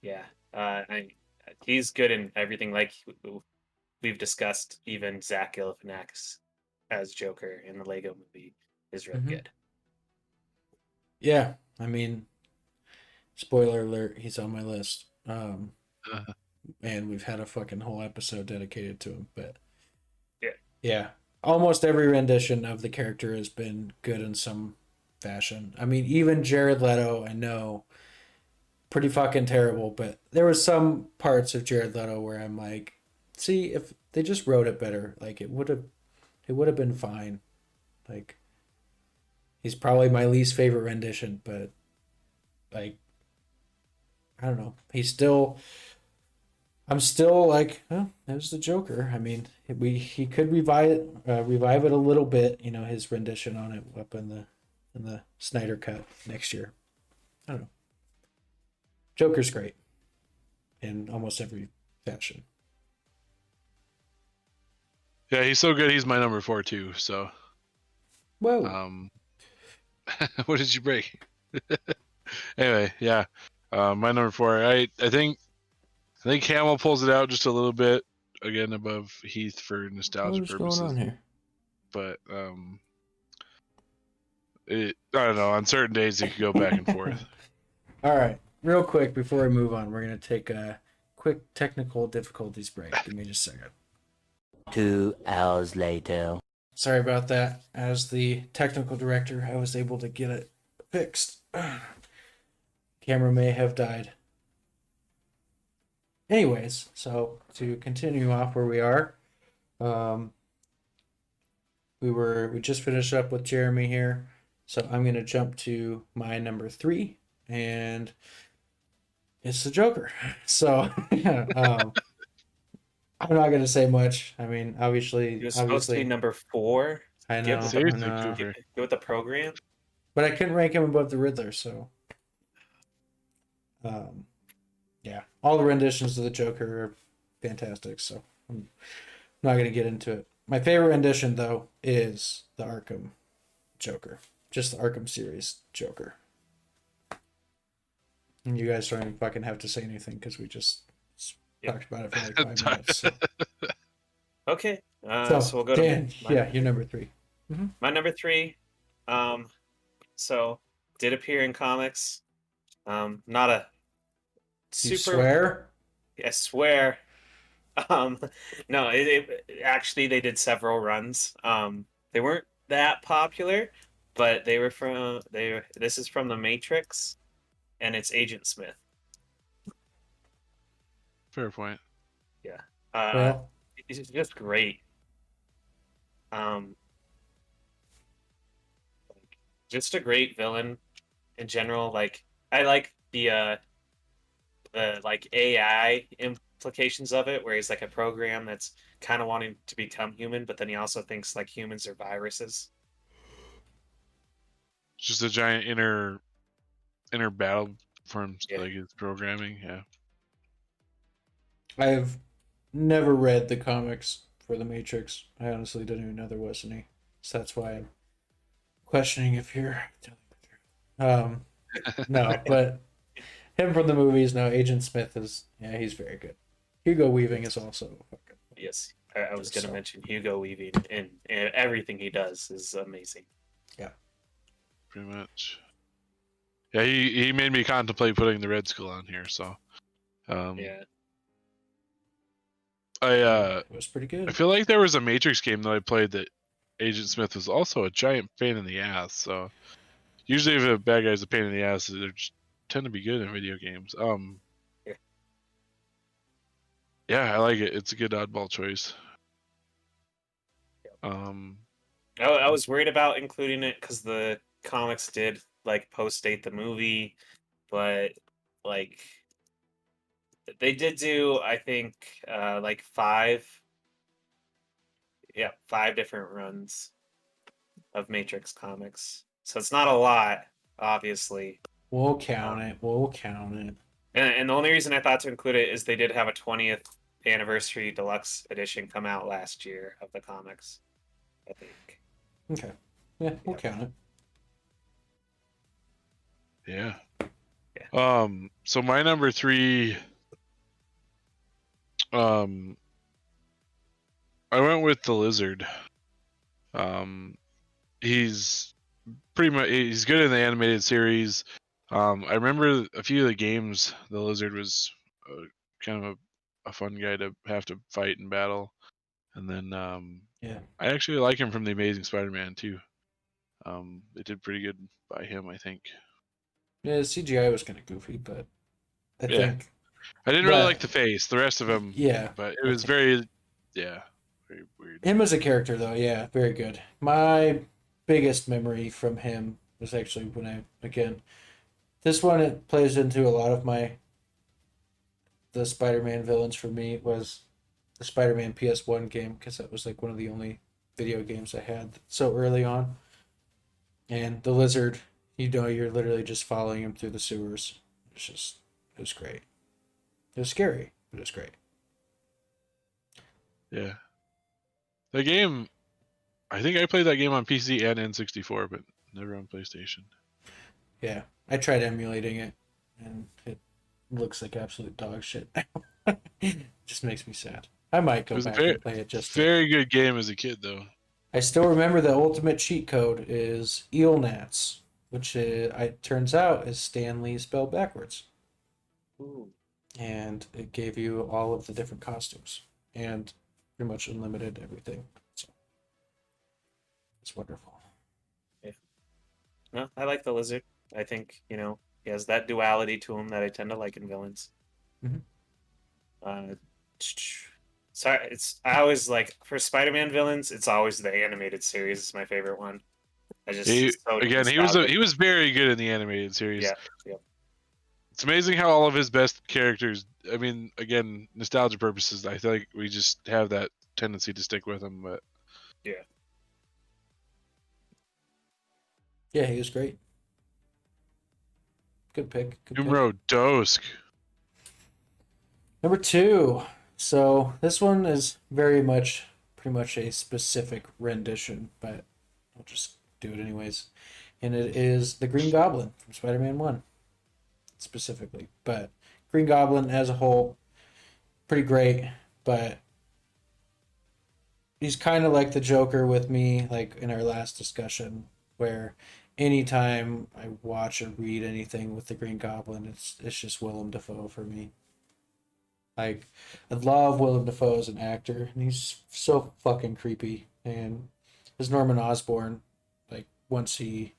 yeah, he's good in everything. Like we've discussed, even Zach Galifianakis as Joker in the Lego movie is really good. Yeah, I mean, spoiler alert, he's on my list. And we've had a fucking whole episode dedicated to him, but yeah. Almost every rendition of the character has been good in some fashion. I mean, even Jared Leto, I know, pretty fucking terrible, but there was some parts of Jared Leto where I'm like, see, if they just wrote it better, like it would have been fine. Like, he's probably my least favorite rendition, but like, I don't know. I'm still like, oh, there's the Joker. I mean, he could revive it a little bit, his rendition on it up in the Snyder cut next year. I don't know. Joker's great in almost every fashion. Yeah, he's so good. He's my number 4 too. So, whoa. What did you break? Anyway, yeah, my number 4. I think Hamill pulls it out just a little bit, again above Heath for nostalgia purposes. What's going on here? But I don't know. On certain days, it could go back and forth. All right, real quick before we move on, we're gonna take a quick technical difficulties break. Give me just a second. 2 hours later. Sorry about that. As the technical director, I was able to get it fixed. Camera may have died. Anyways, so to continue off where we are, um, we just finished up with Jeremy here, so I'm gonna jump to my number 3, and it's the Joker. So I'm not gonna say much. I mean, He was supposed to be number 4. I Get know, with I Seriously, know, Cooper. Go with the program. but I couldn't rank him above the Riddler. So, um, yeah, all the renditions of the Joker are fantastic. So I'm not gonna get into it. My favorite rendition though is the Arkham Joker, just the Arkham series Joker. And you guys don't even fucking have to say anything because we just talked about it for like 5 minutes. So, Okay. so So we'll go Dan, to yeah, you're number 3. my number 3. So did appear in comics. Not a You super. swear? I swear. No, actually they did several runs. They weren't that popular, but they were from This is from the Matrix, and it's Agent Smith. Fair point. Yeah. Well, It's just great. Um, just a great villain in general. Like I like the like AI implications of it, where he's like a program that's kind of wanting to become human, but then he also thinks like humans are viruses. Just a giant inner battle from Yeah. like his programming. Yeah. I've never read the comics for the Matrix. I honestly didn't even know there was any. So that's why I'm questioning if you're telling the truth. No, but him from the movies, no, Agent Smith is, yeah, he's very good. Hugo Weaving is also fucking. Yes, I was going to So- mention Hugo Weaving, and everything he does is amazing. Pretty much. Yeah, he made me contemplate putting the Red Skull on here. So, Yeah. It was pretty I good. feel like there was a Matrix game that I played that Agent Smith was also a giant pain in the ass. So usually, if a bad guy's a pain in the ass, they just tend to be good in video games. Yeah. Yeah, I like it. It's a good oddball choice. I was worried about including it because the comics did like post date the movie, but like they did do, I think, like 5 different runs of Matrix comics. So it's not a lot, obviously. We'll count it. We'll count it. And the only reason I thought to include it is they did have a 20th anniversary deluxe edition come out last year of the comics, I think. Okay. Yeah, we'll count it. Yeah. Yeah. So my number 3, I went with the Lizard. He's he's good in the animated series. I remember a few of the games. The Lizard was kind of a fun guy to have to fight and battle, and then Yeah. I actually like him from the Amazing Spider-Man too. They did pretty good by him, I think. Yeah, CGI was kind of goofy, but I Yeah. think. I didn't really But- like the face. The rest of him, Yeah. but it was very weird. Him as a character, though, yeah, very good. My biggest memory from him was actually when this one, it plays into a lot of the Spider-Man villains for me, was the Spider-Man PS1 game, because that was like one of the only video games I had so early on. And the Lizard, you're literally just following him through the sewers. It was great. It was scary, but it was great. Yeah. The game, I think I played that game on PC and N64, but never on PlayStation. Yeah, I tried emulating it, and it looks like absolute dog shit. Just makes me sad. I might go It was back a and play it just. Very good game as a kid, though. I still remember the ultimate cheat code is eel gnats, which it turns out is Stan Lee spelled backwards, Ooh. and it gave you all of the different costumes and pretty much unlimited everything. So It's wonderful. No, I like the lizard. I think, he has that duality to him that I tend to like in villains. Mhm. Sorry, I always like for Spider-Man villains, it's always the animated series is my favorite one. He was very good in the animated series. Yeah. It's amazing how all of his best characters. I mean, again, nostalgia purposes, I feel like we just have that tendency to stick with him. But Yeah, he was great. Good pick. Numero dos. Number 2. So this one is pretty much a specific rendition, but I'll just do it anyways. And it is the Green Goblin from Spider-Man 1, specifically. But Green Goblin as a whole, pretty great, but he's kind of like the Joker with me, like in our last discussion, where anytime I watch or read anything with the Green Goblin, it's just Willem Dafoe for me. Like, I love Willem Dafoe as an actor, and he's so fucking creepy. And as Norman Osborn, like, once he,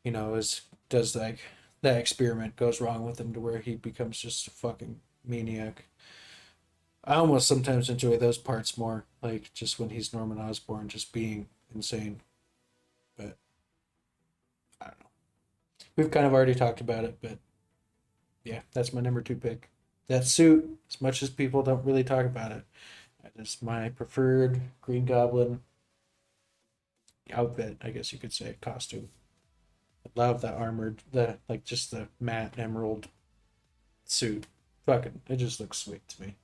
does like that experiment goes wrong with him to where he becomes just a fucking maniac. I almost sometimes enjoy those parts more, like just when he's Norman Osborn, just being insane. But I don't know. We've kind of already talked about it, but yeah, that's my number 2 pick. That suit, as much as people don't really talk about it, it's my preferred Green Goblin outfit, I guess you could say, costume. I love that armored, just the matte emerald suit. Fucking, it just looks sweet to me.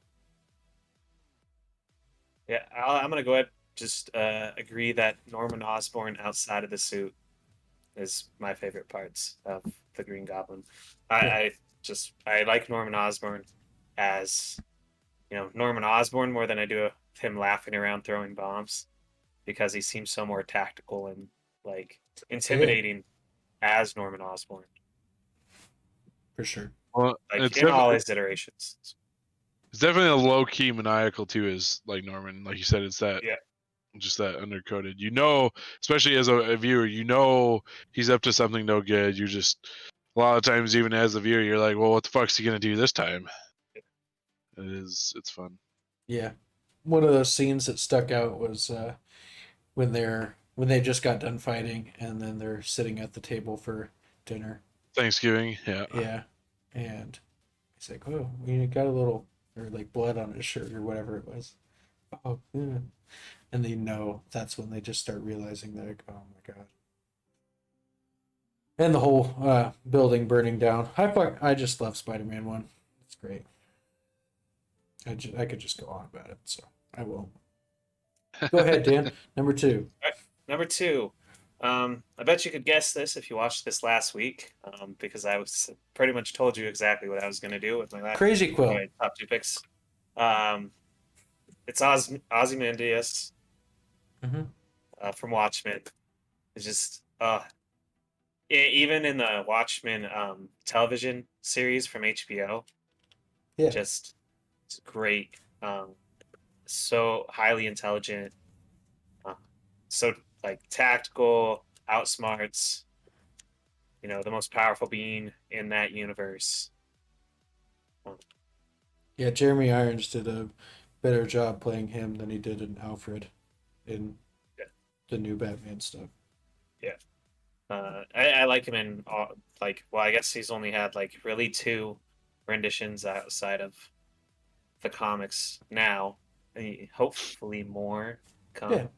Yeah, I'm gonna go ahead just agree that Norman Osborn outside of the suit is my favorite parts of the Green Goblin. I like Norman Osborn as Norman Osborn more than I do him laughing around throwing bombs, because he seems so more tactical and like intimidating as Norman Osborn. For sure. Well, like in all his iterations. It's definitely a low key maniacal too, is like Norman. Like you said, it's that Yeah. just that undercoated. Especially as a viewer, he's up to something no good. You just a lot of times, even as a viewer, you're like, well, what the fuck's he gonna do this time? It's fun. Yeah. One of those scenes that stuck out was when they just got done fighting and then they're sitting at the table for dinner. Thanksgiving, yeah. Yeah. And he's like, oh, we got a little, or like blood on his shirt or whatever it was. Oh, yeah. And that's when they just start realizing that, like, oh my God. And the whole building burning down. I just love Spider-Man 1. It's great. I could just go on about it, so I won't. Go ahead, Dan. Number 2. Number 2. I bet you could guess this if you watched this last week, because I was pretty much told you exactly what I was going to do with my last Crazy Quill. my top 2 picks. It's Ozymandias from Watchmen. It's just even in the Watchmen television series from HBO, just it's great. So highly intelligent, so like tactical, outsmarts, the most powerful being in that universe. Yeah, Jeremy Irons did a better job playing him than he did in Alfred in the new Batman stuff. Yeah. I like him in I guess he's only had like really 2 renditions outside of the comics now. Hopefully more come.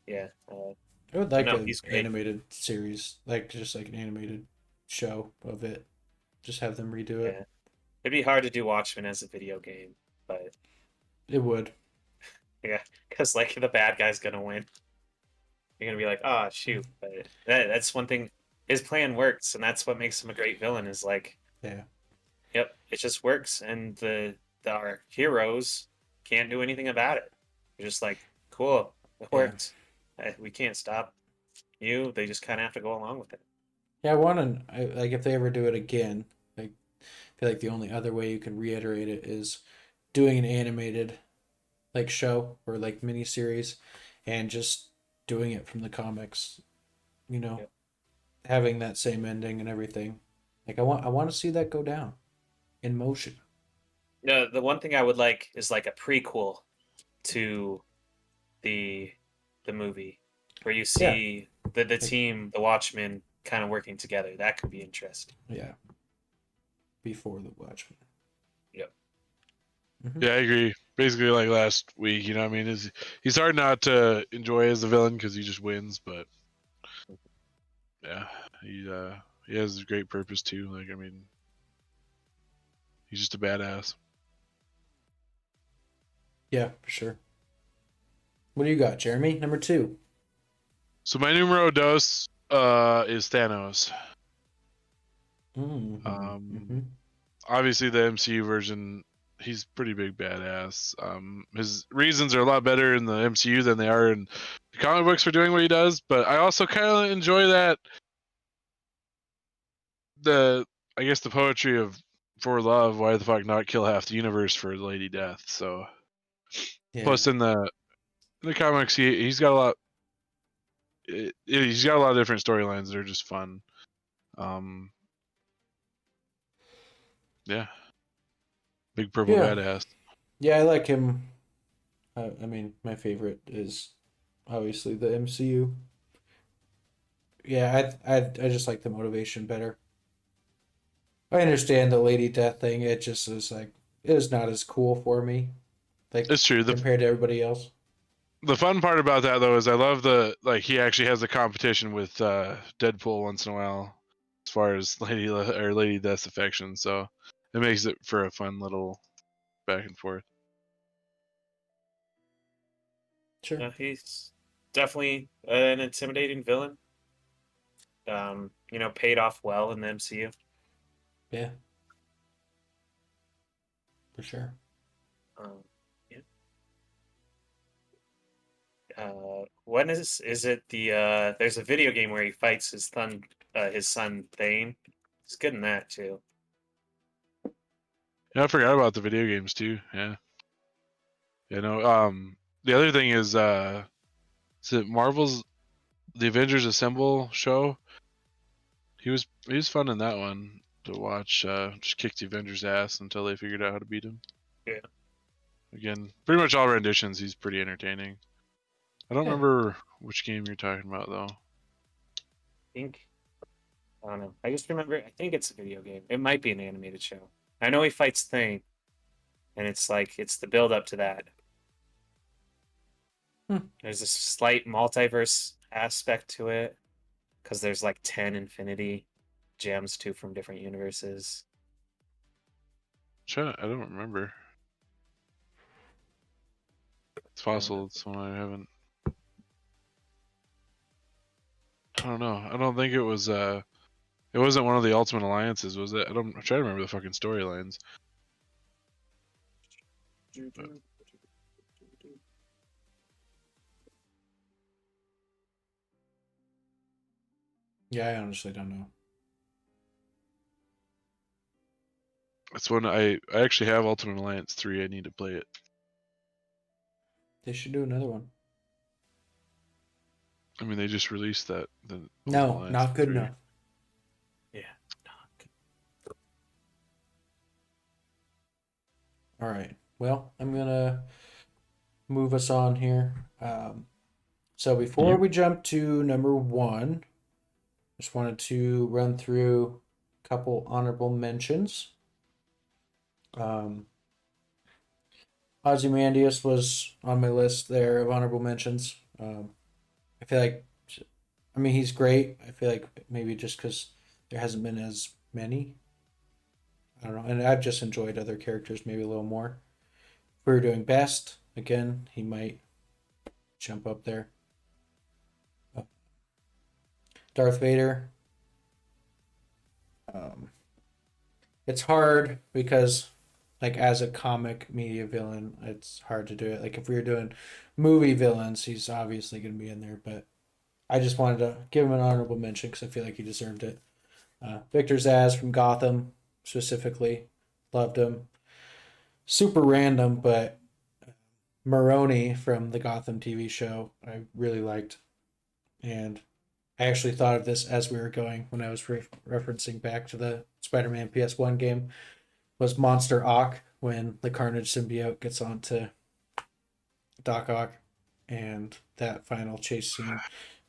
Yeah. I would like an he's great. animated series, just like an animated show of it. Just have them redo it. Yeah. It'd be hard to do Watchmen as a video game, but it would. Yeah, because like the bad guy's gonna win. You're gonna be like, oh shoot, but that's one thing. His plan works, and that's what makes him a great villain. Is like, yep, it just works, and our heroes can't do anything about it. You're just like, cool, it worked. We can't stop you. They just kind of have to go along with it. Yeah, if they ever do it again, I feel like the only other way you can reiterate it is doing an animated show or miniseries, and just doing it from the comics, you know, Yep. having that same ending and everything. Like I want to see that go down in motion. No, the one thing I would like is like a prequel to the movie where you Yeah. see the team, the Watchmen, kind of working together. That could be interesting. Yeah. Before the Watchmen. Yep. Mm-hmm. Yeah, I agree. Basically, like last week, I mean, he's hard not to enjoy as a villain because he just wins, but yeah, he has a great purpose too. Like, I mean, he's just a badass. Yeah, for sure. What do you got, Jeremy? Number 2. So my numero dos is Thanos. Mm-hmm. Mm-hmm. Obviously the MCU version, he's pretty big badass. His reasons are a lot better in the MCU than they are in the comic books for doing what he does, but I also kind of enjoy that I guess the poetry of for love, why the fuck not kill half the universe for Lady Death? So Yeah. plus in the comics he's got a lot he's got a lot of different storylines that are just fun. Yeah. Big purple Yeah. badass. Yeah, I like him. I mean, my favorite is obviously the MCU. Yeah, I just like the motivation better. I understand the Lady Death thing. It just is like it is not as cool for me, like It's true. compared to everybody else. The fun part about that though is I love he actually has a competition with Deadpool once in a while as far as Lady Death's affection, so it makes it for a fun little back and forth. Sure. He's definitely an intimidating villain. Paid off well in the MCU. Yeah. For sure. Yeah. When is it the there's a video game where he fights his son Thane. He's good in that too. Yeah, I forgot about the video games too. Yeah. The other thing is it Marvel's the Avengers Assemble show? He was fun in that one to watch. Just kick the Avengers' ass until they figured out how to beat him. Yeah. Again, pretty much all renditions. He's pretty entertaining. I don't Yeah. remember which game you're talking about though. I don't know. I just remember. I think it's a video game. It might be an animated show. I know he fights Thane, and it's the build up to that. There's a slight multiverse aspect to it because there's like 10 Infinity gems too from different universes. I don't remember. It's possible it's one I haven't. I don't know. I don't think it was. It wasn't one of the Ultimate Alliances, was it? I'm trying to remember the fucking storylines. Yeah, I honestly don't know. It's one I actually have Ultimate Alliance 3. I need to play it. They should do another one. I mean, they just released that. No, not good enough. Yeah. All right. Well, I'm gonna move us on here. So before we jump to number 1, just wanted to run through a couple honorable mentions. Ozymandias was on my list there of honorable mentions. I feel like, I mean, he's great. I feel like maybe just because there hasn't been as many. I don't know. And I've just enjoyed other characters maybe a little more. If we were doing best, again, he might jump up there. Darth Vader. It's hard because, like, as a comic media villain, it's hard to do it. Like, if we were doing movie villains, he's obviously going to be in there, but I just wanted to give him an honorable mention because I feel like he deserved it. Victor Zsasz from Gotham, specifically, loved him. Super random, but Maroni from the Gotham TV show, I really liked. And I actually thought of this as we were going when I was referencing back to the Spider-Man PS1 game, was Monster Ock, when the Carnage symbiote gets onto Doc Ock, and that final chase scene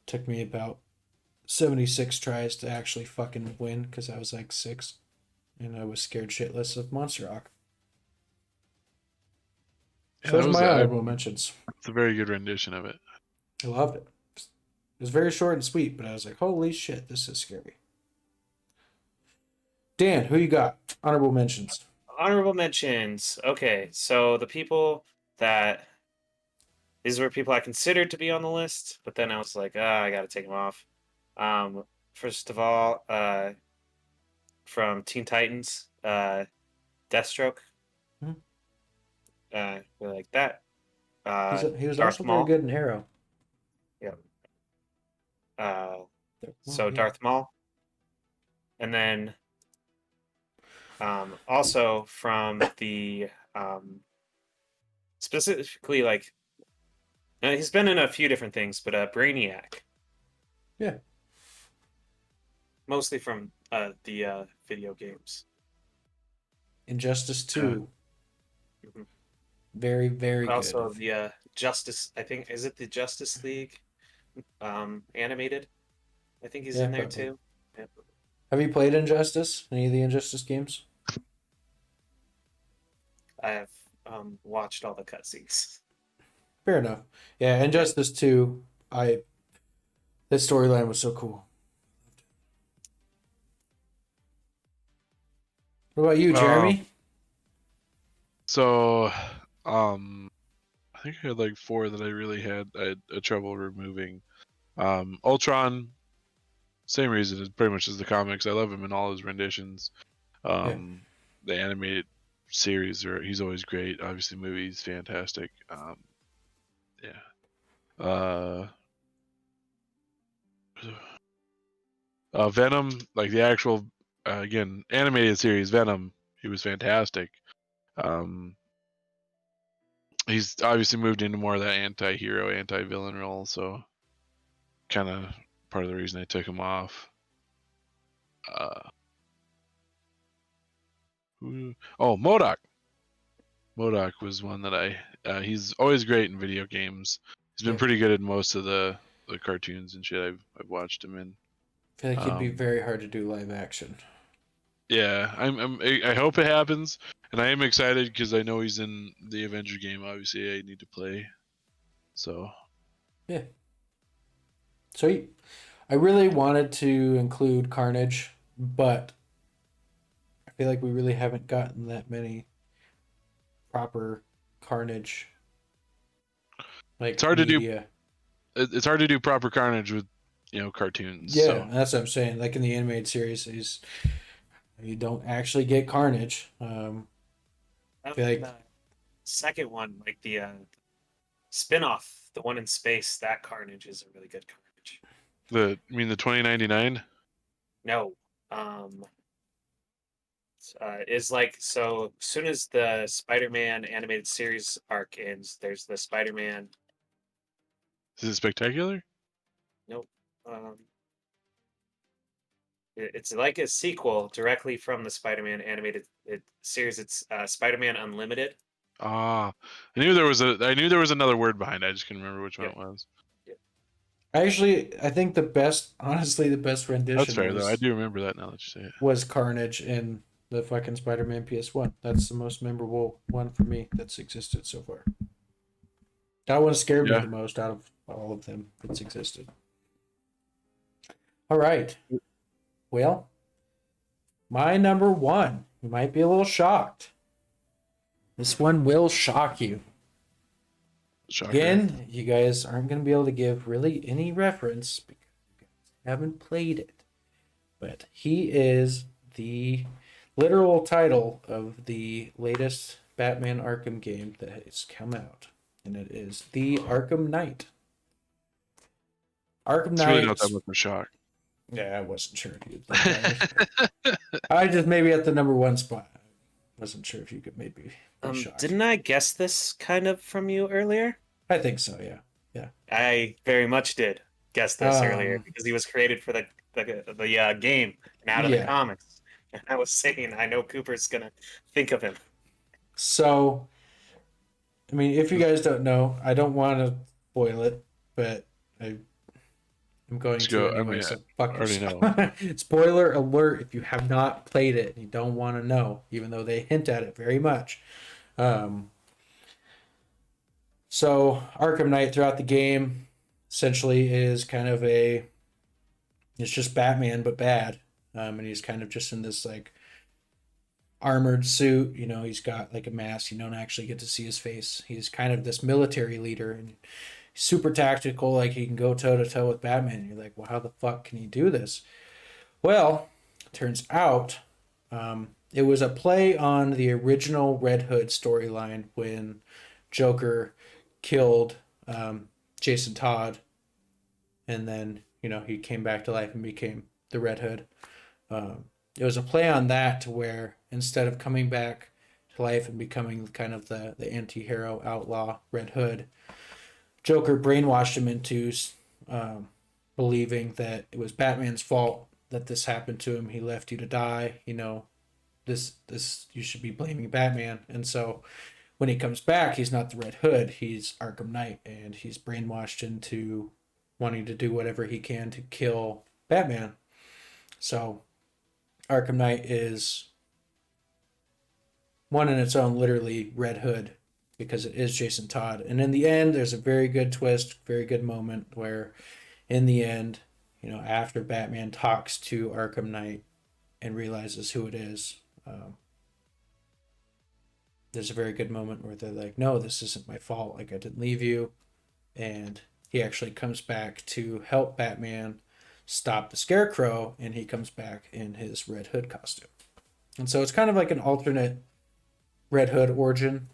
took me about 76 tries to actually fucking win because I was like 6 and I was scared shitless of Monster Ock. Yeah, So those are my honorable mentions. It's a very good rendition of it. I loved it. It was very short and sweet, but I was like, holy shit, this is scary. Dan, who you got? Honorable mentions. Honorable mentions. Okay, so the people that these were people I considered to be on the list, but then I was like, I got to take them off. First of all, from Teen Titans, Deathstroke. Mhm. Really like that. He was Darth also Maul. very good in Arrow. Yeah. Yeah. Darth Maul. And then also from the specifically like he's been in a few different things, but Brainiac. Yeah. Mostly from the video games. Injustice 2. Mm-hmm. Very, very good. Also the Justice, I think, is it the Justice League animated? I think he's in there probably. too. Yeah. Have you played Injustice? Any of the Injustice games? I have watched all the cutscenes. Fair enough. Yeah, Injustice 2, the storyline was so cool. What about you, Jeremy? So, I think I had like 4 that I really had trouble removing. Ultron, same reason, it's pretty much as the comics. I love him in all his renditions. The animated series, he's always great. Obviously, movies, fantastic. Venom, like the actual, again, animated series Venom, he was fantastic. He's obviously moved into more of that anti-hero, anti-villain role, so kind of part of the reason I took him off. MODOK. MODOK was one that he's always great in video games. He's been pretty good at most of the cartoons and shit I've watched him in. I feel like he'd be very hard to do live action. Yeah, I hope it happens, and I am excited because I know he's in the Avenger game. Obviously, I need to play. So. Yeah. So I really wanted to include Carnage, but I feel like we really haven't gotten that many proper Carnage. Like, it's hard media. to do. It's hard to do proper Carnage with, cartoons. Yeah, so. that's what I'm saying. Like in the animated series, you don't actually get Carnage. I feel like the second one, like the spin-off, the one in space, that Carnage is a really good Carnage. You mean the 2099? No. Is like, so as soon as the Spider-Man animated series arc ends, there's the Spider-Man. Is it Spectacular? Nope. It's like a sequel directly from the Spider-Man animated series. It's Spider-Man Unlimited. I knew there was another word behind it. I just couldn't remember which one it was. I think the best rendition. That's fair, though. I do remember that now that you say it. Was Carnage in the fucking Spider-Man PS1. That's the most memorable one for me that's existed so far. That one scared me the most out of all of them that's existed. All right. Well, my number 1. You might be a little shocked. This one will shock you. Shocker. Again, you guys aren't going to be able to give really any reference because you guys haven't played it. But he is the literal title of the latest Batman Arkham game that has come out. And it is The Arkham Knight. Arkham Knight. It's really not that much of a shock. Yeah, I wasn't sure if you'd think that. I just maybe at the number 1 spot. I wasn't sure if you could maybe be shocked. Didn't I guess this kind of from you earlier? I think so, yeah. Yeah. I very much did. guessed this earlier because he was created for the game and out of the Yeah. comics. And I was saying, I know Cooper's gonna think of him. So, I mean, if you guys don't know, I don't want to spoil it, but I'm going Let's to go. anyway. I mean, So I fuck already yourself. Spoiler alert! If you have not played it and you don't want to know, even though they hint at it very much. So Arkham Knight throughout the game essentially is kind of it's just Batman but bad, and he's kind of just in this like armored suit. You know, he's got like a mask. You don't actually get to see his face. He's kind of this military leader and super tactical. Like he can go toe to toe with Batman. And you're like, well, how the fuck can he do this? Well, turns out it was a play on the original Red Hood storyline when Joker killed Jason Todd, and then he came back to life and became the Red Hood. It was a play on that to where instead of coming back to life and becoming kind of the anti-hero outlaw Red Hood, Joker brainwashed him into believing that it was Batman's fault that this happened to him. He left you to die. This you should be blaming Batman. And so when he comes back, he's not the Red Hood. He's Arkham Knight, and he's brainwashed into wanting to do whatever he can to kill Batman. So Arkham Knight is one in its own, literally Red Hood, because it is Jason Todd. And in the end, there's a very good twist, very good moment where in the end, after Batman talks to Arkham Knight and realizes who it is, there's a very good moment where they're like, no, this isn't my fault. Like, I didn't leave you. And he actually comes back to help Batman stop the Scarecrow, and he comes back in his Red Hood costume. And so it's kind of like an alternate Red Hood origin.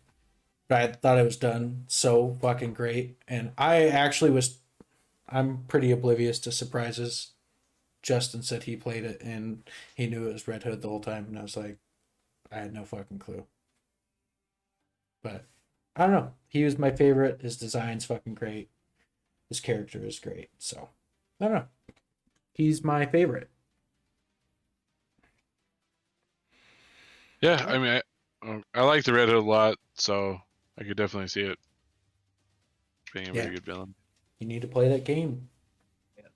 But I thought it was done so fucking great. And I'm pretty oblivious to surprises. Justin said he played it and he knew it was Red Hood the whole time. And I was like, I had no fucking clue. But I don't know. He was my favorite. His design's fucking great. His character is great. So I don't know. He's my favorite. Yeah, I mean, I like the Red Hood a lot, so I could definitely see it being a very good villain. You need to play that game.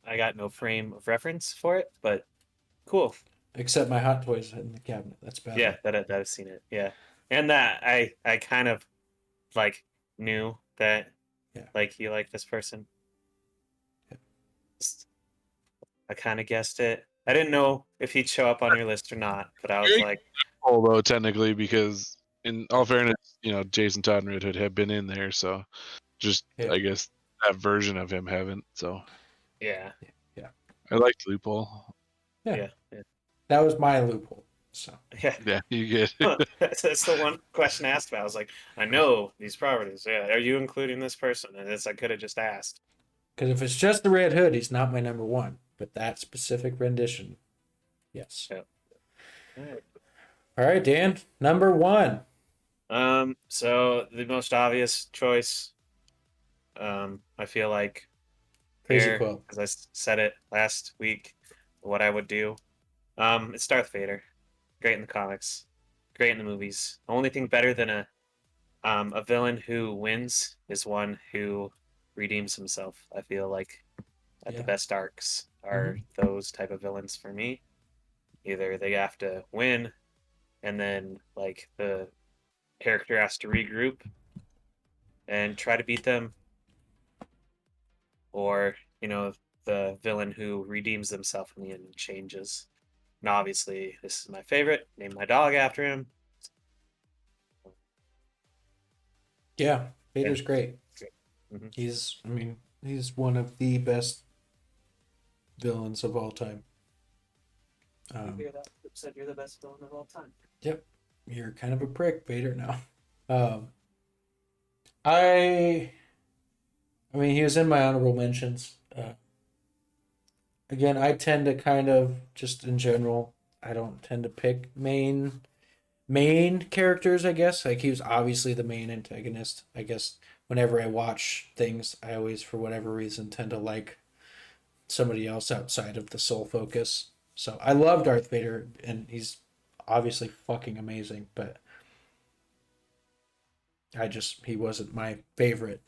I got no frame of reference for it, but cool. Except my Hot Toys in the cabinet. That's bad. Yeah, that I've seen it. Yeah, and that I kind of like knew that like you like this person. Yeah. I kind of guessed it. I didn't know if he'd show up on your list or not, but I was like, although technically, because in all fairness, Jason Todd and Red Hood have been in there, so just I guess that version of him haven't. So yeah. I liked loophole. Yeah. That was my loophole. So yeah, you get. That's the one question I asked about. I was like, I know these properties. Yeah, are you including this person? And I could have just asked. Because if it's just the Red Hood, he's not my number one. But that specific rendition, yes. Yeah. All right, Dan, number one. So the most obvious choice, I feel like, Crazy Quill, because I said it last week, what I would do. It's Darth Vader. Great in the comics, great in the movies. The only thing better than a villain who wins is one who redeems himself. I feel like the best arcs are those type of villains for me. Either they have to win, and then like the character has to regroup and try to beat them, or the villain who redeems himself in the end and changes. And obviously, this is my favorite. Named my dog after him. Yeah, Vader's great. Mm-hmm. He's one of the best villains of all time. Said you're the best villain of all time. Yep, you're kind of a prick, Vader. Now, he was in my honorable mentions. Again, I tend to kind of just in general, I don't tend to pick main characters. I guess like he was obviously the main antagonist. I guess whenever I watch things, I always, for whatever reason, tend to like somebody else outside of the sole focus. So I love Darth Vader, and he's obviously fucking amazing, but he wasn't my favorite.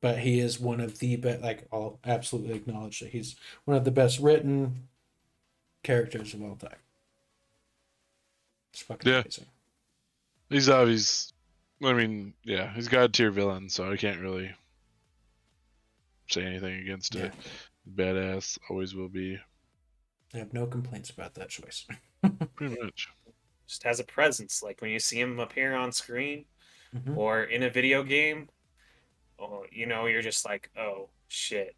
But he is one of the best, like, I'll absolutely acknowledge that he's one of the best written characters of all time. It's fucking amazing. He's obvious. I mean, yeah, he's God tier villain, so I can't really say anything against it. Badass, always will be. I have no complaints about that choice. Pretty much. Just has a presence. Like when you see him appear on screen Mm-hmm. or in a video game, you're just like, oh shit.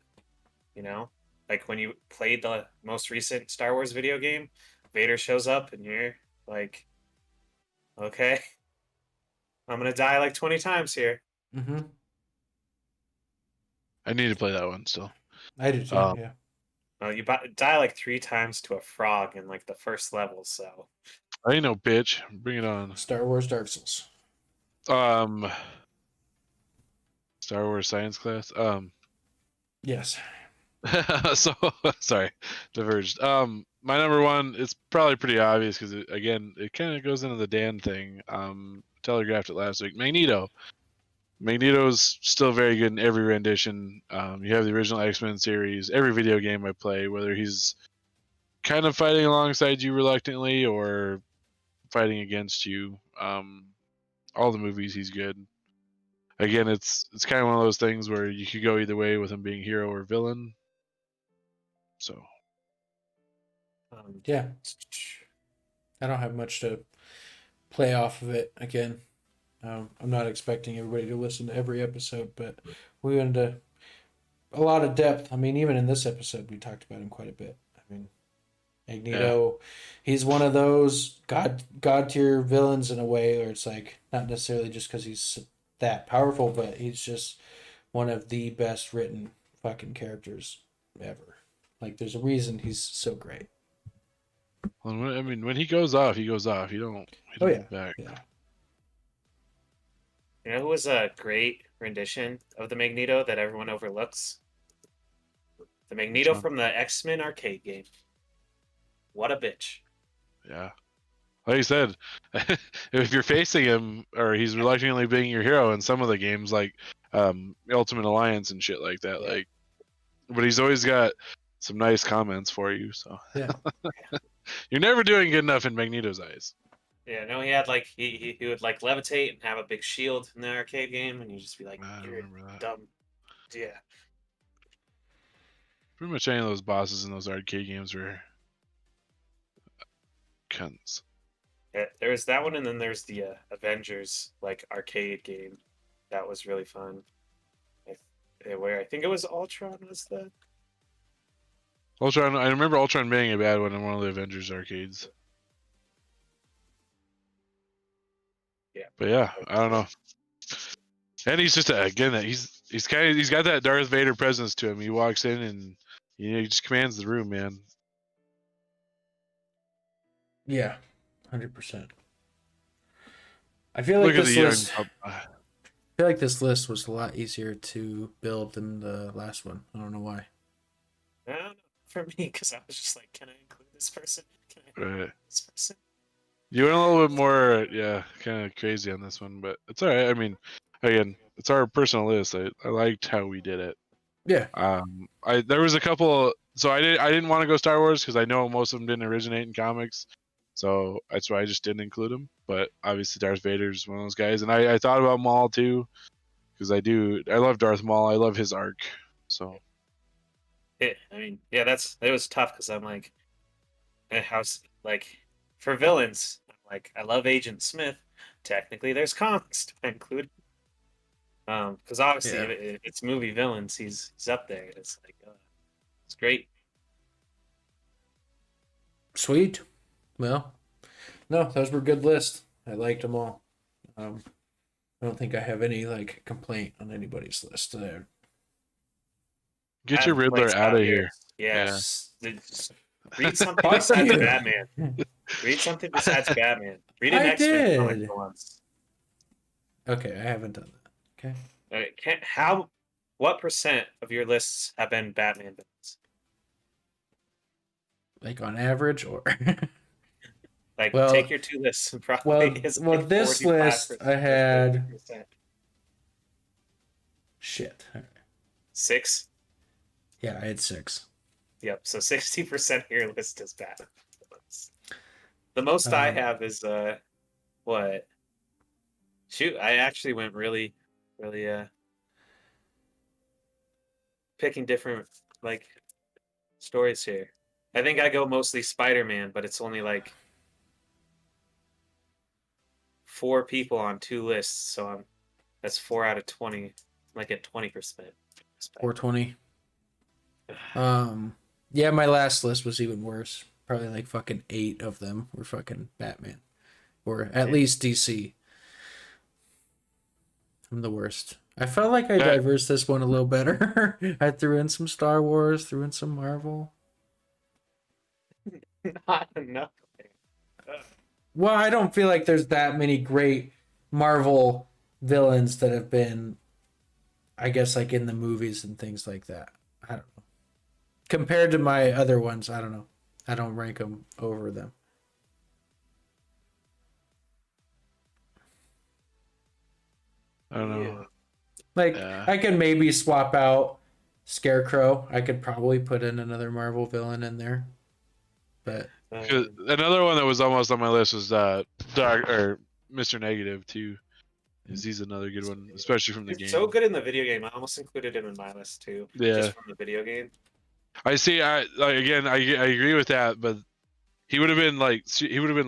Like when you played the most recent Star Wars video game, Vader shows up and you're like, okay, I'm gonna die like 20 times here. Mm-hmm. I need to play that one still. I do too, yeah. Well, you die like 3 times to a frog in like the first level, so. I ain't no bitch. Bring it on. Star Wars Dark Souls. Star Wars science class. Yes. So sorry, diverged. My number one, it's probably pretty obvious because it kind of goes into the Dan thing. Telegraphed it last week. Magneto's still very good in every rendition. You have the original X-Men series, every video game I play, whether he's kind of fighting alongside you reluctantly or fighting against you. All the movies he's good. Again, it's kind of one of those things where you could go either way with him being hero or villain. So yeah, I don't have much to play off of it. Again, I'm not expecting everybody to listen to every episode, but we went into a lot of depth. I mean, even in this episode, we talked about him quite a bit. I mean, Magneto, he's one of those god tier villains in a way, where it's like not necessarily just because he's that powerful, but he's just one of the best written fucking characters ever. Like, there's a reason he's so great. Well, I mean, when he goes off, he goes off. He don't look back. Yeah. You know who was a great rendition of the Magneto that everyone overlooks? The Magneto from the X-Men arcade game. What a bitch. Yeah. Like you said, if you're facing him or he's reluctantly being your hero in some of the games, like Ultimate Alliance and shit like that, but he's always got some nice comments for you. So yeah, you're never doing good enough in Magneto's eyes. Yeah, no, he had like he would like levitate and have a big shield in the arcade game, and you just be like, "You're dumb." Yeah. Pretty much any of those bosses in those arcade games were cunts. Yeah, there's that one, and then there's the Avengers like arcade game. That was really fun. Where I think it was Ultron was the. Ultron, I remember Ultron being a bad one in one of the Avengers arcades. Yeah. But yeah, I don't know. And he's just he's got that Darth Vader presence to him. He walks in and he just commands the room, man. Yeah, 100%. I feel like this list was a lot easier to build than the last one. I don't know why. I don't know, for me, because I was just like, can I include this person? Can I include this person? You went a little bit more, kind of crazy on this one, but it's all right. I mean, again, it's our personal list. I liked how we did it. Yeah. There was a couple. So I didn't want to go Star Wars because I know most of them didn't originate in comics. So that's why I just didn't include them. But obviously Darth Vader's one of those guys, and I thought about Maul too, because I love Darth Maul. I love his arc. So. I mean, yeah, it was tough because I'm like, how's like. For villains, like I love Agent Smith. Technically, there's comics to include. Because obviously, if it's movie villains, he's up there. It's like, it's great. Sweet. Well, no, those were good lists. I liked them all. I don't think I have any like complaint on anybody's list there. Get your Riddler out of here. Yes. Yeah. Read something besides Batman. Read something besides Batman. Read an X-Men comic for once. Okay, I haven't done that. Okay. How What percent of your lists have been Batman villains? Like on average, or Like, well, take your two lists. Probably is like this 45% list I or had 50%. shit. 6. Yeah, I had 6. Yep. So 60% of your list is Batman villains. The most I have is what? Shoot, I actually went really picking different like stories here. I think I go mostly Spider-Man, but it's only like 4 people on 2 lists, so that's 4 out of 20, like at 20%. 420. Yeah, my last list was even worse. Probably like fucking 8 of them were fucking Batman, or at least DC. I'm the worst. I felt like I diversed this one a little better. I threw in some Star Wars, threw in some Marvel. Not enough. Well, I don't feel like there's that many great Marvel villains that have been, I guess, like in the movies and things like that. I don't know. Compared to my other ones, I don't know. I don't rank them over them. I don't know. Like, I could maybe swap out Scarecrow. I could probably put in another Marvel villain in there. But another one that was almost on my list was Mr. Negative too. He's another good one, especially from the game. So good in the video game. I almost included him in my list too. Yeah. Just from the video game. I see. I agree with that, but he would have been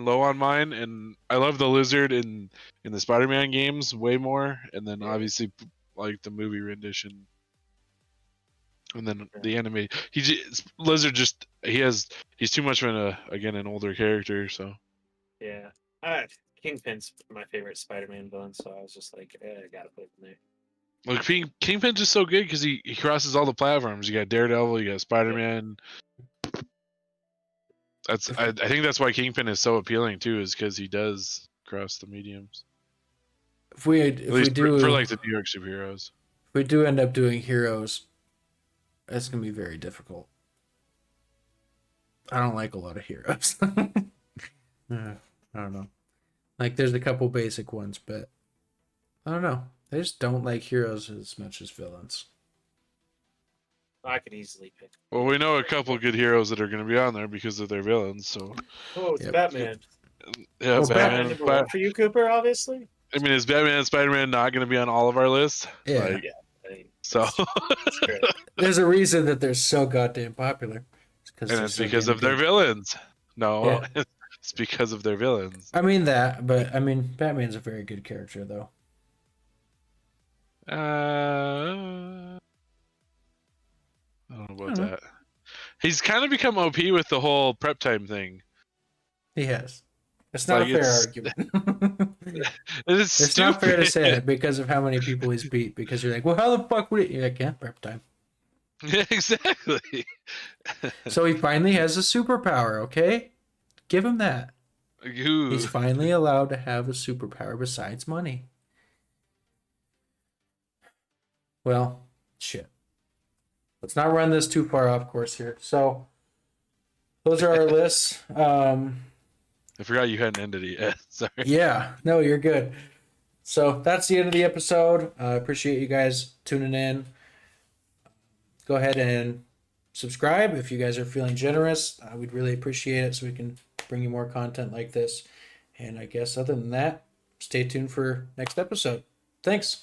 low on mine, and I love the Lizard in the Spider-Man games way more, and then obviously like the movie rendition, and then the anime. Lizard he's too much of an older character, so. Yeah. Kingpin's my favorite Spider-Man villain, so I was just like, I gotta put him there. Like Kingpin's just so good because he crosses all the platforms. You got Daredevil, you got Spider-Man. I think that's why Kingpin is so appealing too, is because he does cross the mediums. If we do for like the New York superheroes, if we do end up doing heroes, that's gonna be very difficult. I don't like a lot of heroes. I don't know. Like, there's a couple basic ones, but I don't know. I just don't like heroes as much as villains. I could easily pick. Well, we know a couple good heroes that are going to be on there because of their villains. So. Oh, it's Batman. Yeah, well, Batman number 1 for you, Cooper. Obviously. I mean, is Batman and Spider-Man not going to be on all of our lists? Yeah. So. There's a reason that they're so goddamn popular. It's because of their villains. No, it's because of their villains. I mean that, but I mean Batman's a very good character, though. I don't know about that. He's kind of become OP with the whole prep time thing. He has. It's not a fair argument. It's not fair to say that because of how many people he's beat. Because you're like, well, how the fuck would it? You're like, yeah, prep time. Yeah, exactly. So he finally has a superpower, okay? Give him that. Ooh. He's finally allowed to have a superpower besides money. Well, shit. Let's not run this too far off course here. So, those are our lists. I forgot you hadn't ended it yet. Sorry. Yeah. No, you're good. So, that's the end of the episode. I appreciate you guys tuning in. Go ahead and subscribe if you guys are feeling generous. We'd really appreciate it so we can bring you more content like this. And I guess other than that, stay tuned for next episode. Thanks.